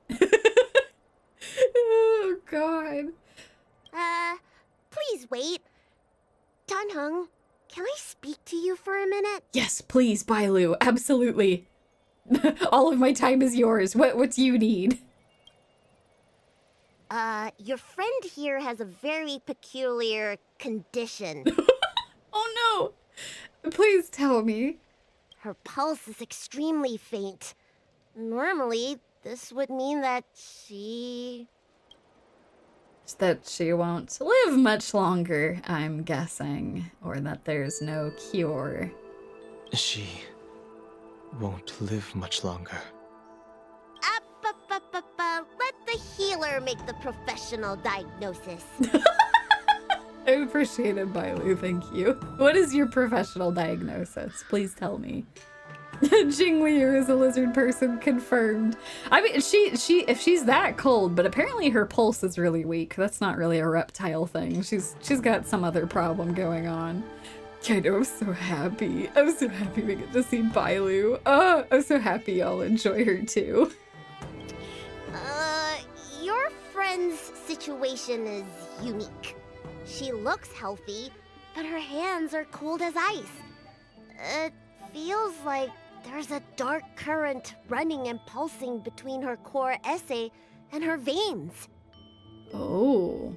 Oh god. Please wait. Dunhung, can I speak to you for a minute? Yes, please, Bailu. Absolutely. All of my time is yours. What do you need? Your friend here has a very peculiar condition. Oh no! Please tell me. Her pulse is extremely faint. Normally, this would mean that she won't live much longer, I'm guessing. Or that there's no cure. She won't live much longer. Let the healer make the professional diagnosis. I appreciate it, Bailu, thank you. What is your professional diagnosis? Please tell me. Jingliu is a lizard person, confirmed. I mean, if she's that cold, but apparently her pulse is really weak. That's not really a reptile thing. She's got some other problem going on. I know, I'm so happy. I'm so happy we get to see Bailu. Oh, I'm so happy y'all enjoy her too. situation is unique. She looks healthy, but her hands are cold as ice. It feels like there's a dark current running and pulsing between her core esse and her veins. Oh.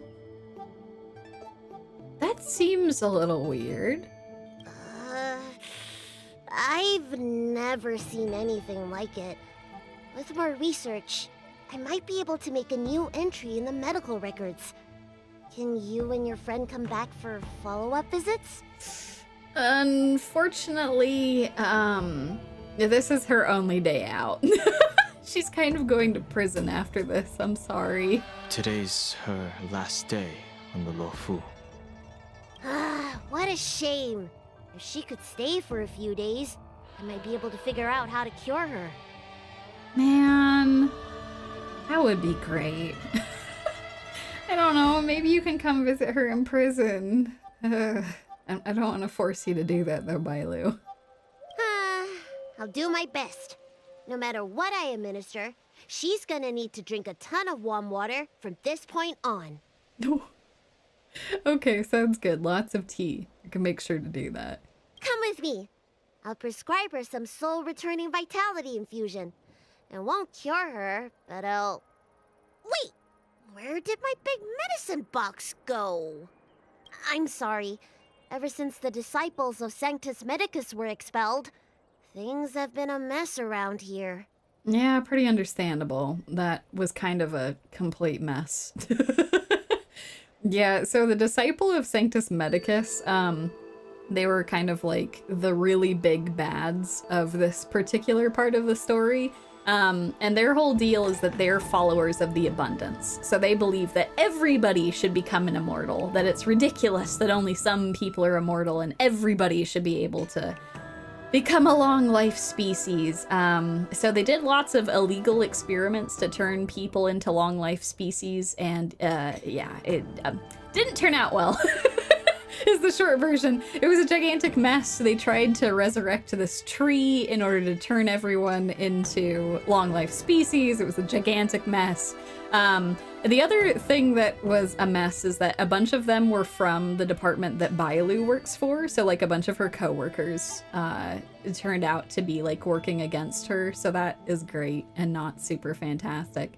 That seems a little weird. I've never seen anything like it. With more research, I might be able to make a new entry in the medical records. Can you and your friend come back for follow-up visits? Unfortunately, this is her only day out. She's kind of going to prison after this, I'm sorry. Today's her last day on the Luofu. What a shame. If she could stay for a few days, I might be able to figure out how to cure her. Man, that would be great. I don't know, maybe you can come visit her in prison. I don't want to force you to do that though, Bailu. I'll do my best. No matter what I administer, she's gonna need to drink a ton of warm water from this point on. Okay, sounds good. Lots of tea. I can make sure to do that. Come with me. I'll prescribe her some soul-returning vitality infusion. It won't cure her, but I'll... Wait! Where did my big medicine box go? I'm sorry. Ever since the disciples of Sanctus Medicus were expelled, things have been a mess around here. Yeah, pretty understandable. That was kind of a complete mess. Yeah, so the disciple of Sanctus Medicus, they were kind of like the really big bads of this particular part of the story. And their whole deal is that they're followers of the abundance. So they believe that everybody should become an immortal, that it's ridiculous that only some people are immortal and everybody should be able to become a long life species. So they did lots of illegal experiments to turn people into long life species, and yeah, it didn't turn out well. Is the short version. It was a gigantic mess. They tried to resurrect this tree in order to turn everyone into long life species. It was a gigantic mess. The other thing that was a mess is that a bunch of them were from the department that Bailu works for. So like a bunch of her coworkers it turned out to be like working against her. So that is great and not super fantastic.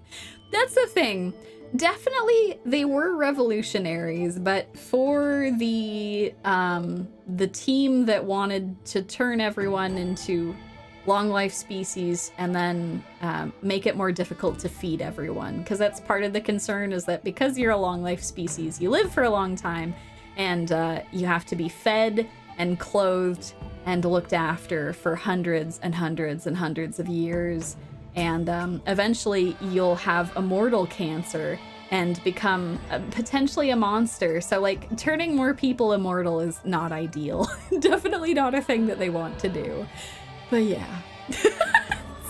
That's the thing. Definitely they were revolutionaries, but for the team that wanted to turn everyone into long life species and then make it more difficult to feed everyone, because that's part of the concern, is that because you're a long life species, you live for a long time, and you have to be fed and clothed and looked after for hundreds and hundreds and hundreds of years. And eventually you'll have immortal cancer and become potentially a monster. So like turning more people immortal is not ideal. Definitely not a thing that they want to do. But yeah.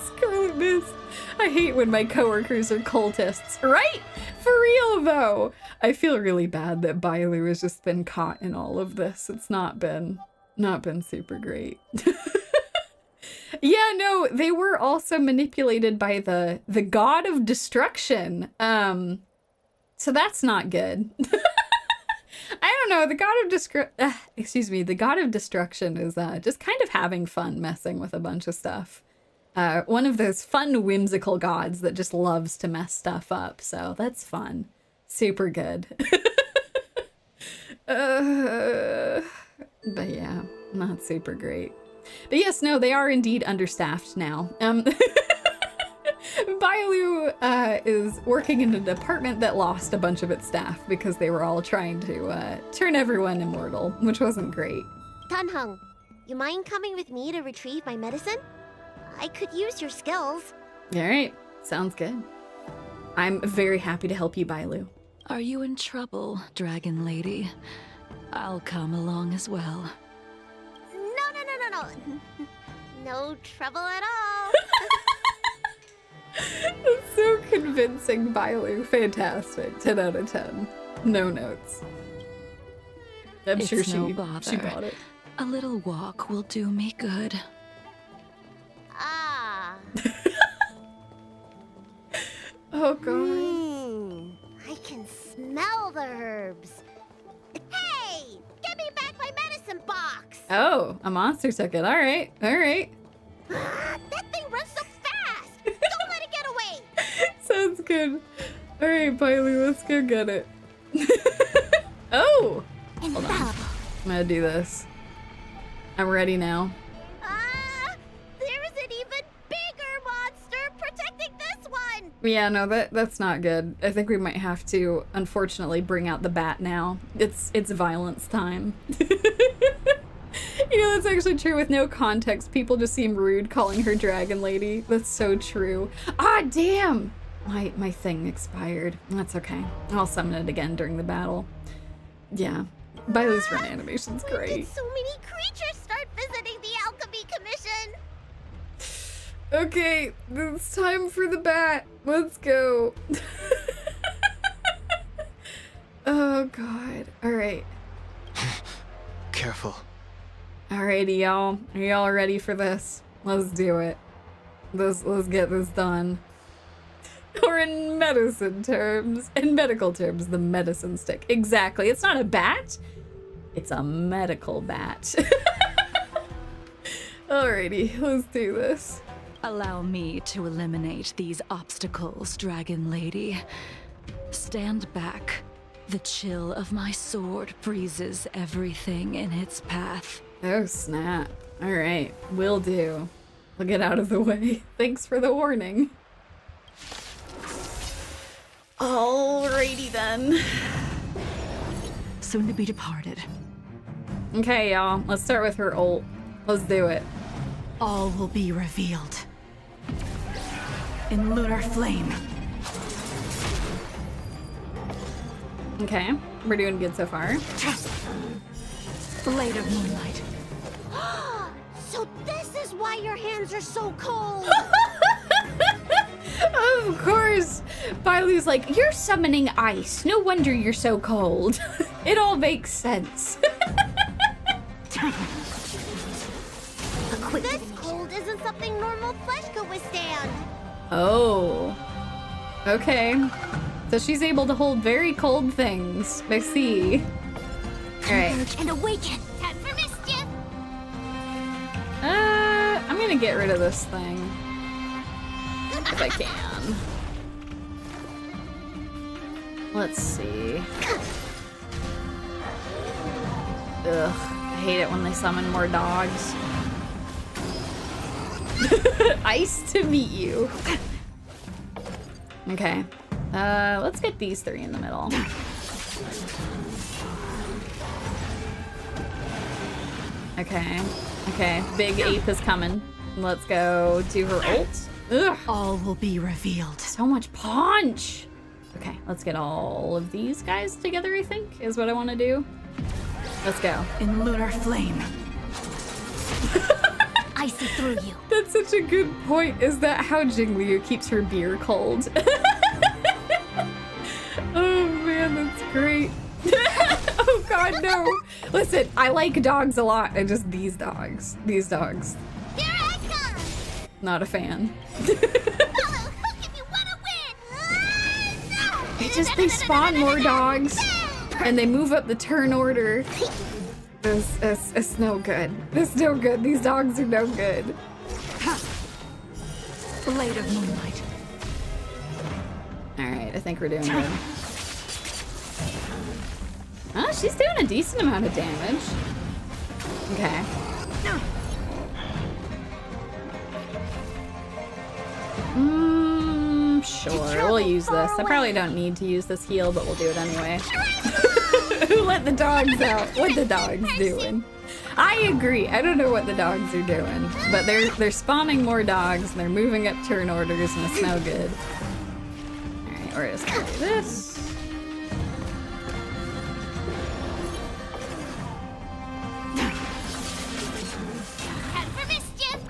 Scarlet Mist. I hate when my coworkers are cultists. Right? For real though. I feel really bad that Bailu has just been caught in all of this. It's not been super great. Yeah, no, they were also manipulated by the god of destruction. So that's not good. I don't know, the god of destruction is just kind of having fun messing with a bunch of stuff. One of those fun, whimsical gods that just loves to mess stuff up. So that's fun. Super good. But yeah, not super great. But yes, no, they are indeed understaffed now. Bailu is working in a department that lost a bunch of its staff because they were all trying to turn everyone immortal, which wasn't great. Tanheng, you mind coming with me to retrieve my medicine? I could use your skills. All right, sounds good. I'm very happy to help you, Bailu. Are you in trouble, Dragon Lady? I'll come along as well. No. No trouble at all. That's so convincing, Bailu. Fantastic. 10 out of 10. No notes. I'm sure she bought it. A little walk will do me good. Ah. Oh god. I can A monster took it. All right. All right. That thing runs so fast! Don't let it get away! Sounds good. All right, Bailey, let's go get it. Oh! Hold on. I'm gonna do this. I'm ready now. There's an even bigger monster protecting this one! Yeah, no, that's not good. I think we might have to, unfortunately, bring out the bat now. It's violence time. You know, that's actually true with no context. People just seem rude calling her Dragon Lady. That's so true. Ah, damn! My thing expired. That's okay. I'll summon it again during the battle. Yeah. Bailey's run animation's When great. did so many creatures start visiting the Alchemy Commission? Okay, it's time for the bat. Let's go. Oh, God. All right. Careful. Alrighty, y'all. Are y'all ready for this? Let's do it. Let's get this done. Or in medicine terms, in medical terms, the medicine stick. Exactly. It's not a bat. It's a medical bat. Alrighty, let's do this. Allow me to eliminate these obstacles, Dragon Lady. Stand back. The chill of my sword freezes everything in its path. Oh, snap. Alright, will do. I'll get out of the way. Thanks for the warning. Alrighty then. Soon to be departed. Okay, y'all. Let's start with her ult. Let's do it. All will be revealed. In lunar flame. Okay, we're doing good so far. Blade of moonlight. So this is why your hands are so cold! Of course! Bailey's like, you're summoning ice. No wonder you're so cold. It all makes sense. This cold isn't something normal flesh could withstand. Oh. Okay. So she's able to hold very cold things. I see. Alright. And awaken! Time for mischief! I'm gonna get rid of this thing. If I can. Let's see. Ugh. I hate it when they summon more dogs. Ice to meet you. Okay. Let's get these three in the middle. Okay. Okay. Big ape is coming. Let's go do her ult. Ugh. All will be revealed. So much punch. Okay, let's get all of these guys together, I think, is what I want to do. Let's go. In lunar flame. I see through you. That's such a good point. Is that how Jingliu keeps her beer cold? Oh man, that's great. Oh god, no. Listen, I like dogs a lot. And just these dogs. These dogs. Here I come! Not a fan. Follow hook if you wanna win! They spawn more dogs. And they move up the turn order. It's no good. It's no good. These dogs are no good. Blade of moonlight. Alright, I think we're doing good. Oh, she's doing a decent amount of damage. Okay. Sure, we'll use this. I probably don't need to use this heal, but we'll do it anyway. Let the dogs out. What the dogs doing? I agree. I don't know what the dogs are doing, but they're spawning more dogs and they're moving up turn orders and it's no good. All right, we're just gonna do this. Time for mischief!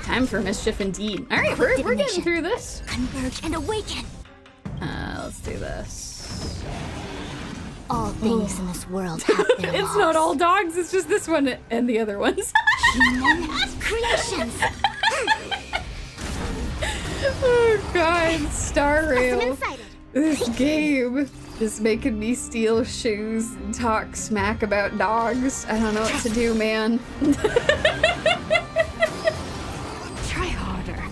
Time for mischief indeed. All right, we're getting through this. Converge and awaken! Let's do this. All things in this world have their It's not all dogs, it's just this one and the other ones. human creations. Oh god, Star Rail. This game. Just making me steal shoes and talk smack about dogs. I don't know what to do, man. Try harder.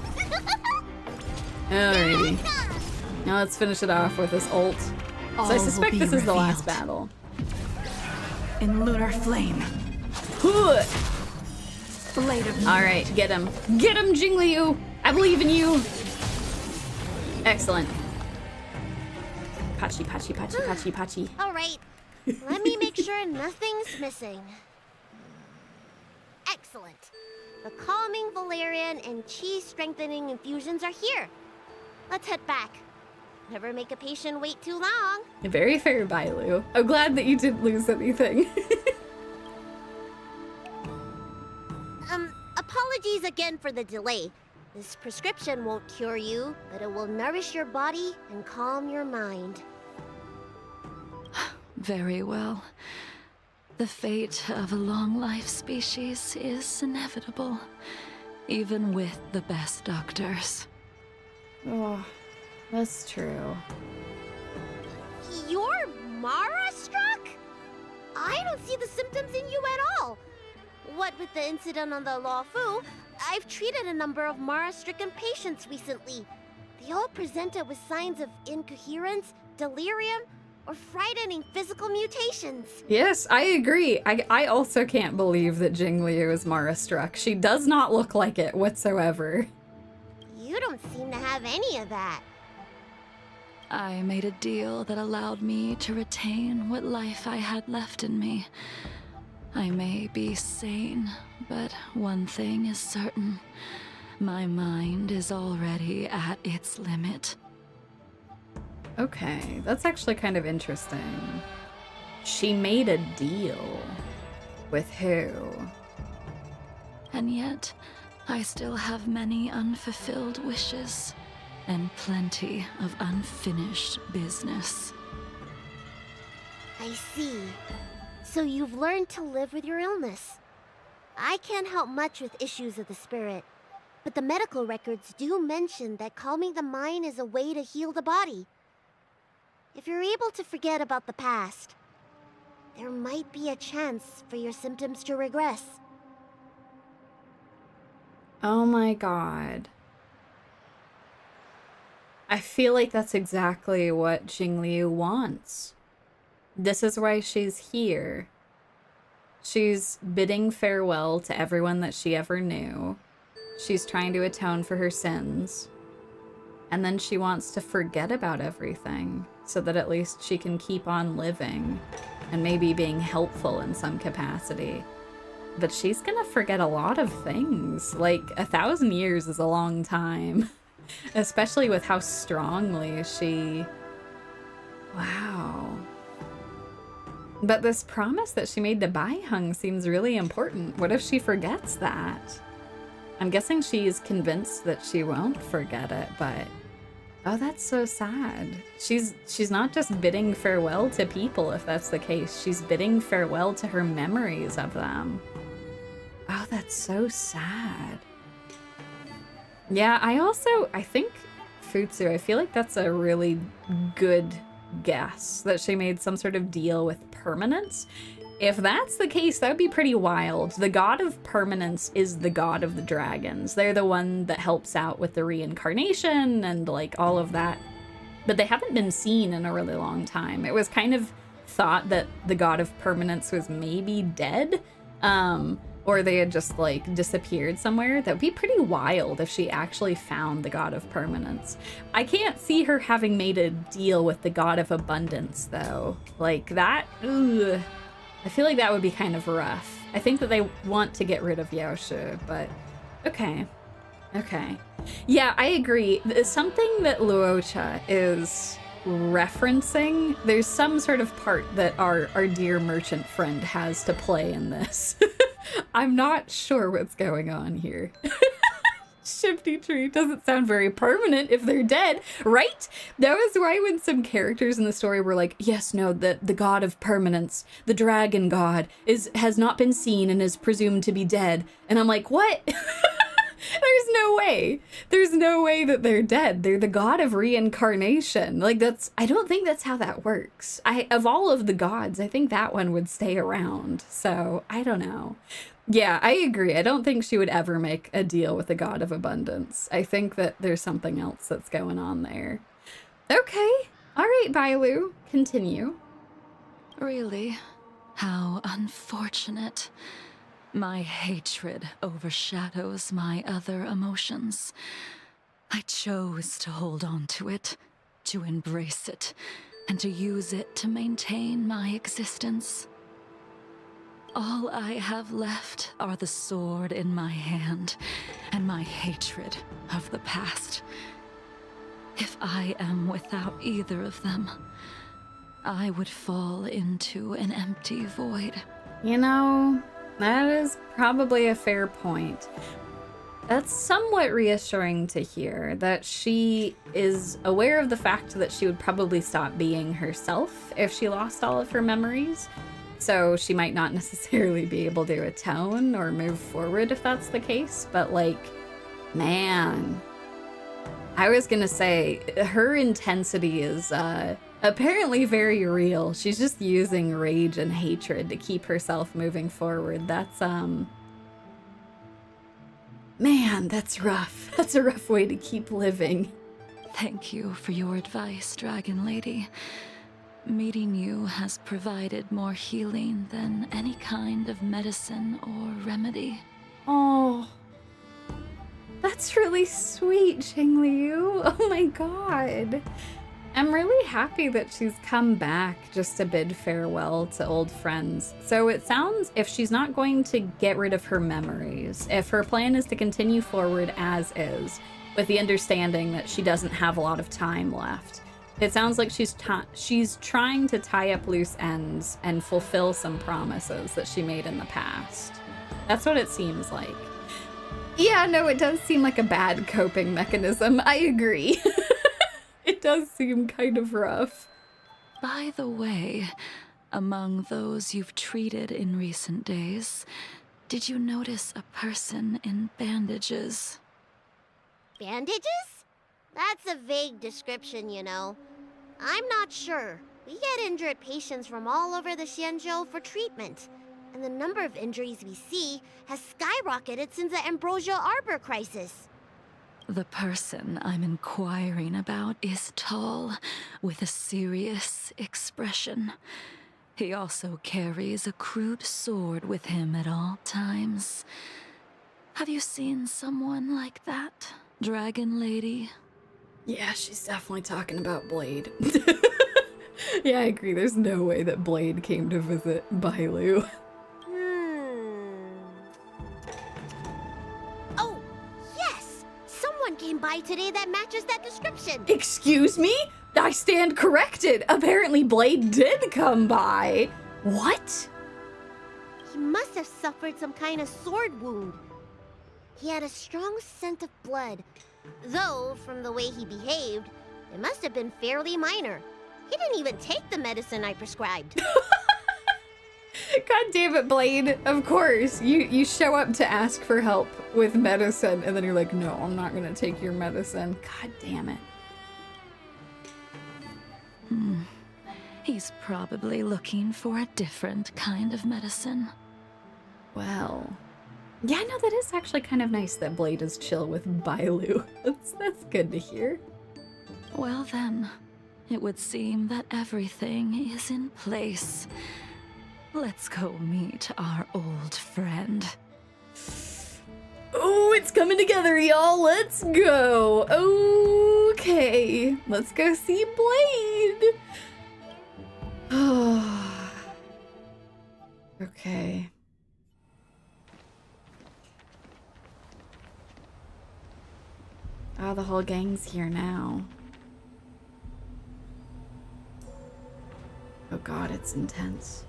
Alrighty. Now let's finish it off with this ult. So I suspect this is the last battle. In lunar flame. Blade of Alright, get him. Get him, Jingliu! I believe in you! Excellent. Pachi, pachi, pachi, pachi, pachi. All right, let me make sure nothing's missing. Excellent. The calming valerian and chi strengthening infusions are here. Let's head back. Never make a patient wait too long. Very fair, Bailu. I'm glad that you didn't lose anything. Apologies again for the delay. This prescription won't cure you, but it will nourish your body and calm your mind. Very well. The fate of a long-life species is inevitable, even with the best doctors. Oh, that's true. You're Mara-struck? I don't see the symptoms in you at all. What with the incident on the Law Fu, I've treated a number of Mara-stricken patients recently. They all presented with signs of incoherence, delirium, or frightening physical mutations. Yes, I agree. I also can't believe that Jingliu is Mara-struck. She does not look like it whatsoever. You don't seem to have any of that. I made a deal that allowed me to retain what life I had left in me. I may be sane, but one thing is certain. My mind is already at its limit. Okay, that's actually kind of interesting. She made a deal. With who? And yet, I still have many unfulfilled wishes, and plenty of unfinished business. I see. So you've learned to live with your illness. I can't help much with issues of the spirit, but the medical records do mention that calming the mind is a way to heal the body. If you're able to forget about the past, there might be a chance for your symptoms to regress. Oh my god. I feel like that's exactly what Jingliu wants. This is why she's here. She's bidding farewell to everyone that she ever knew. She's trying to atone for her sins. And then she wants to forget about everything so that at least she can keep on living and maybe being helpful in some capacity. But she's gonna forget a lot of things. Like, 1,000 years is a long time. Especially with how strongly she... Wow. But this promise that she made to Baiheng seems really important. What if she forgets that? I'm guessing she's convinced that she won't forget it, but... Oh, that's so sad. She's not just bidding farewell to people, if that's the case. She's bidding farewell to her memories of them. Oh, that's so sad. Yeah, I think Futsu, I feel like that's a really good guess that she made some sort of deal with permanence. If that's the case, that would be pretty wild. The god of permanence is the god of the dragons. They're the one that helps out with the reincarnation and like all of that. But they haven't been seen in a really long time. It was kind of thought that the god of permanence was maybe dead, or they had just like disappeared somewhere. That would be pretty wild if she actually found the god of permanence. I can't see her having made a deal with the god of abundance though. Like that, ugh. I feel like that would be kind of rough. I think that they want to get rid of Yaoshu, but okay. Okay. Yeah, I agree. Something that Luocha is referencing, there's some sort of part that our dear merchant friend has to play in this. I'm not sure what's going on here. Shifty tree doesn't sound very permanent if they're dead, right? That was why when some characters in the story were like, yes, no, the god of permanence, the dragon god, has not been seen and is presumed to be dead. And I'm like, what? There's no way. There's no way that they're dead. They're the god of reincarnation. Like, I don't think that's how that works. Of all of the gods, I think that one would stay around. So, I don't know. Yeah, I agree. I don't think she would ever make a deal with the god of abundance. I think that there's something else that's going on there. Okay. All right, Bailu. Continue. Really? How unfortunate. My hatred overshadows my other emotions. I chose to hold on to it, to embrace it, and to use it to maintain my existence. All I have left are the sword in my hand and my hatred of the past. If I am without either of them, I would fall into an empty void. You know, that is probably a fair point. That's somewhat reassuring to hear that she is aware of the fact that she would probably stop being herself if she lost all of her memories. So she might not necessarily be able to atone or move forward if that's the case. But like, man, I was gonna say her intensity is apparently very real. She's just using rage and hatred to keep herself moving forward. That's man, that's rough. That's a rough way to keep living. Thank you for your advice, Dragon Lady. Meeting you has provided more healing than any kind of medicine or remedy. Oh, that's really sweet, Jingliu. Oh my god. I'm really happy that she's come back just to bid farewell to old friends. So it sounds, if she's not going to get rid of her memories, if her plan is to continue forward as is, with the understanding that she doesn't have a lot of time left, it sounds like she's trying to tie up loose ends and fulfill some promises that she made in the past. That's what it seems like. Yeah, no, it does seem like a bad coping mechanism. I agree. It does seem kind of rough. By the way, among those you've treated in recent days, did you notice a person in bandages? Bandages? That's a vague description, you know. I'm not sure. We get injured patients from all over the Xianzhou for treatment, and the number of injuries we see has skyrocketed since the Ambrosia Arbor crisis. The person I'm inquiring about is tall, with a serious expression. He also carries a crude sword with him at all times. Have you seen someone like that, Dragon Lady? Yeah, she's definitely talking about Blade. Yeah, I agree. There's no way that Blade came to visit Bailu. Oh, yes! Someone came by today that matches that description. Excuse me? I stand corrected. Apparently Blade did come by. What? He must have suffered some kind of sword wound. He had a strong scent of blood, though from the way he behaved, it must have been fairly minor. He didn't even take the medicine I prescribed. God damn it, Blade. Of course. You show up to ask for help with medicine, and then you're like, no, I'm not gonna take your medicine. God damn it. He's probably looking for a different kind of medicine. Well, yeah, no, that is actually kind of nice that Blade is chill with Bailu. That's good to hear. Well then, it would seem that everything is in place. Let's go meet our old friend. Oh, it's coming together, y'all. Let's go. Okay, let's go see Blade. Okay. Oh, the whole gang's here now. Oh god, it's intense.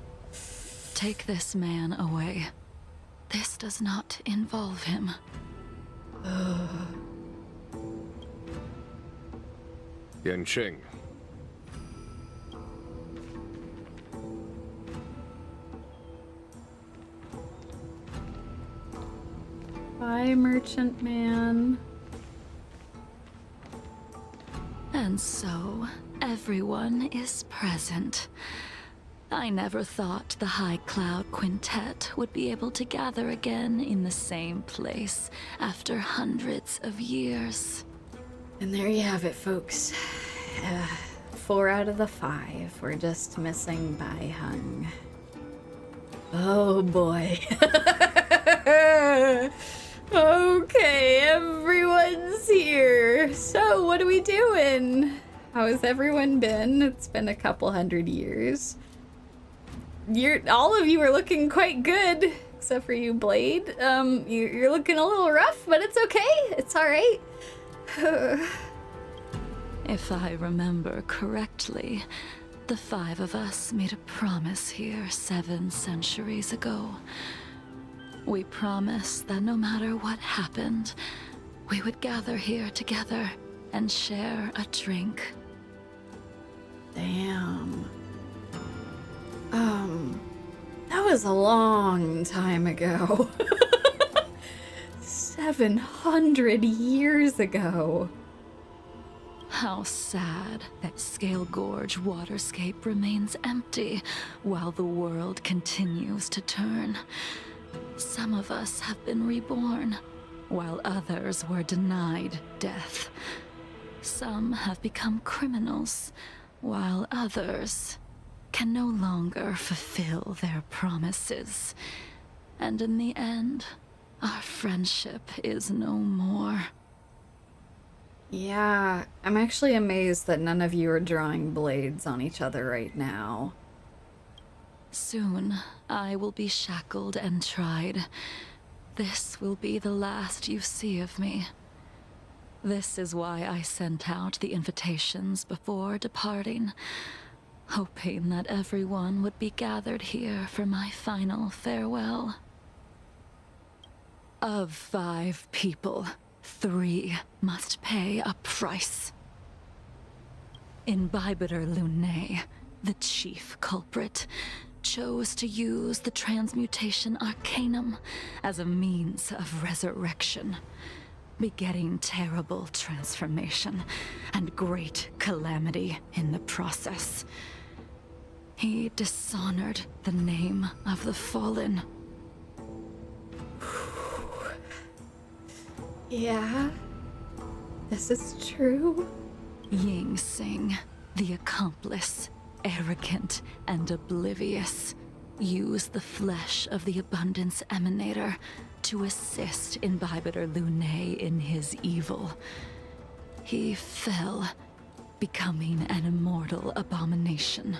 Take this man away. This does not involve him. Yanqing. Bye, Merchant Man. And so, everyone is present. I never thought the High Cloud Quintet would be able to gather again in the same place after hundreds of years. And there you have it, folks. 4 out of the 5. We're just missing Baiheng. Oh boy. Okay, everyone's here. So, what are we doing? How has everyone been? It's been a couple hundred years. All of you are looking quite good, except for you, Blade. You're looking a little rough, but it's okay. It's all right. If I remember correctly, the 5 of us made a promise here 7 centuries ago. We promised that no matter what happened, we would gather here together and share a drink. Damn. That was a long time ago. 700 years ago. How sad that Scalegorge Waterscape remains empty while the world continues to turn. Some of us have been reborn, while others were denied death. Some have become criminals, while others can no longer fulfill their promises. And in the end, our friendship is no more. Yeah, I'm actually amazed that none of you are drawing blades on each other right now. Soon, I will be shackled and tried. This will be the last you see of me. This is why I sent out the invitations before departing, hoping that everyone would be gathered here for my final farewell. Of 5 people, 3 must pay a price. Imbibitor Luocha, the chief culprit, chose to use the transmutation arcanum as a means of resurrection, begetting terrible transformation and great calamity in the process. He dishonored the name of the fallen. Yeah, this is true. Ying Sing, the accomplice, arrogant and oblivious, used the flesh of the Abundance Emanator to assist Imbibitor Luocha in his evil. He fell, becoming an immortal abomination.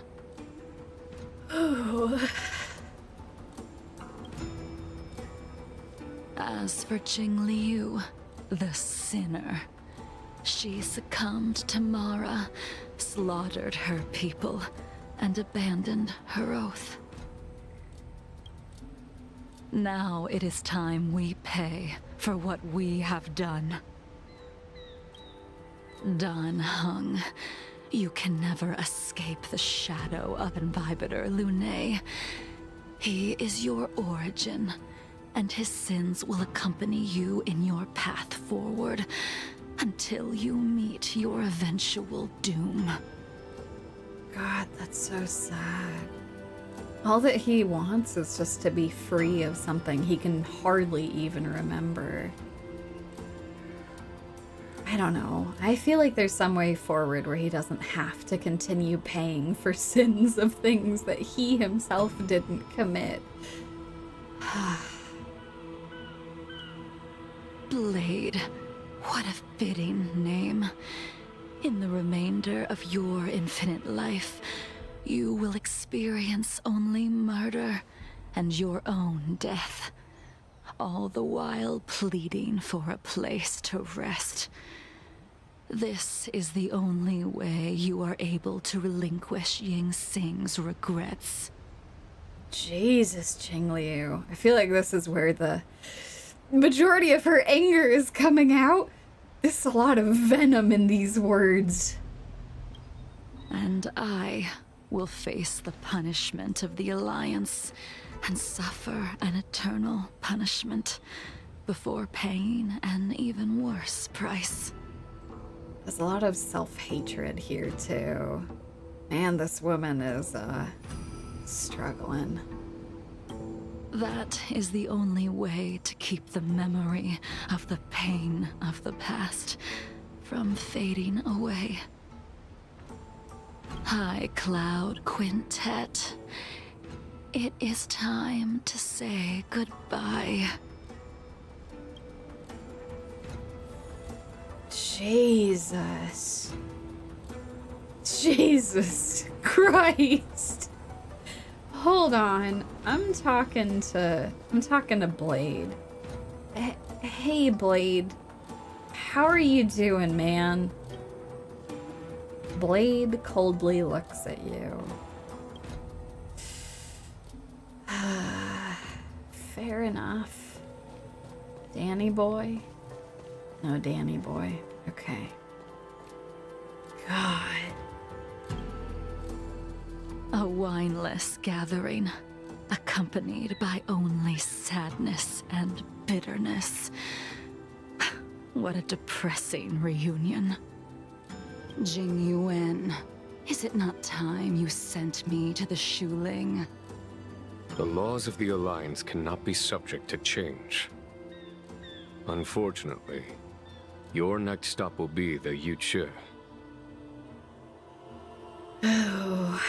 As for Jingliu, the sinner, she succumbed to Mara, slaughtered her people, and abandoned her oath. Now it is time we pay for what we have done. Baiheng, you can never escape the shadow of Imbibitor Luocha. He is your origin, and his sins will accompany you in your path forward until you meet your eventual doom. God, that's so sad. All that he wants is just to be free of something he can hardly even remember. I don't know. I feel like there's some way forward where he doesn't have to continue paying for sins of things that he himself didn't commit. Blade, what a fitting name. In the remainder of your infinite life, you will experience only murder and your own death, all the while pleading for a place to rest. This is the only way you are able to relinquish Ying Sing's regrets. Jesus, Jingliu. I feel like this is where the majority of her anger is coming out. There's a lot of venom in these words. And I will face the punishment of the Alliance and suffer an eternal punishment, before paying an even worse price. There's a lot of self-hatred here, too. And this woman is, struggling. That is the only way to keep the memory of the pain of the past from fading away. High Cloud Quintet, it is time to say goodbye. Jesus. Jesus Christ. Hold on. I'm talking to Blade. Hey, Blade. How are you doing, man? Blade coldly looks at you. Fair enough. Danny boy? No, Danny boy. Okay. God. A wineless gathering, accompanied by only sadness and bitterness. What a depressing reunion. Jingliu, is it not time you sent me to the Shuling? The laws of the Alliance cannot be subject to change. Unfortunately, your next stop will be the Yuchi. Oh.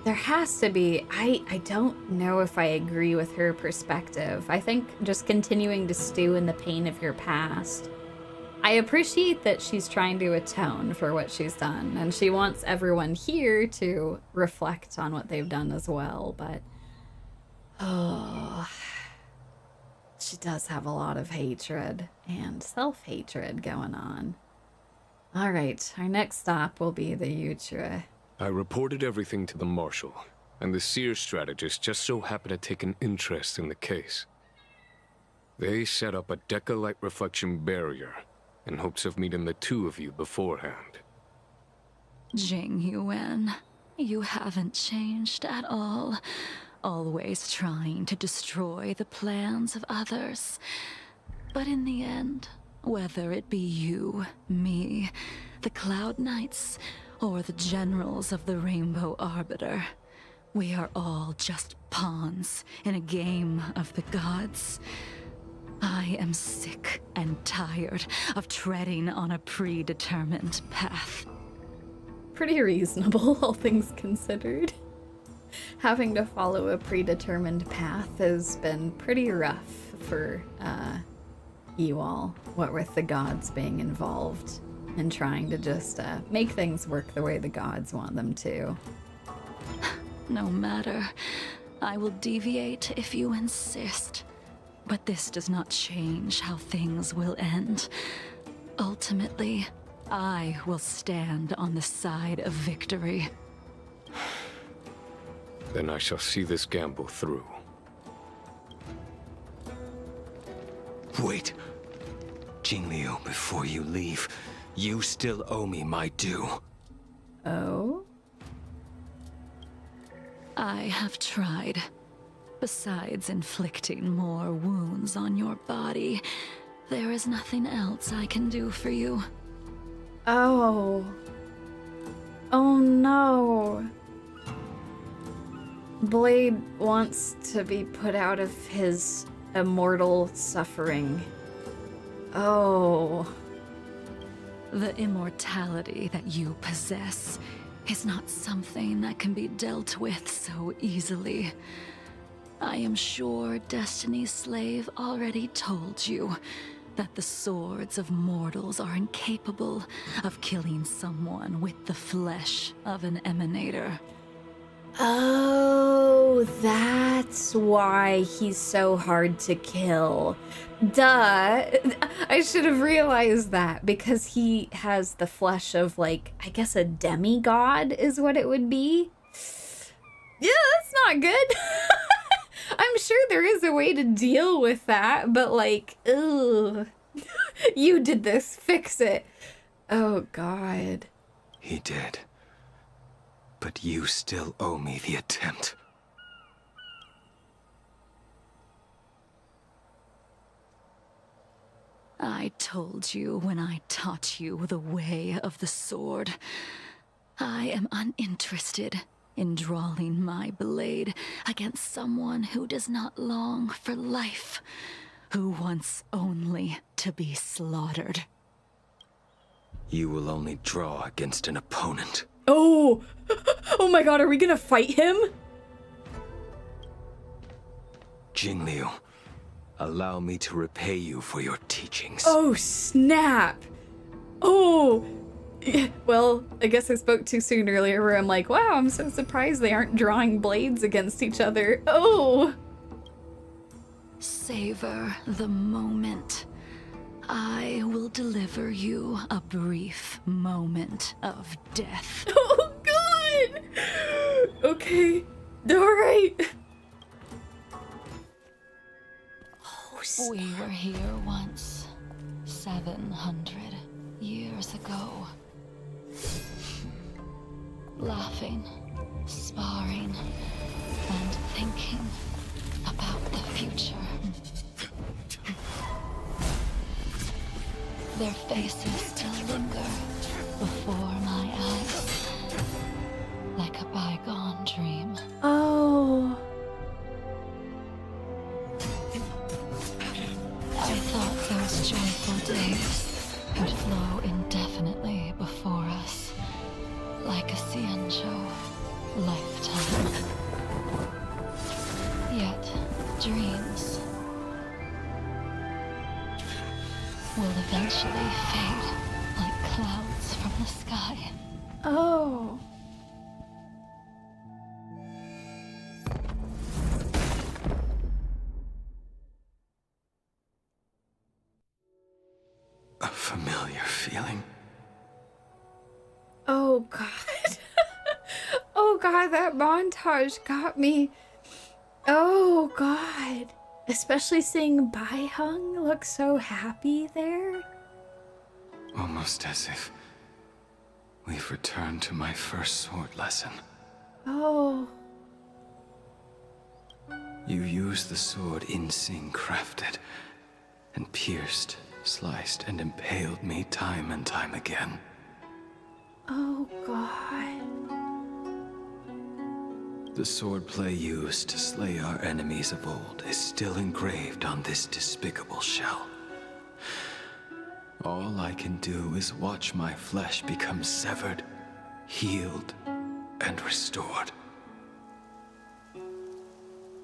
There has to be. I don't know if I agree with her perspective. I think just continuing to stew in the pain of your past. I appreciate that she's trying to atone for what she's done, and she wants everyone here to reflect on what they've done as well, but oh, she does have a lot of hatred and self-hatred going on. All right, our next stop will be the Yuchi. I reported everything to the Marshal, and the Seer strategist just so happened to take an interest in the case. They set up a Deca-light reflection barrier in hopes of meeting the two of you beforehand. Jingliu, you haven't changed at all. Always trying to destroy the plans of others. But in the end, whether it be you, me, the Cloud Knights, or the generals of the Rainbow Arbiter, we are all just pawns in a game of the gods. I am sick and tired of treading on a predetermined path. Pretty reasonable, all things considered. Having to follow a predetermined path has been pretty rough for you all, what with the gods being involved and trying to just make things work the way the gods want them to. No matter. I will deviate if you insist. But this does not change how things will end. Ultimately, I will stand on the side of victory. Then I shall see this gamble through. Wait. Jingliu, before you leave, you still owe me my due. Oh? I have tried. Besides inflicting more wounds on your body, there is nothing else I can do for you. Oh. Oh no. Blade wants to be put out of his immortal suffering. Oh. The immortality that you possess is not something that can be dealt with so easily. I am sure Destiny's Slave already told you that the swords of mortals are incapable of killing someone with the flesh of an emanator. Oh, that's why he's so hard to kill. Duh. I should have realized that, because he has the flesh of, like, I guess a demigod is what it would be. Yeah, that's not good. I'm sure there is a way to deal with that, but like, ugh. You did this, fix it. Oh, God. He did. But you still owe me the attempt. I told you when I taught you the way of the sword. I am uninterested in drawing my blade against someone who does not long for life, who wants only to be slaughtered. You will only draw against an opponent. Oh! Oh my god, are we gonna fight him? Jingliu, allow me to repay you for your teachings. Oh, snap! Oh! Well, I guess I spoke too soon earlier where I'm like, wow, I'm so surprised they aren't drawing blades against each other. Oh! Savor the moment. I will deliver you a brief moment of death. Oh, God! Okay. Alright. Oh, we were here once, 700 years ago. Laughing, sparring, and thinking about the future. Their faces still linger before my eyes, like a bygone dream. Oh. I thought those joyful days would flow indefinitely before us, like a Xianzhou lifetime. Yet, dreams will eventually fade like clouds from the sky. Oh. A familiar feeling. Oh, God. Oh, God, that montage got me. Oh, God. Especially seeing Baiheng look so happy there. Almost as if we've returned to my first sword lesson. Oh. You used the sword Insing crafted, and pierced, sliced, and impaled me time and time again. Oh, God. The swordplay used to slay our enemies of old is still engraved on this despicable shell. All I can do is watch my flesh become severed, healed, and restored.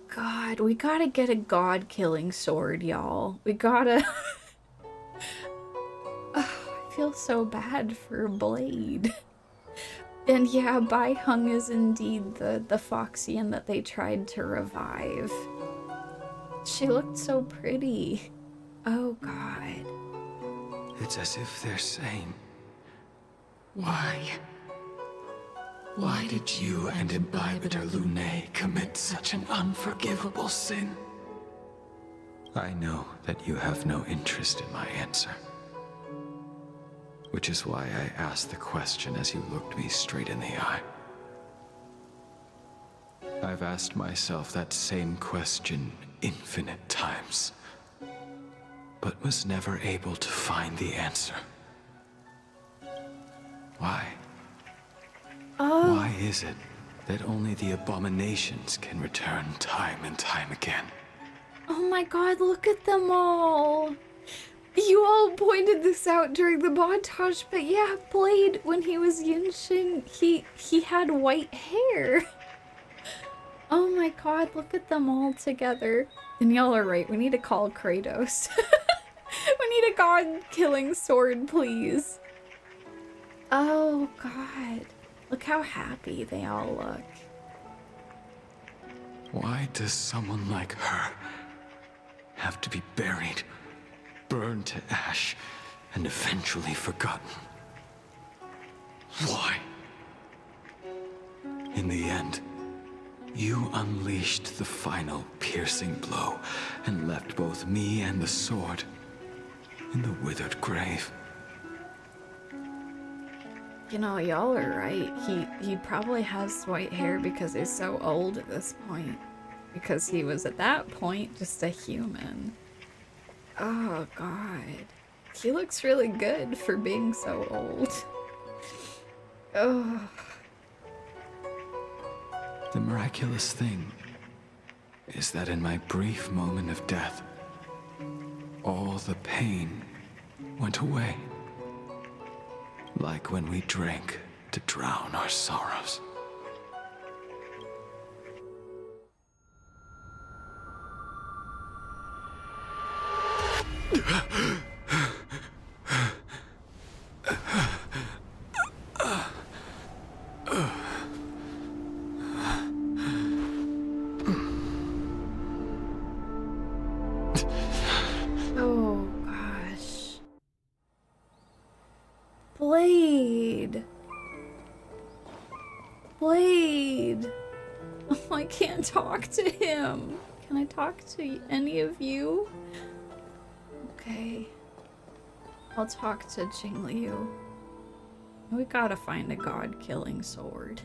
God, we gotta get a god-killing sword, y'all. We gotta... Oh, I feel so bad for Blade. And yeah, Baiheng is indeed the Foxian that they tried to revive. She looked so pretty. Oh, God. It's as if they're saying, Why? why did you and Imbibitor Lunae commit such an unforgivable sin? I know that you have no interest in my answer. Which is why I asked the question as you looked me straight in the eye. I've asked myself that same question infinite times, but was never able to find the answer. Why? Oh. Why is it that only the abominations can return time and time again? Oh my God, look at them all. You all pointed this out during the montage, but yeah, Blade, when he was Yinxin, he had white hair. Oh my God, look at them all together. And y'all are right, we need to call Kratos. We need a god-killing sword, please. Oh God, look how happy they all look. Why does someone like her have to be buried, burned to ash, and eventually forgotten? Why? In the end, you unleashed the final piercing blow and left both me and the sword in the withered grave. You know, y'all are right. He probably has white hair because he's so old at this point. Because he was at that point just a human. Oh God. He looks really good for being so old. Oh. The miraculous thing is that in my brief moment of death, all the pain went away. Like when we drank to drown our sorrows. Oh gosh. Blade. Blade. Oh, I can't talk to him. Can I talk to any of you? Okay. I'll talk to Jingliu. We gotta find a god-killing sword.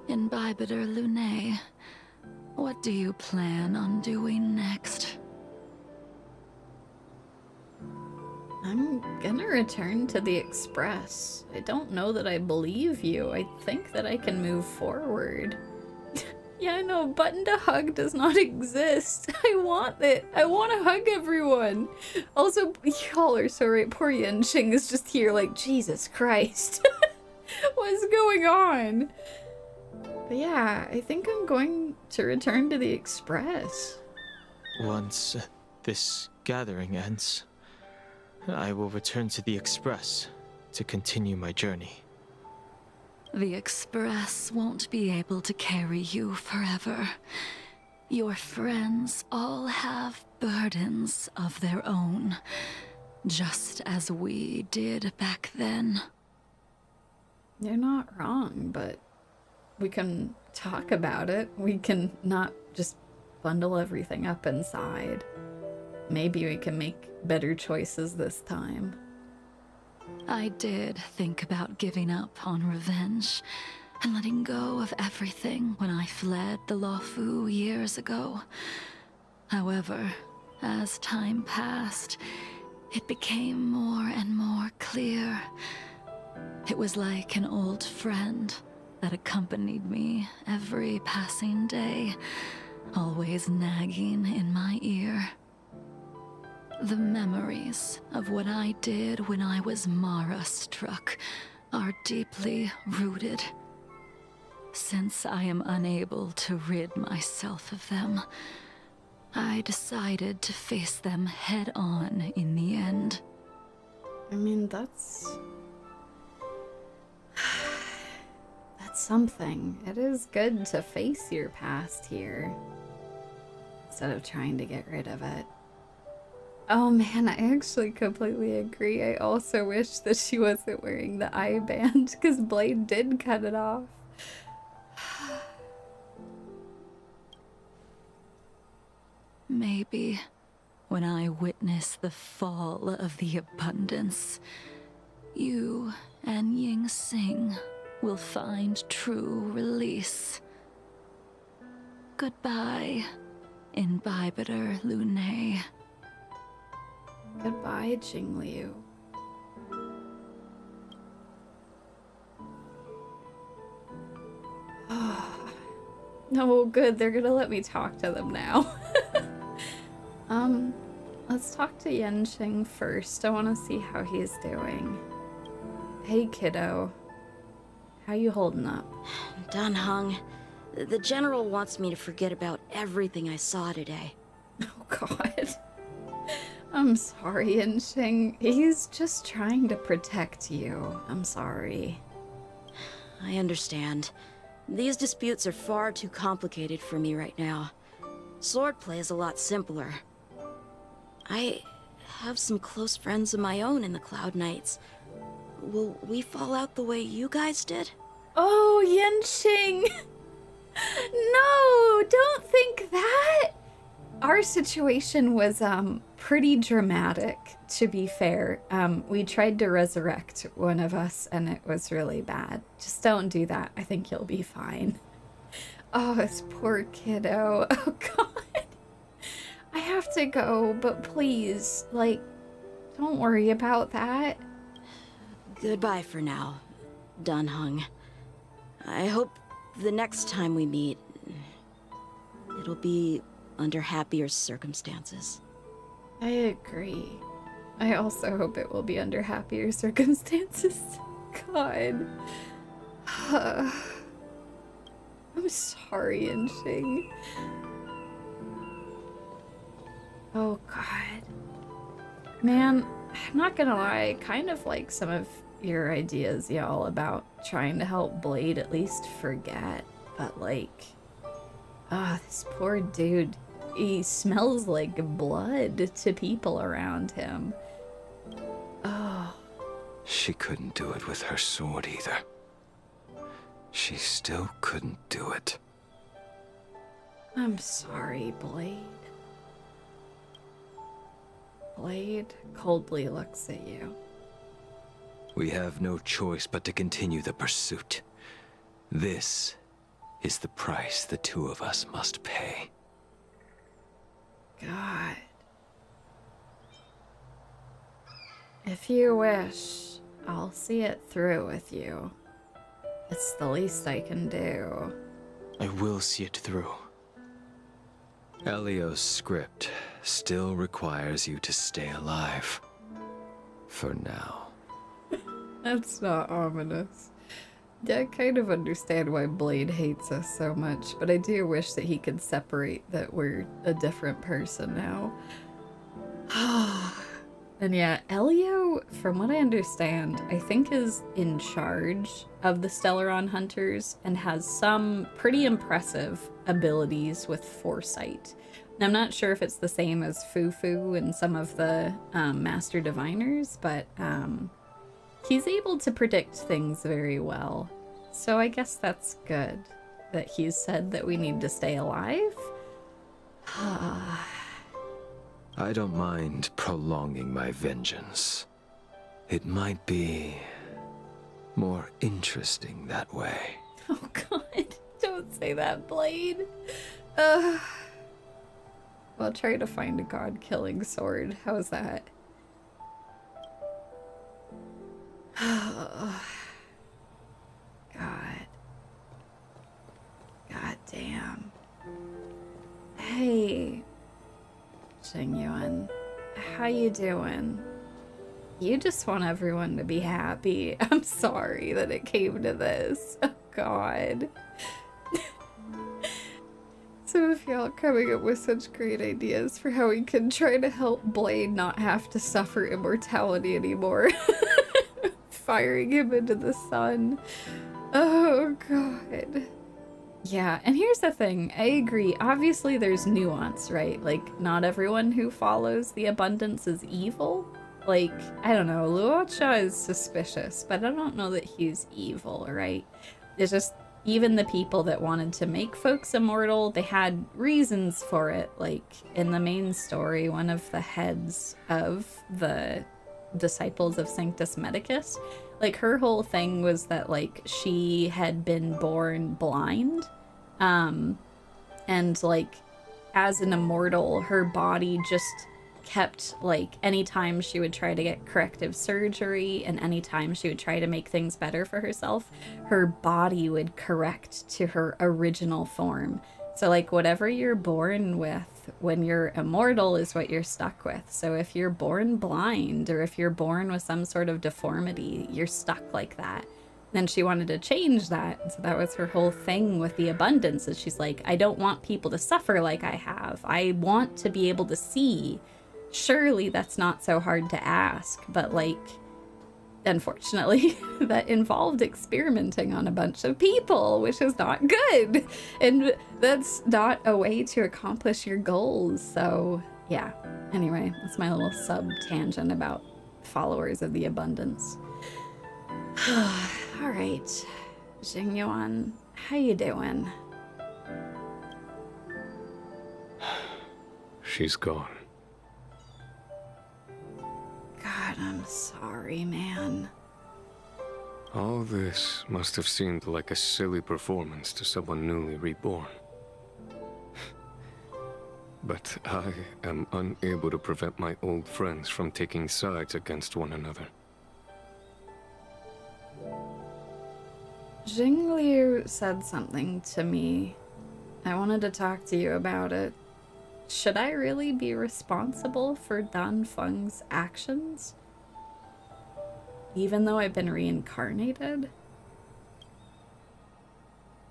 Imbibitor Luocha, what do you plan on doing next? I'm gonna return to the Express. I don't know that I believe you. I think that I can move forward. Yeah, no, button to hug does not exist. I want it. I want to hug everyone. Also, y'all are so right. Poor Yenshing is just here like, Jesus Christ. What's going on? But yeah, I think I'm going to return to the Express. Once this gathering ends, I will return to the Express to continue my journey. The Express won't be able to carry you forever. Your friends all have burdens of their own, just as we did back then. You're not wrong, but we can talk about it. We can not just bundle everything up inside. Maybe we can make better choices this time. I did think about giving up on revenge and letting go of everything when I fled the Luofu years ago. However, as time passed, it became more and more clear. It was like an old friend that accompanied me every passing day, always nagging in my ear. The memories of what I did when I was Mara-struck are deeply rooted. Since I am unable to rid myself of them, I decided to face them head-on in the end. I mean, that's something. It is good to face your past here, instead of trying to get rid of it. Oh man, I actually completely agree. I also wish that she wasn't wearing the eye band, because Blade did cut it off. Maybe when I witness the fall of the abundance, you and Ying Sing will find true release. Goodbye, Imbibitor Luocha. Goodbye, Jingliu. No, good. They're gonna let me talk to them now. Let's talk to Yenshing first. I want to see how he's doing. Hey, kiddo. How you holding up? Dunhung, the General wants me to forget about everything I saw today. Oh, God. I'm sorry, Yenshing. He's just trying to protect you. I'm sorry. I understand. These disputes are far too complicated for me right now. Swordplay is a lot simpler. I have some close friends of my own in the Cloud Knights. Will we fall out the way you guys did? Oh, Yenshing! No, don't think that! Our situation was, pretty dramatic, to be fair. We tried to resurrect one of us, and it was really bad. Just don't do that. I think you'll be fine. Oh, this poor kiddo. Oh, God. I have to go, but please, like, don't worry about that. Goodbye for now, Dunhung. I hope the next time we meet, it'll be under happier circumstances. I agree. I also hope it will be under happier circumstances. God. I'm sorry, Inxing. Oh, God. Man, I'm not gonna lie, I kind of like some of your ideas, y'all, about trying to help Blade at least forget. But, like, this poor dude, he smells like blood to people around him. Oh. She couldn't do it with her sword either. She still couldn't do it. I'm sorry, Blade. Blade coldly looks at you. We have no choice but to continue the pursuit. This is the price the two of us must pay. God. If you wish, I'll see it through with you. It's the least I can do. I will see it through. Elio's script still requires you to stay alive. For now. That's not ominous. Yeah, I kind of understand why Blade hates us so much, but I do wish that he could separate that we're a different person now. And yeah, Elio, from what I understand, I think is in charge of the Stellaron Hunters and has some pretty impressive abilities with foresight. And I'm not sure if it's the same as Fufu and some of the Master Diviners, but he's able to predict things very well. So I guess that's good that he's said that we need to stay alive. I don't mind prolonging my vengeance. It might be more interesting that way. Oh God, don't say that, Blade. I'll try to find a god-killing sword. How's that? God. God damn. Hey, Jingliu, how you doing? You just want everyone to be happy. I'm sorry that it came to this. Oh God. Some of y'all coming up with such great ideas for how we can try to help Blade not have to suffer immortality anymore. Firing him into the sun. Oh God. Yeah, and here's the thing. I agree. Obviously there's nuance, right? Like, not everyone who follows the abundance is evil. Like, I don't know, Luocha is suspicious, but I don't know that he's evil, right? It's just, even the people that wanted to make folks immortal, they had reasons for it. Like, in the main story, one of the heads of the disciples of Sanctus Medicus, like, her whole thing was that, like, she had been born blind, and, like, as an immortal, her body just kept, like, anytime she would try to get corrective surgery and anytime she would try to make things better for herself, her body would correct to her original form. So, like, whatever you're born with when you're immortal is what you're stuck with. So if you're born blind or if you're born with some sort of deformity, you're stuck like that. Then she wanted to change that. And so that was her whole thing with the abundance, is she's like, I don't want people to suffer like I have. I want to be able to see. Surely that's not so hard to ask, but, like, unfortunately, that involved experimenting on a bunch of people, which is not good. And that's not a way to accomplish your goals. So, yeah. Anyway, that's my little sub-tangent about followers of the abundance. All right. Jingliu, how you doing? She's gone. God, I'm sorry, man. All this must have seemed like a silly performance to someone newly reborn. but I am unable to prevent my old friends from taking sides against one another. Jingliu said something to me. I wanted to talk to you about it. Should I really be responsible for Dan Feng's actions? Even though I've been reincarnated?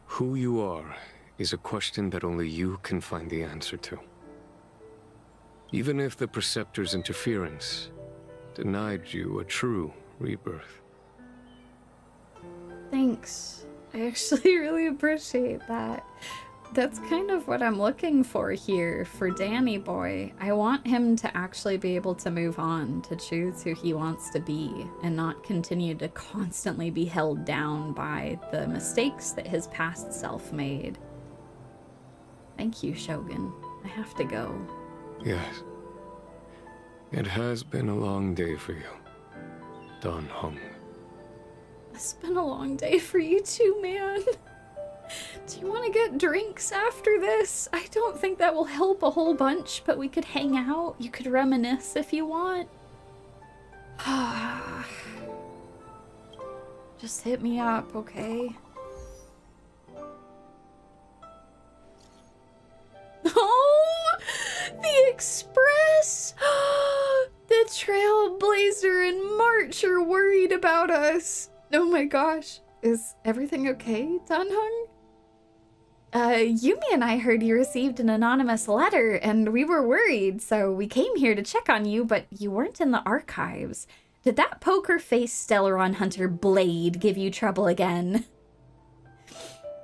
Who you are is a question that only you can find the answer to. Even if the Preceptor's interference denied you a true rebirth. Thanks. I actually really appreciate that. That's kind of what I'm looking for here for Danny Boy. I want him to actually be able to move on, to choose who he wants to be, and not continue to constantly be held down by the mistakes that his past self made. Thank you, Shogun. I have to go. Yes. It has been a long day for you, Dan Heng. It's been a long day for you too, man. Do you want to get drinks after this? I don't think that will help a whole bunch, but we could hang out. You could reminisce if you want. Just hit me up, okay? Oh! The Express! The Trailblazer and March are worried about us. Oh my gosh. Is everything okay, Dan Heng? Yumie and I heard you received an anonymous letter, and we were worried, so we came here to check on you, but you weren't in the archives. Did that poker-faced Stellaron Hunter Blade give you trouble again?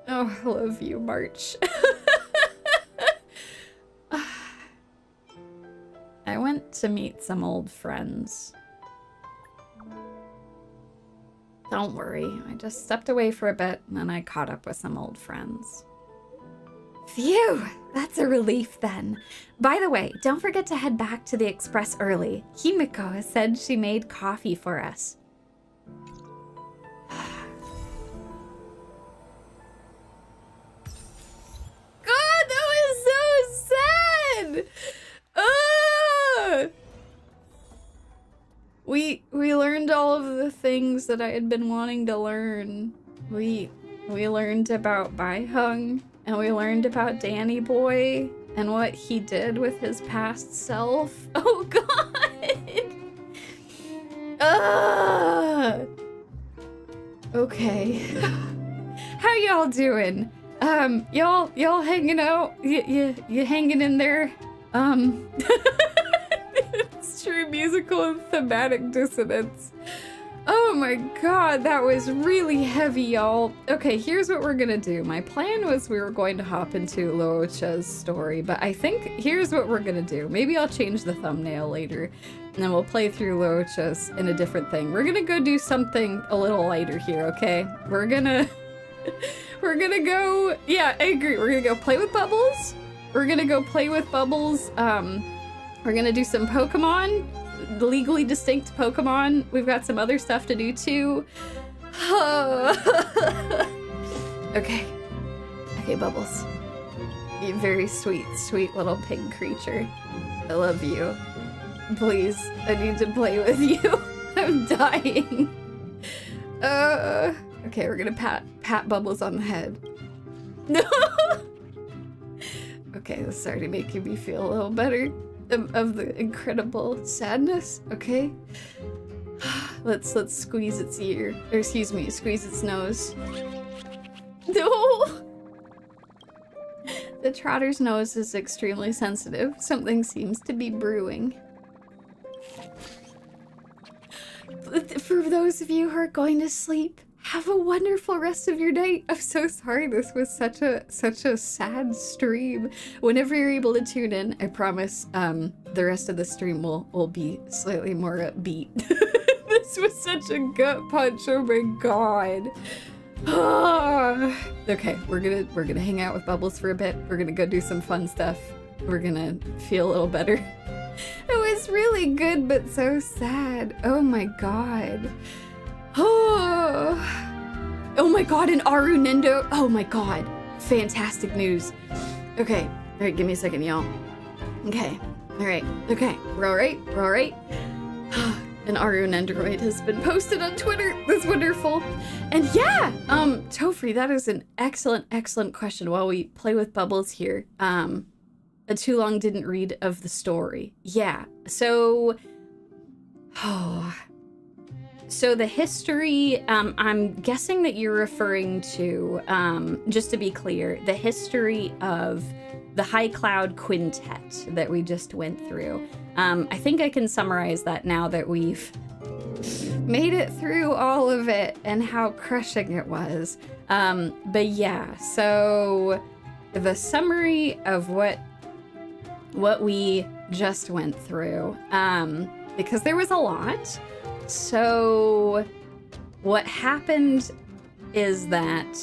Oh, I love you, March. I went to meet some old friends. Don't worry, I just stepped away for a bit, and then I caught up with some old friends. Phew, that's a relief then. By the way, don't forget to head back to the Express early. Himiko has said she made coffee for us. God, that was so sad! We learned all of the things that I had been wanting to learn. We learned about Baiheng, and we learned about Danny Boy and what he did with his past self. Oh God! Okay. How y'all doing? Y'all hanging out? You hanging in there? It's true musical and thematic dissonance. Oh my god, that was really heavy, y'all. Okay, here's what we're gonna do. My plan was we were going to hop into Luocha's story, but I think here's what we're gonna do. Maybe I'll change the thumbnail later, and then we'll play through Luocha's in a different thing. We're gonna go do something a little lighter here, okay? We're gonna go, yeah, I agree. We're gonna go play with Bubbles. We're gonna go play with Bubbles. We're gonna do some Pokemon. Legally distinct Pokemon. We've got some other stuff to do too. Okay, Bubbles. You very sweet little pig creature. I love you. Please, I need to play with you. I'm dying. Okay, we're gonna pat Bubbles on the head. No. Okay, this is already making me feel a little better. Of the incredible sadness, okay? Let's squeeze its ear. Or excuse me, squeeze its nose. No! The trotter's nose is extremely sensitive. Something seems to be brewing. For those of you who are going to sleep, have a wonderful rest of your night. I'm so sorry this was such a sad stream. Whenever you're able to tune in, I promise the rest of the stream will be slightly more upbeat. This was such a gut punch, oh my god. Okay, we're gonna hang out with Bubbles for a bit. We're gonna go do some fun stuff. We're gonna feel a little better. It was really good but so sad. Oh my god. Oh my god, an Aru Nendo. Oh my god. Fantastic news. Okay. Alright, give me a second, y'all. Okay. All right. Okay. We're all right. We're all right. An Arun Android has been posted on Twitter. That's wonderful. And yeah, Tofri, that is an excellent, excellent question while we play with Bubbles here. A too long didn't read of the story. Yeah. So the history, I'm guessing that you're referring to, just to be clear, the history of the High Cloud Quintet that we just went through. I think I can summarize that now that we've made it through all of it and how crushing it was. But yeah, so the summary of what we just went through, because there was a lot. So what happened is that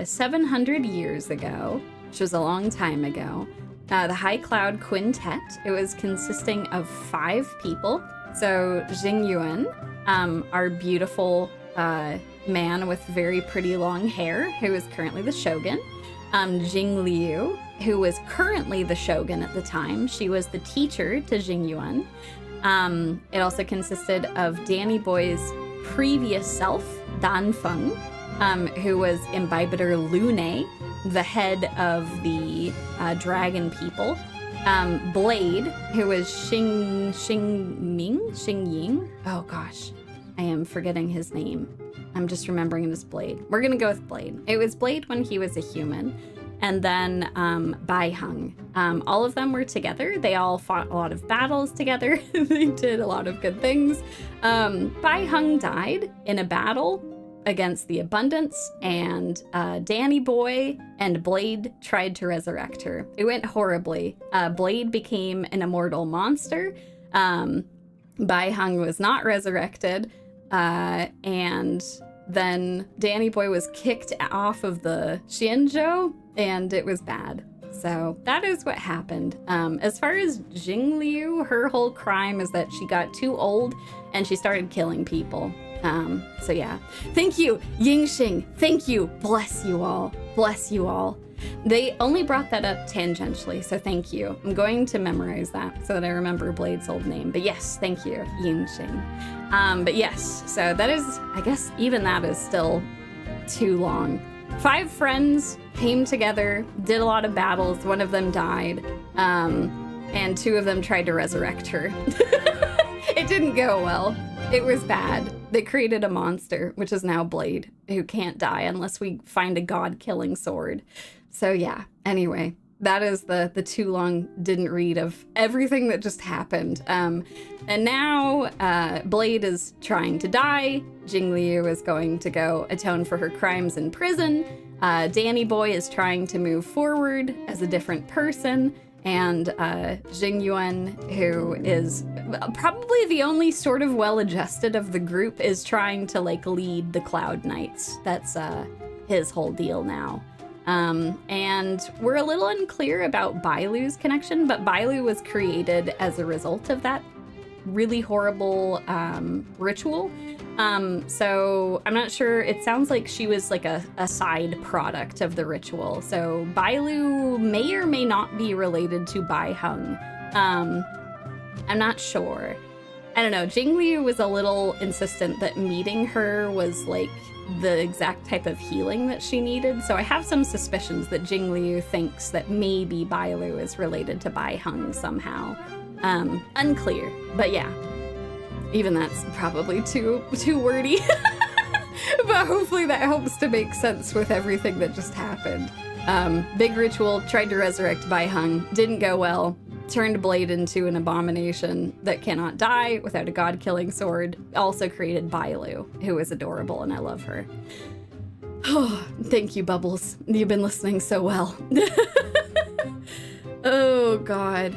700 years ago, which was a long time ago, the High Cloud Quintet, it was consisting of 5 people. So Jingliu, our beautiful man with very pretty long hair, who is currently the Shogun. Jingliu, who was currently the Shogun at the time. She was the teacher to Jingliu. It also consisted of Danny Boy's previous self, Danfeng, who was Imbibitor Lune, the head of the dragon people. Blade, who was Xing Ying. Oh gosh, I am forgetting his name. I'm just remembering it as Blade. We're gonna go with Blade. It was Blade when he was a human. And then Baiheng. All of them were together. They all fought a lot of battles together. They did a lot of good things. Baiheng died in a battle against the Abundance, and Danny Boy and Blade tried to resurrect her. It went horribly. Blade became an immortal monster. Baiheng was not resurrected. And then Danny Boy was kicked off of the Xianzhou, and it was bad. So that is what happened. As far as Jingliu, her whole crime is that she got too old and she started killing people. So yeah. Thank you, Yingxing. Thank you. Bless you all. Bless you all. They only brought that up tangentially, so thank you. I'm going to memorize that so that I remember Blade's old name. But yes, thank you, Yingxing. But yes, so that is, I guess even that is still too long. 5 friends came together, did a lot of battles. One of them died, and 2 of them tried to resurrect her. It didn't go well. It was bad. They created a monster, which is now Blade, who can't die unless we find a god-killing sword. So yeah, anyway, that is the too long didn't read of everything that just happened. And now Blade is trying to die. Jingliu is going to go atone for her crimes in prison. Danny Boy is trying to move forward as a different person. And Jingliu, who is probably the only sort of well-adjusted of the group, is trying to like lead the Cloud Knights. That's his whole deal now. And we're a little unclear about Bailu's connection, but Bailu was created as a result of that really horrible ritual. So I'm not sure. It sounds like she was like a side product of the ritual. So Bailu may or may not be related to Baiheng. I'm not sure. I don't know. Jingliu was a little insistent that meeting her was like the exact type of healing that she needed. So I have some suspicions that Jingliu thinks that maybe Bailu is related to Baiheng somehow. Unclear, but yeah. Even that's probably too wordy. But hopefully that helps to make sense with everything that just happened. Big ritual, tried to resurrect Baiheng, didn't go well. Turned Blade into an abomination that cannot die without a god-killing sword. Also created Bailu, who is adorable, and I love her. Oh, thank you, Bubbles. You've been listening so well. Oh, God.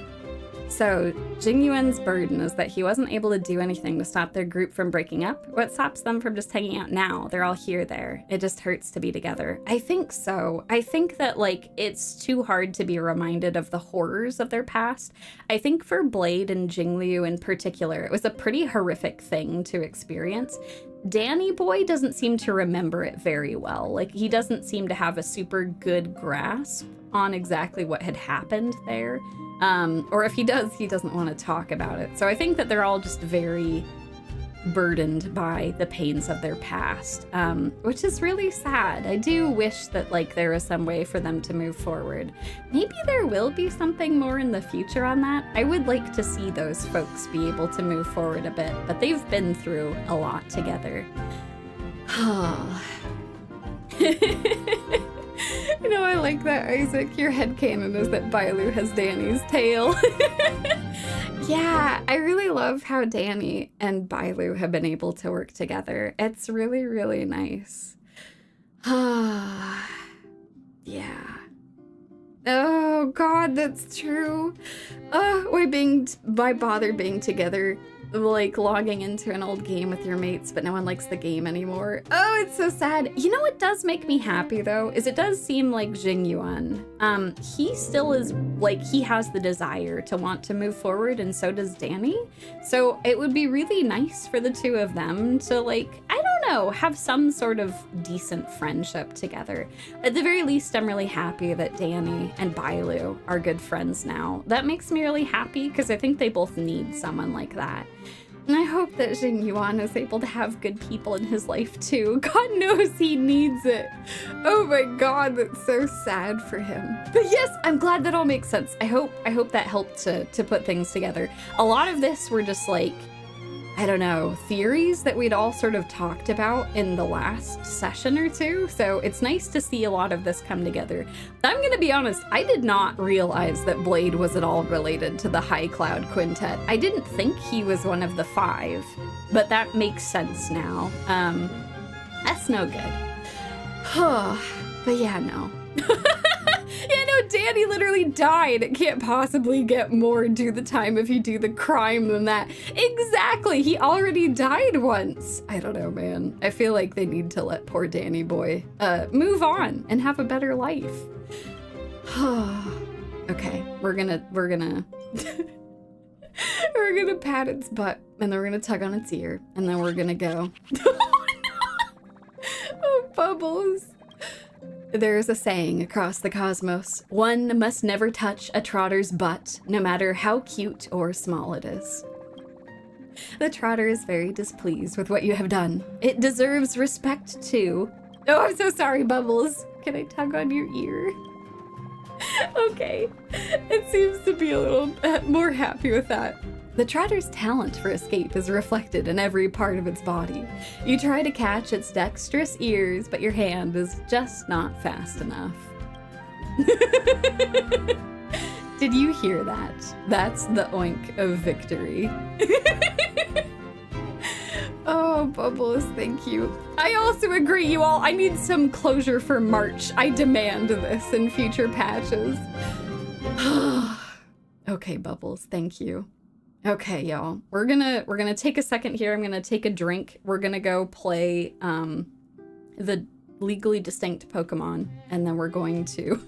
So, Jingliu's burden is that he wasn't able to do anything to stop their group from breaking up. What stops them from just hanging out now? They're all here there. It just hurts to be together. I think so. I think that, like, it's too hard to be reminded of the horrors of their past. I think for Blade and Jingliu in particular, it was a pretty horrific thing to experience. Danny Boy doesn't seem to remember it very well. Like, he doesn't seem to have a super good grasp on exactly what had happened there. Or if he does, he doesn't want to talk about it. So I think that they're all just very burdened by the pains of their past, which is really sad. I do wish that like there was some way for them to move forward. Maybe there will be something more in the future on that. I would like to see those folks be able to move forward a bit, but they've been through a lot together. You know, I like that, Isaac. Your headcanon is that Bailu has Danny's tail. Yeah, I really love how Danny and Bailu have been able to work together. It's really, really nice. Yeah. Oh, God, that's true. Why bother being together? Like logging into an old game with your mates, but no one likes the game anymore. Oh, it's so sad. You know what does make me happy though, is it does seem like Jingyuan, he still is like, he has the desire to want to move forward, and so does Danny. So it would be really nice for the two of them to like, I don't know, have some sort of decent friendship together. At the very least, I'm really happy that Danny and Bailu are good friends now. That makes me really happy because I think they both need someone like that. And I hope that Jingyuan is able to have good people in his life too. God knows he needs it. Oh my God, that's so sad for him. But yes, I'm glad that all makes sense. I hope that helped to put things together. A lot of this were just like, I don't know, theories that we'd all sort of talked about in the last session or two. So it's nice to see a lot of this come together. I'm gonna be honest, I did not realize that Blade was at all related to the High Cloud Quintet. I didn't think he was one of the 5, but that makes sense now. That's no good. But yeah, no. Yeah, no, Danny literally died. It can't possibly get more due the time if you do the crime than that. Exactly, he already died once. I don't know, man. I feel like they need to let poor Danny boy move on and have a better life. Okay, we're gonna we're gonna pat its butt, and then we're gonna tug on its ear, and then we're gonna go. Oh, Bubbles. There's a saying across the cosmos: one must never touch a trotter's butt, no matter how cute or small it is. The trotter is very displeased with what you have done. It deserves respect too. Oh, I'm so sorry, Bubbles. Can I tug on your ear? Okay, it seems to be a little more happy with that. The trotter's talent for escape is reflected in every part of its body. You try to catch its dexterous ears, but your hand is just not fast enough. Did you hear that? That's the oink of victory. Oh, Bubbles, thank you. I also agree, you all. I need some closure for March. I demand this in future patches. Okay, Bubbles, thank you. Okay, y'all. We're gonna take a second here. I'm gonna take a drink. We're gonna go play the legally distinct Pokemon, and then we're going to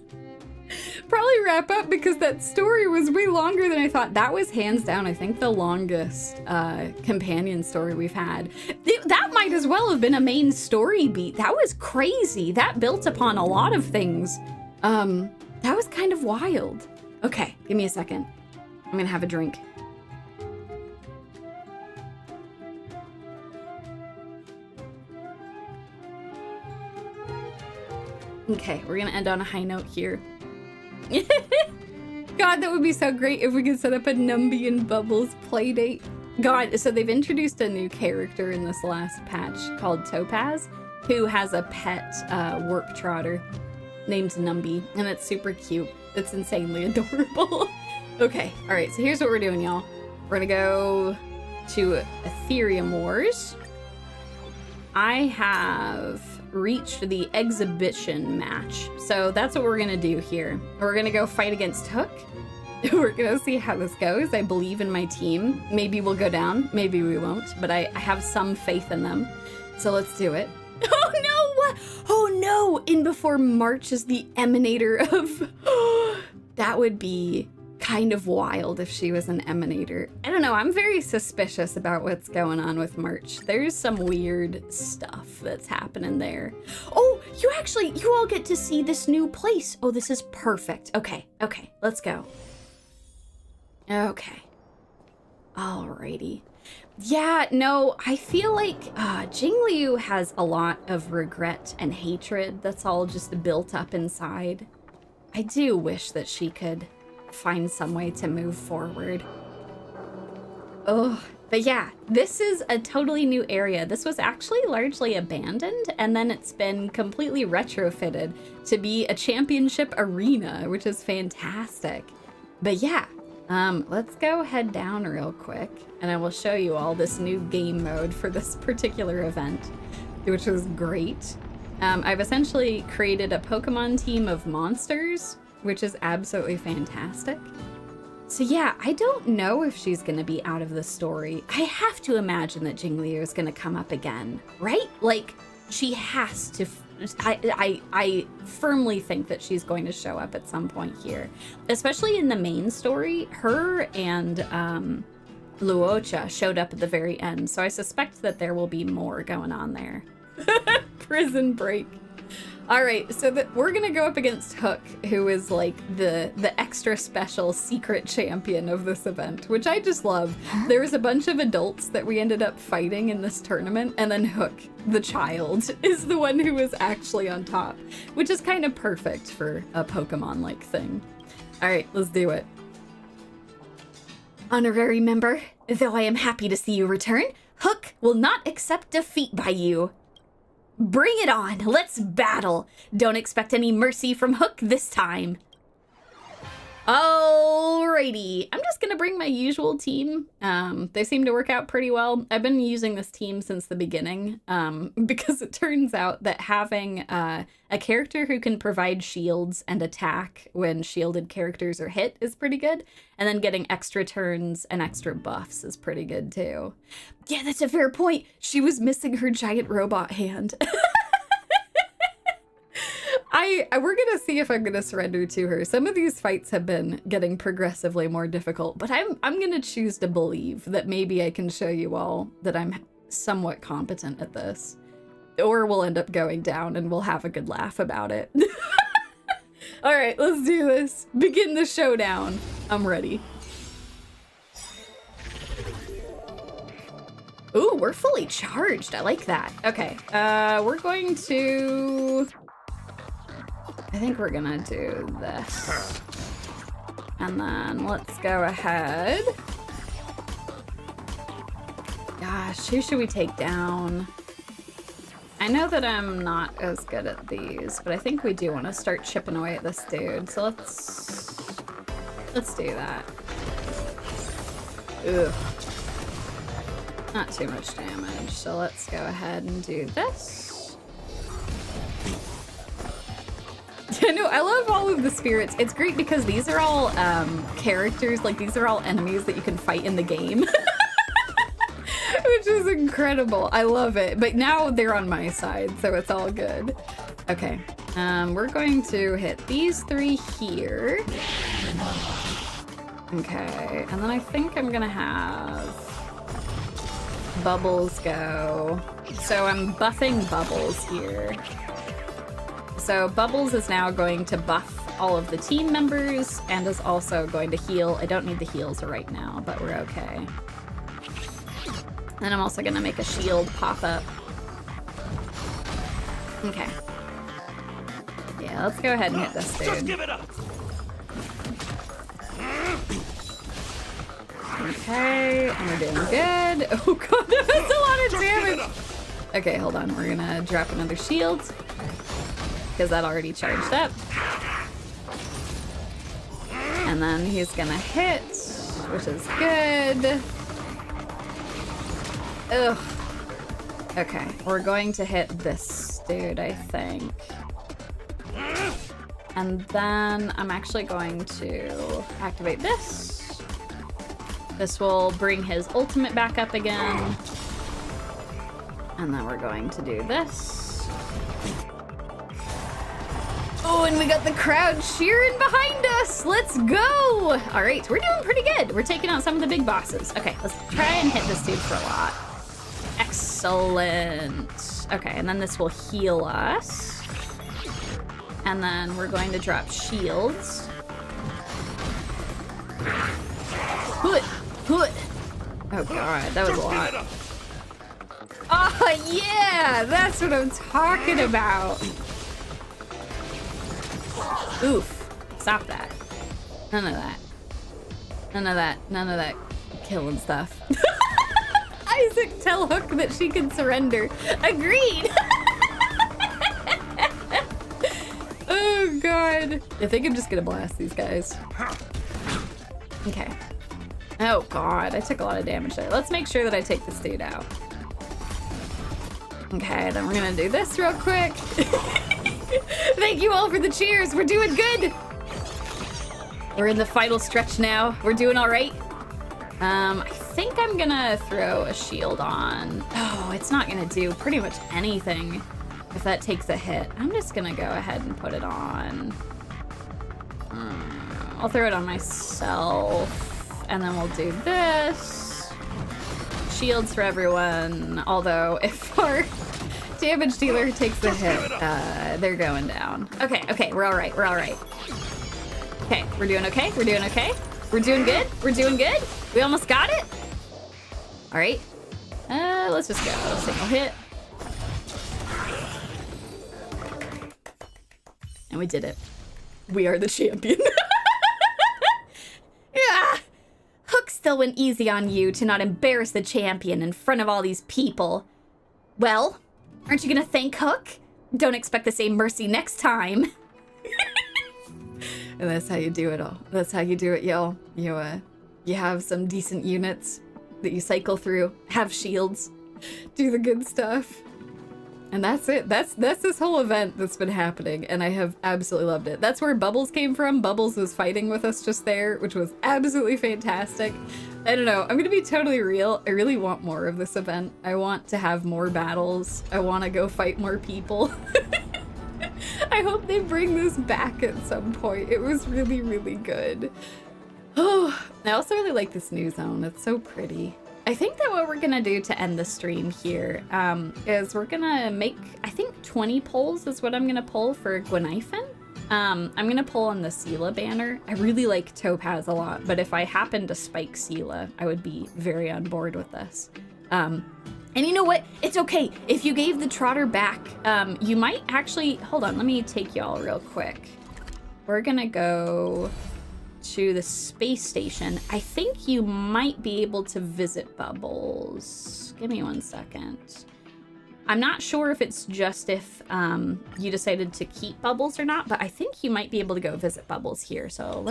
probably wrap up because that story was way longer than I thought. That was hands down, I think, the longest companion story we've had. That might as well have been a main story beat. That was crazy. That built upon a lot of things. That was kind of wild. Okay, give me a second. I'm gonna have a drink. Okay, we're gonna end on a high note here. God, that would be so great if we could set up a Numby and Bubbles playdate. God, so they've introduced a new character in this last patch called Topaz, who has a pet work trotter named Numby, and it's super cute. It's insanely adorable. Okay, all right, so here's what we're doing, y'all. We're gonna go to Ethereum Wars. I have reached the exhibition match, so that's what we're gonna do here. We're gonna go fight against Hook. We're gonna see how this goes. I believe in my team. Maybe we'll go down, maybe we won't, but I have some faith in them. So let's do it. Oh no! Oh no! In before March is the Emanator of... That would be kind of wild if she was an emanator. I don't know, I'm very suspicious about what's going on with merch. There's some weird stuff that's happening there. Oh, you all get to see this new place. Oh, this is perfect. Okay, let's go. Okay. Alrighty. Yeah, no, I feel like Jingliu has a lot of regret and hatred that's all just built up inside. I do wish that she could find some way to move forward. Oh, but yeah, this is a totally new area. This was actually largely abandoned, and then it's been completely retrofitted to be a championship arena, which is fantastic. But yeah, let's go head down real quick, and I will show you all this new game mode for this particular event, which is great. I've essentially created a Pokemon team of monsters, which is absolutely fantastic. So yeah, I don't know if she's gonna be out of the story. I have to imagine that Jingliu is gonna come up again, right? Like, she has to. I firmly think that she's going to show up at some point here, especially in the main story. Her and Luocha showed up at the very end, so I suspect that there will be more going on there. Prison break. All right, so we're gonna go up against Hook, who is like the extra special secret champion of this event, which I just love. There was a bunch of adults that we ended up fighting in this tournament, and then Hook, the child, is the one who is actually on top, which is kind of perfect for a Pokemon-like thing. All right, let's do it. Honorary member, though I am happy to see you return, Hook will not accept defeat by you. Bring it on, let's battle. Don't expect any mercy from Hook this time. Alrighty, I'm just gonna bring my usual team. They seem to work out pretty well. I've been using this team since the beginning because it turns out that having a character who can provide shields and attack when shielded characters are hit is pretty good. And then getting extra turns and extra buffs is pretty good too. Yeah, that's a fair point. She was missing her giant robot hand. We're gonna see if I'm gonna surrender to her. Some of these fights have been getting progressively more difficult, but I'm gonna choose to believe that maybe I can show you all that I'm somewhat competent at this. Or we'll end up going down and we'll have a good laugh about it. All right, let's do this. Begin the showdown. I'm ready. Ooh, we're fully charged. I like that. Okay, we're going to... I think we're gonna do this. And then let's go ahead. Gosh, who should we take down? I know that I'm not as good at these, but I think we do want to start chipping away at this dude. So let's do that. Ugh. Not too much damage, so let's go ahead and do this. I know, I love all of the spirits. It's great because these are all characters, like these are all enemies that you can fight in the game. Which is incredible. I love it. But now they're on my side, so it's all good. Okay, we're going to hit these three here. Okay, and then I think I'm gonna have Bubbles go. So I'm buffing Bubbles here. So Bubbles is now going to buff all of the team members and is also going to heal. I don't need the heals right now, but we're okay. And I'm also gonna make a shield pop up. Okay. Yeah, let's go ahead and hit this dude. Just give it up. Okay, and we're doing good. Oh god, that's a lot of damage. Okay, hold on. We're gonna drop another shield because that already charged up. And then he's gonna hit, which is good. Ugh. Okay, we're going to hit this dude, I think. And then I'm actually going to activate this. This will bring his ultimate back up again. And then we're going to do this. Oh, and we got the crowd cheering behind us. Let's go. All right, we're doing pretty good. We're taking out some of the big bosses. Okay, let's try and hit this dude for a lot. Excellent. Okay, and then this will heal us. And then we're going to drop shields. Oh god, that was a lot. Oh yeah, that's what I'm talking about. Oof, stop that. None of that. None of that. None of that killing stuff. Isaac, tell Hook that she can surrender. Agreed. Oh god. I think I'm just gonna blast these guys. Okay. Oh god, I took a lot of damage there. Let's make sure that I take this dude out. Okay, then we're gonna do this real quick. Thank you all for the cheers. We're doing good. We're in the final stretch now. We're doing all right. I think I'm gonna throw a shield on. Oh, it's not gonna do pretty much anything if that takes a hit. I'm just gonna go ahead and put it on. I'll throw it on myself, and then we'll do this. Shields for everyone, although if our damage dealer takes a hit, they're going down. Okay, okay, we're all right, we're all right. Okay, we're doing okay, we're doing okay. We're doing good, we're doing good. We almost got it. All right, let's just go, single hit. And we did it. We are the champion. Yeah. Hook still went easy on you to not embarrass the champion in front of all these people. Well, aren't you gonna thank Hook? Don't expect the same mercy next time. And that's how you do it all. That's how you do it, y'all. You have some decent units that you cycle through, have shields, do the good stuff. And that's it. That's this whole event that's been happening, and I have absolutely loved it. That's where Bubbles came from. Bubbles was fighting with us just there, which was absolutely fantastic. I don't know. I'm gonna be totally real. I really want more of this event. I want to have more battles. I want to go fight more people. I hope they bring this back at some point. It was really, really good. Oh, I also really like this new zone. It's so pretty. I think that what we're gonna do to end the stream here is we're gonna make, I think 20 pulls is what I'm gonna pull for Guinaifen. I'm gonna pull on the Sela banner. I really like Topaz a lot, but if I happen to spike Sela, I would be very on board with this. And you know what? It's okay. If you gave the Trotter back, you might actually, hold on, let me take y'all real quick. We're gonna go to the space station. I think you might be able to visit Bubbles. Give me 1 second. I'm not sure if it's just if you decided to keep Bubbles or not, but I think you might be able to go visit Bubbles here. So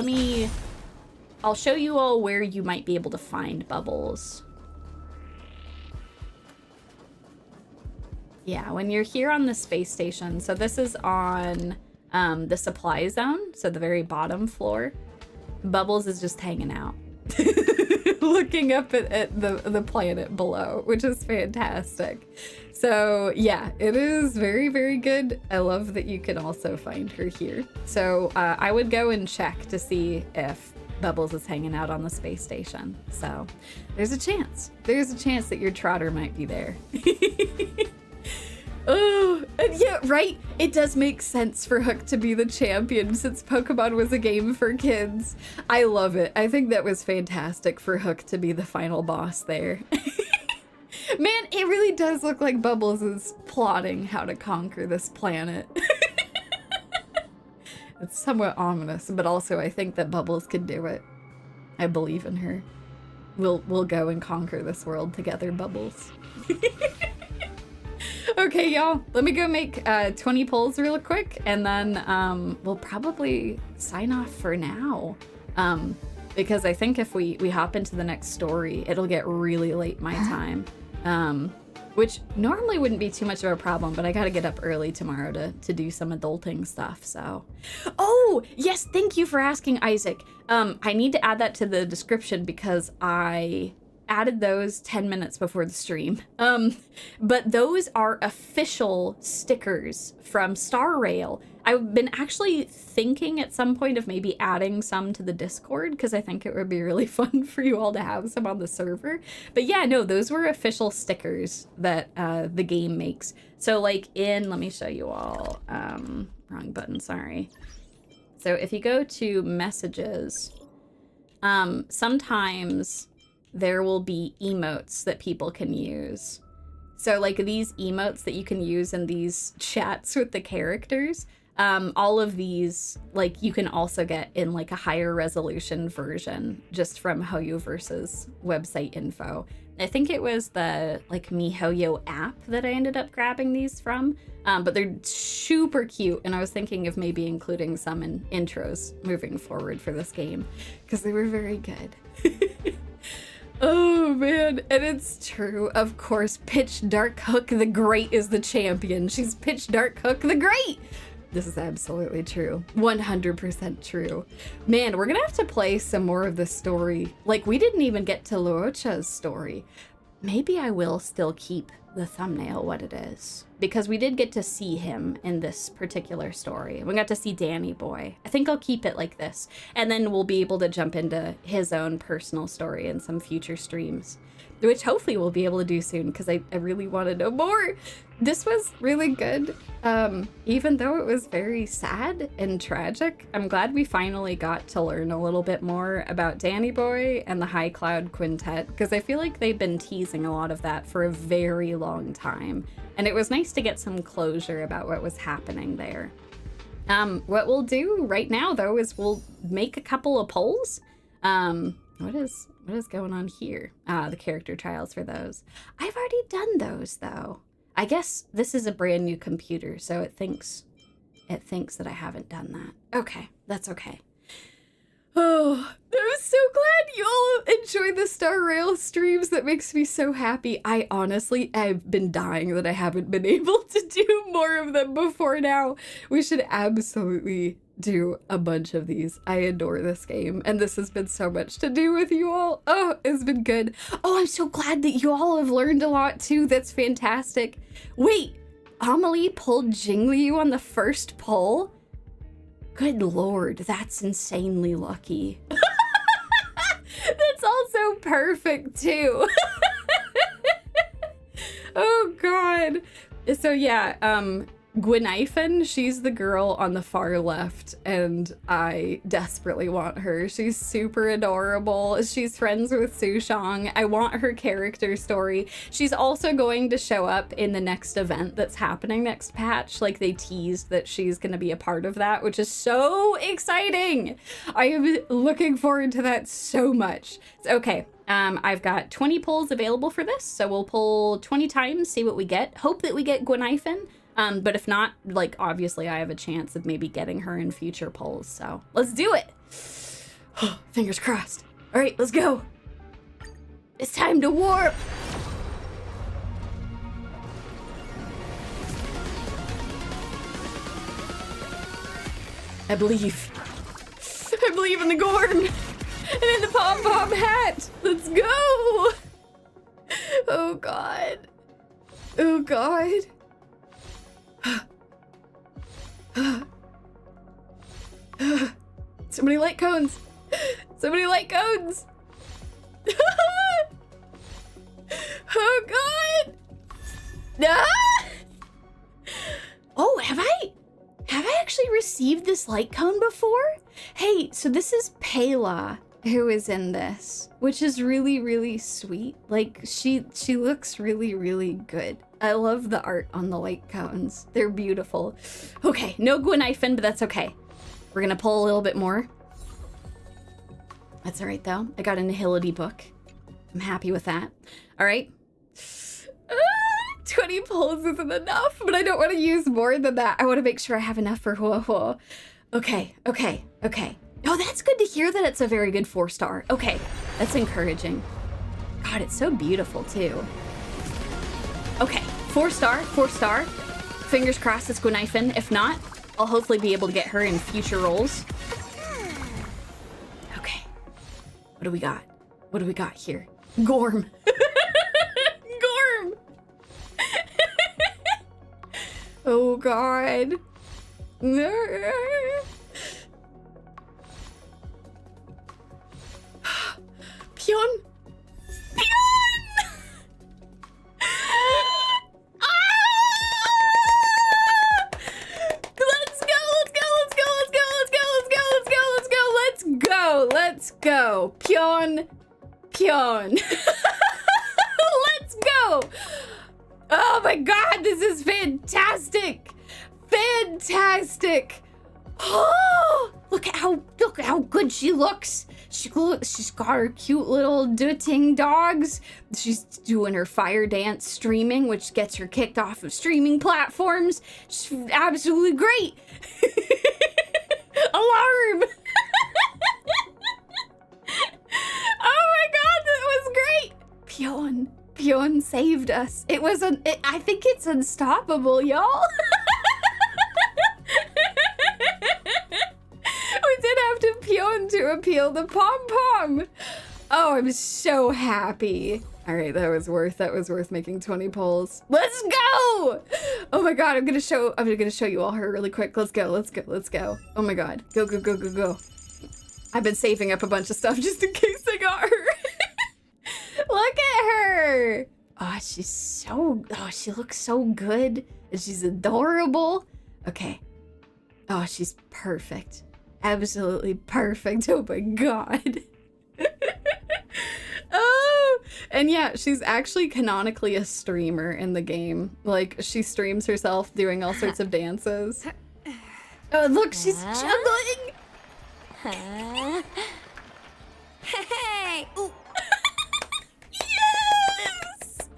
I'll show you all where you might be able to find Bubbles. Yeah, when you're here on the space station, so this is on the supply zone, so the very bottom floor. Bubbles is just hanging out, looking up at the planet below, which is fantastic. So yeah, it is very, very good. I love that you can also find her here. So I would go and check to see if Bubbles is hanging out on the space station. So there's a chance. There's a chance that your Trotter might be there. Oh, and yeah, right? It does make sense for Hook to be the champion since Pokemon was a game for kids. I love it. I think that was fantastic for Hook to be the final boss there. Man, it really does look like Bubbles is plotting how to conquer this planet. It's somewhat ominous, but also I think that Bubbles can do it. I believe in her. We'll go and conquer this world together, Bubbles. Okay, y'all, let me go make 20 pulls real quick, and then we'll probably sign off for now. Because I think if we hop into the next story, it'll get really late my time. Which normally wouldn't be too much of a problem, but I gotta get up early tomorrow to do some adulting stuff, so. Oh, yes, thank you for asking, Isaac. I need to add that to the description because I added those 10 minutes before the stream. But those are official stickers from Star Rail. I've been actually thinking at some point of maybe adding some to the Discord because I think it would be really fun for you all to have some on the server. But yeah, no, those were official stickers that the game makes. So like let me show you all. Wrong button, sorry. So if you go to messages, sometimes there will be emotes that people can use. So like these emotes that you can use in these chats with the characters, all of these, like you can also get in like a higher resolution version just from Hoyoverse's website info. I think it was the like MiHoYo app that I ended up grabbing these from, but they're super cute, and I was thinking of maybe including some in intros moving forward for this game because they were very good. Oh man, and it's true, of course, Pitch Dark Hook the Great is the champion. She's Pitch Dark Hook the Great! This is absolutely true. 100% true. Man, we're gonna have to play some more of the story. Like, we didn't even get to Luocha's story. Maybe I will still keep the thumbnail what it is, because we did get to see him in this particular story. We got to see Danny Boy. I think I'll keep it like this, and then we'll be able to jump into his own personal story in some future streams, which hopefully we'll be able to do soon because I really want to know more. This was really good, even though it was very sad and tragic. I'm glad we finally got to learn a little bit more about Danny Boy and the High Cloud Quintet, because I feel like they've been teasing a lot of that for a very long time, and it was nice to get some closure about what was happening there. What we'll do right now, though, is we'll make a couple of polls. What is going on here? The character trials for those. I've already done those, though. I guess this is a brand new computer, so it thinks that I haven't done that. Okay, that's okay. Oh, I'm so glad you all enjoy the Star Rail streams. That makes me so happy. I've been dying that I haven't been able to do more of them before now. We should absolutely do a bunch of these. I adore this game, and this has been so much to do with you all. Oh, it's been good. Oh, I'm so glad that you all have learned a lot too. That's fantastic. Wait, Amelie pulled Jingliu on the first pull? Good lord, that's insanely lucky. That's also perfect too. Oh god. So yeah, Guinaifen, she's the girl on the far left, and I desperately want her. She's super adorable. She's friends with Sushang. I want her character story. She's also going to show up in the next event that's happening next patch. Like, they teased that she's going to be a part of that, which is so exciting. I am looking forward to that so much. Okay. I've got 20 pulls available for this, so we'll pull 20 times, see what we get. Hope that we get Guinaifen. But if not, like, obviously I have a chance of maybe getting her in future polls, so let's do it. Fingers crossed. All right, let's go. It's time to warp. I believe in the Gorn and in the PomPom hat. Let's go. Oh God. Oh God. So many light cones. So many light cones. Oh god. Ah! Oh, have I actually received this light cone before? Hey, so this is Pela who is in this, which is really, really sweet. Like, she looks really, really good. I love the art on the light cones. They're beautiful. Okay, no Guinaifen, but that's okay. We're gonna pull a little bit more. That's all right, though. I got a Nihility book. I'm happy with that. All right. 20 pulls isn't enough, but I don't want to use more than that. I want to make sure I have enough for Huohuo. Okay. Oh, that's good to hear that it's a very good 4-star. Okay, that's encouraging. God, it's so beautiful, too. Okay, 4-star. Fingers crossed it's Guinaifen. If not, I'll hopefully be able to get her in future roles. Okay. What do we got? What do we got here? Gorm. Gorm. Oh god. Pion. Let's go. Pion. Let's go. Oh my god, this is fantastic. Fantastic. Oh, look how good she looks. She's got her cute little dooting dogs. She's doing her fire dance streaming, which gets her kicked off of streaming platforms. She's absolutely great. Alarm. Oh my god, that was great. Pion saved us. I think it's unstoppable, y'all. We did have to Pion to appeal the PomPom. Oh, I'm so happy. All right, that was worth making 20 polls. Let's go. Oh my god, I'm gonna show you all her really quick. Let's go. Oh my god, go. I've been saving up a bunch of stuff just in case I got her. Look at her. Oh, she looks so good. And she's adorable. Okay. Oh, she's perfect. Absolutely perfect. Oh my god. Oh, and yeah, she's actually canonically a streamer in the game. Like, she streams herself doing all sorts of dances. Oh, look, she's juggling. Hey! Ooh. Yes!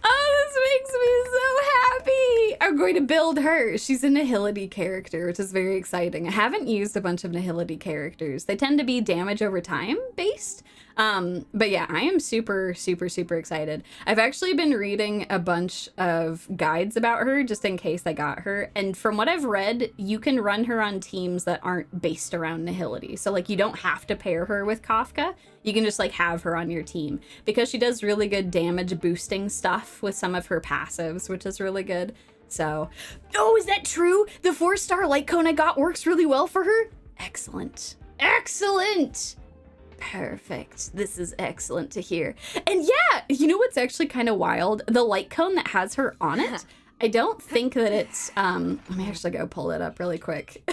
Oh, this makes me so happy. I'm going to build her. She's a Nihility character, which is very exciting. I haven't used a bunch of Nihility characters. They tend to be damage over time based. But yeah, I am super excited. I've actually been reading a bunch of guides about her just in case I got her. And from what I've read, you can run her on teams that aren't based around Nihility. So like, you don't have to pair her with Kafka. You can just like have her on your team because she does really good damage boosting stuff with some of her passives, which is really good. So, oh, is that true? The 4-star light cone I got works really well for her? Excellent. Perfect. This is excellent to hear. And yeah, you know what's actually kind of wild? The light cone that has her on it, I don't think that it's, let me actually go pull it up really quick.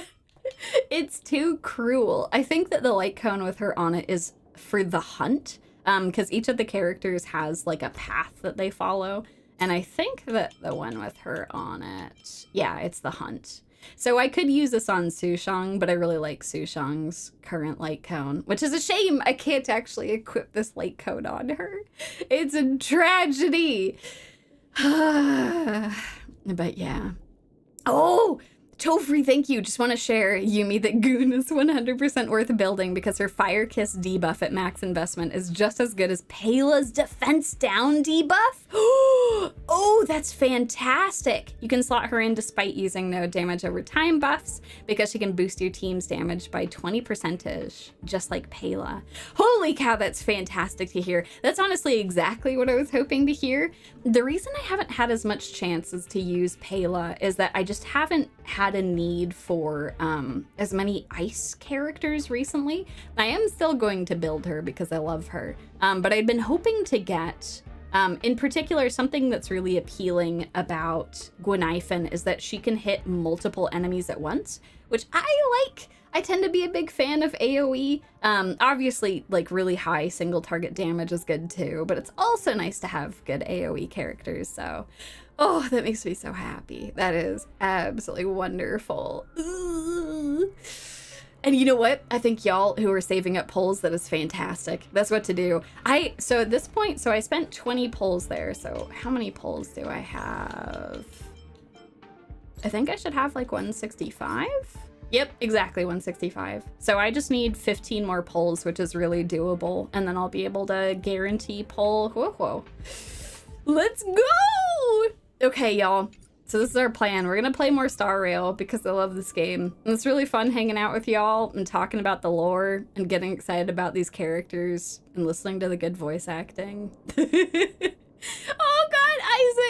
It's too cruel. I think that the light cone with her on it is for the hunt, because each of the characters has like a path that they follow. And I think that the one with her on it, yeah, it's the hunt. So I could use this on Sushang, but I really like Sushang's current light cone, which is a shame. I can't actually equip this light cone on her. It's a tragedy. But yeah. Oh, Tofree, thank you. Just want to share, Yumie, that Goon is 100% worth building because her Fire Kiss debuff at max investment is just as good as Payla's defense down debuff. Oh, that's fantastic. You can slot her in despite using no damage over time buffs because she can boost your team's damage by 20%, just like Payla. Holy cow, that's fantastic to hear. That's honestly exactly what I was hoping to hear. The reason I haven't had as much chances to use Payla is that I just haven't had a need for as many ice characters recently. I am still going to build her because I love her, but I've been hoping to get in particular, something that's really appealing about Guinaifen is that she can hit multiple enemies at once, which I like. I tend to be a big fan of AoE. Obviously, like really high single target damage is good too, but it's also nice to have good AoE characters. So, oh, that makes me so happy. That is absolutely wonderful. Ooh. And you know what? I think y'all who are saving up polls, that is fantastic. That's what to do. So at this point, I spent 20 polls there. So how many polls do I have? I think I should have like 165. Yep, exactly 165. So I just need 15 more polls, which is really doable. And then I'll be able to guarantee poll. Whoa. Let's go. Okay, y'all. So this is our plan. We're gonna play more Star Rail because I love this game. And it's really fun hanging out with y'all and talking about the lore and getting excited about these characters and listening to the good voice acting. Oh god,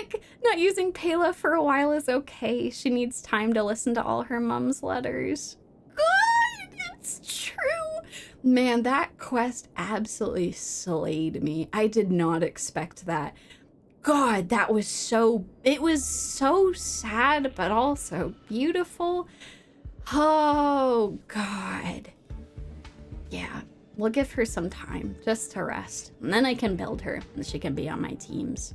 Isaac! Not using Pela for a while is okay. She needs time to listen to all her mom's letters. God, it's true! Man, that quest absolutely slayed me. I did not expect that. God, that was so... It was so sad, but also beautiful. Oh, God. Yeah. We'll give her some time just to rest, and then I can build her and she can be on my teams.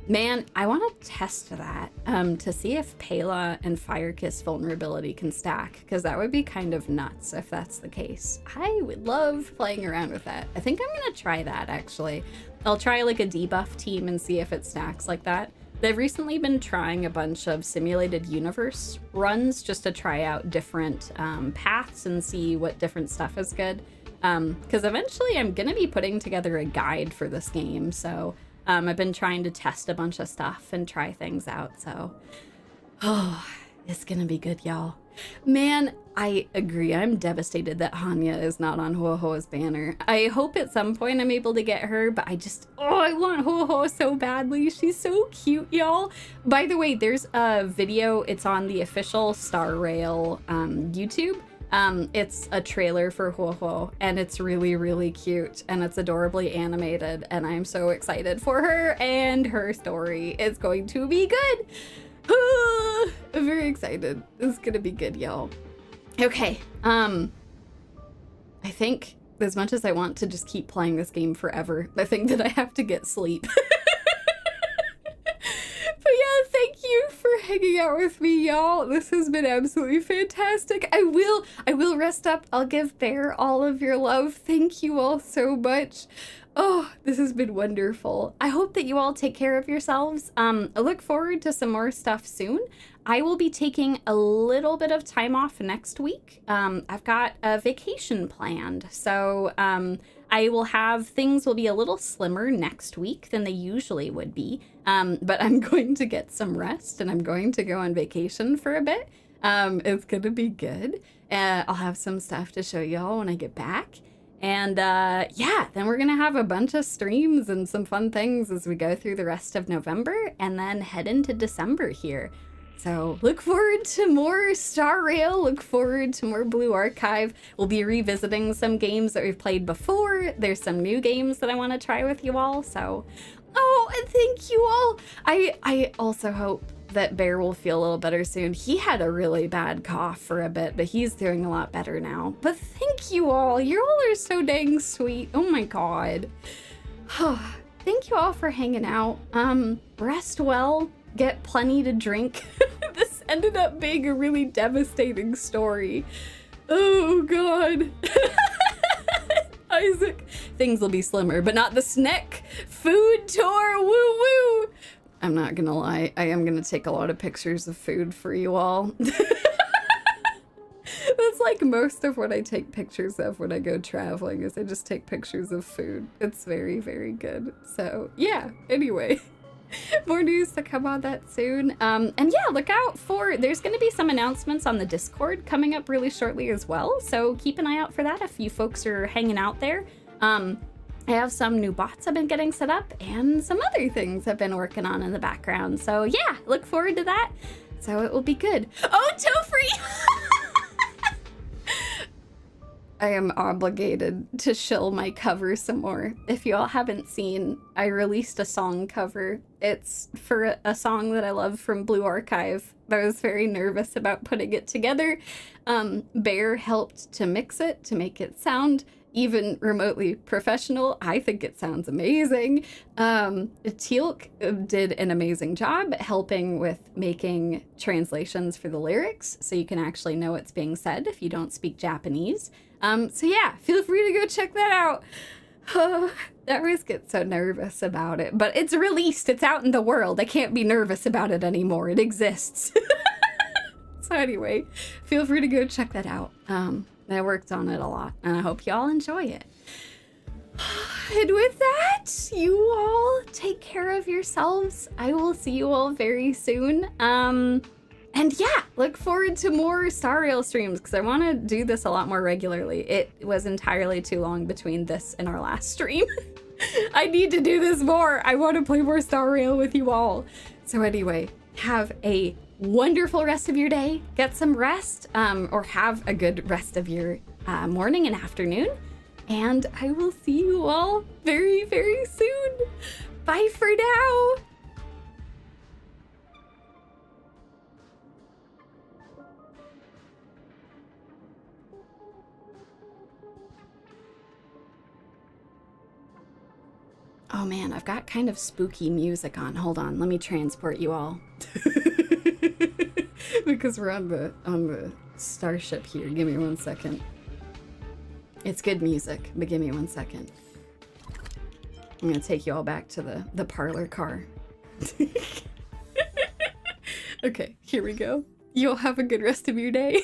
Man, I want to test that to see if Pela and Firekiss vulnerability can stack, because that would be kind of nuts if that's the case. I would love playing around with that. I think I'm going to try that, actually. I'll try like a debuff team and see if it stacks like that. They've recently been trying a bunch of simulated universe runs just to try out different paths and see what different stuff is good. Because eventually I'm gonna be putting together a guide for this game, so I've been trying to test a bunch of stuff and try things out, so it's gonna be good, y'all. Man, I agree. I'm devastated that Hanya is not on Huohuo's banner. I hope at some point I'm able to get her, but I want Huohuo so badly. She's so cute, y'all. By the way, there's a video. It's on the official Star Rail YouTube. It's a trailer for Huohuo, and it's really, really cute, and it's adorably animated, and I'm so excited for her, and her story is going to be good. I'm very excited. It's gonna be good, y'all. Okay, I think as much as I want to just keep playing this game forever, I think that I have to get sleep. But yeah, thank you for hanging out with me, y'all. This has been absolutely fantastic. I will rest up. I'll give Bear all of your love. Thank you all so much. Oh, this has been wonderful. I hope that you all take care of yourselves. I look forward to some more stuff soon. I will be taking a little bit of time off next week. I've got a vacation planned, so I will have things will be a little slimmer next week than they usually would be. But I'm going to get some rest and I'm going to go on vacation for a bit. It's gonna be good. I'll have some stuff to show y'all when I get back. And yeah, then we're gonna have a bunch of streams and some fun things as we go through the rest of November and then head into December here. So look forward to more Star Rail, look forward to more Blue Archive. We'll be revisiting some games that we've played before. There's some new games that I want to try with you all, so... Oh, and thank you all! I also hope that Bear will feel a little better soon. He had a really bad cough for a bit, but he's doing a lot better now. But thank you all! You all are so dang sweet. Oh my god. Thank you all for hanging out. Rest well. Get plenty to drink. This ended up being a really devastating story. Oh god. Isaac, things will be slimmer, but not the snack. Food tour, woo woo. I'm not gonna lie, I am gonna take a lot of pictures of food for you all. That's like most of what I take pictures of when I go traveling, is I just take pictures of food. It's very, very good. So yeah, anyway. More news to come on that soon. And yeah, look out for, there's going to be some announcements on the Discord coming up really shortly as well. So keep an eye out for that if you folks are hanging out there. I have some new bots I've been getting set up and some other things I've been working on in the background. So yeah, look forward to that. So it will be good. Oh, Tofree! I am obligated to shill my cover some more. If you all haven't seen, I released a song cover. It's for a song that I love from Blue Archive. I was very nervous about putting it together. Bear helped to mix it, to make it sound even remotely professional. I think it sounds amazing. Teal'c did an amazing job helping with making translations for the lyrics, so you can actually know what's being said if you don't speak Japanese. So yeah, feel free to go check that out. I always get so nervous about it, but it's released, it's out in the world. I can't be nervous about it anymore. It exists. So anyway, feel free to go check that out. I worked on it a lot, and I hope y'all enjoy it. And with that, right, you all take care of yourselves. I will see you all very soon. And yeah, look forward to more Star Rail streams because I want to do this a lot more regularly. It was entirely too long between this and our last stream. I need to do this more. I want to play more Star Rail with you all. So anyway, have a wonderful rest of your day. Get some rest, or have a good rest of your morning and afternoon. And I will see you all very, very soon. Bye for now. Oh man, I've got kind of spooky music on. Hold on, let me transport you all. Because we're on the starship here. Give me 1 second. It's good music, but give me 1 second. I'm gonna take you all back to the parlor car. Okay, here we go. You'll have a good rest of your day.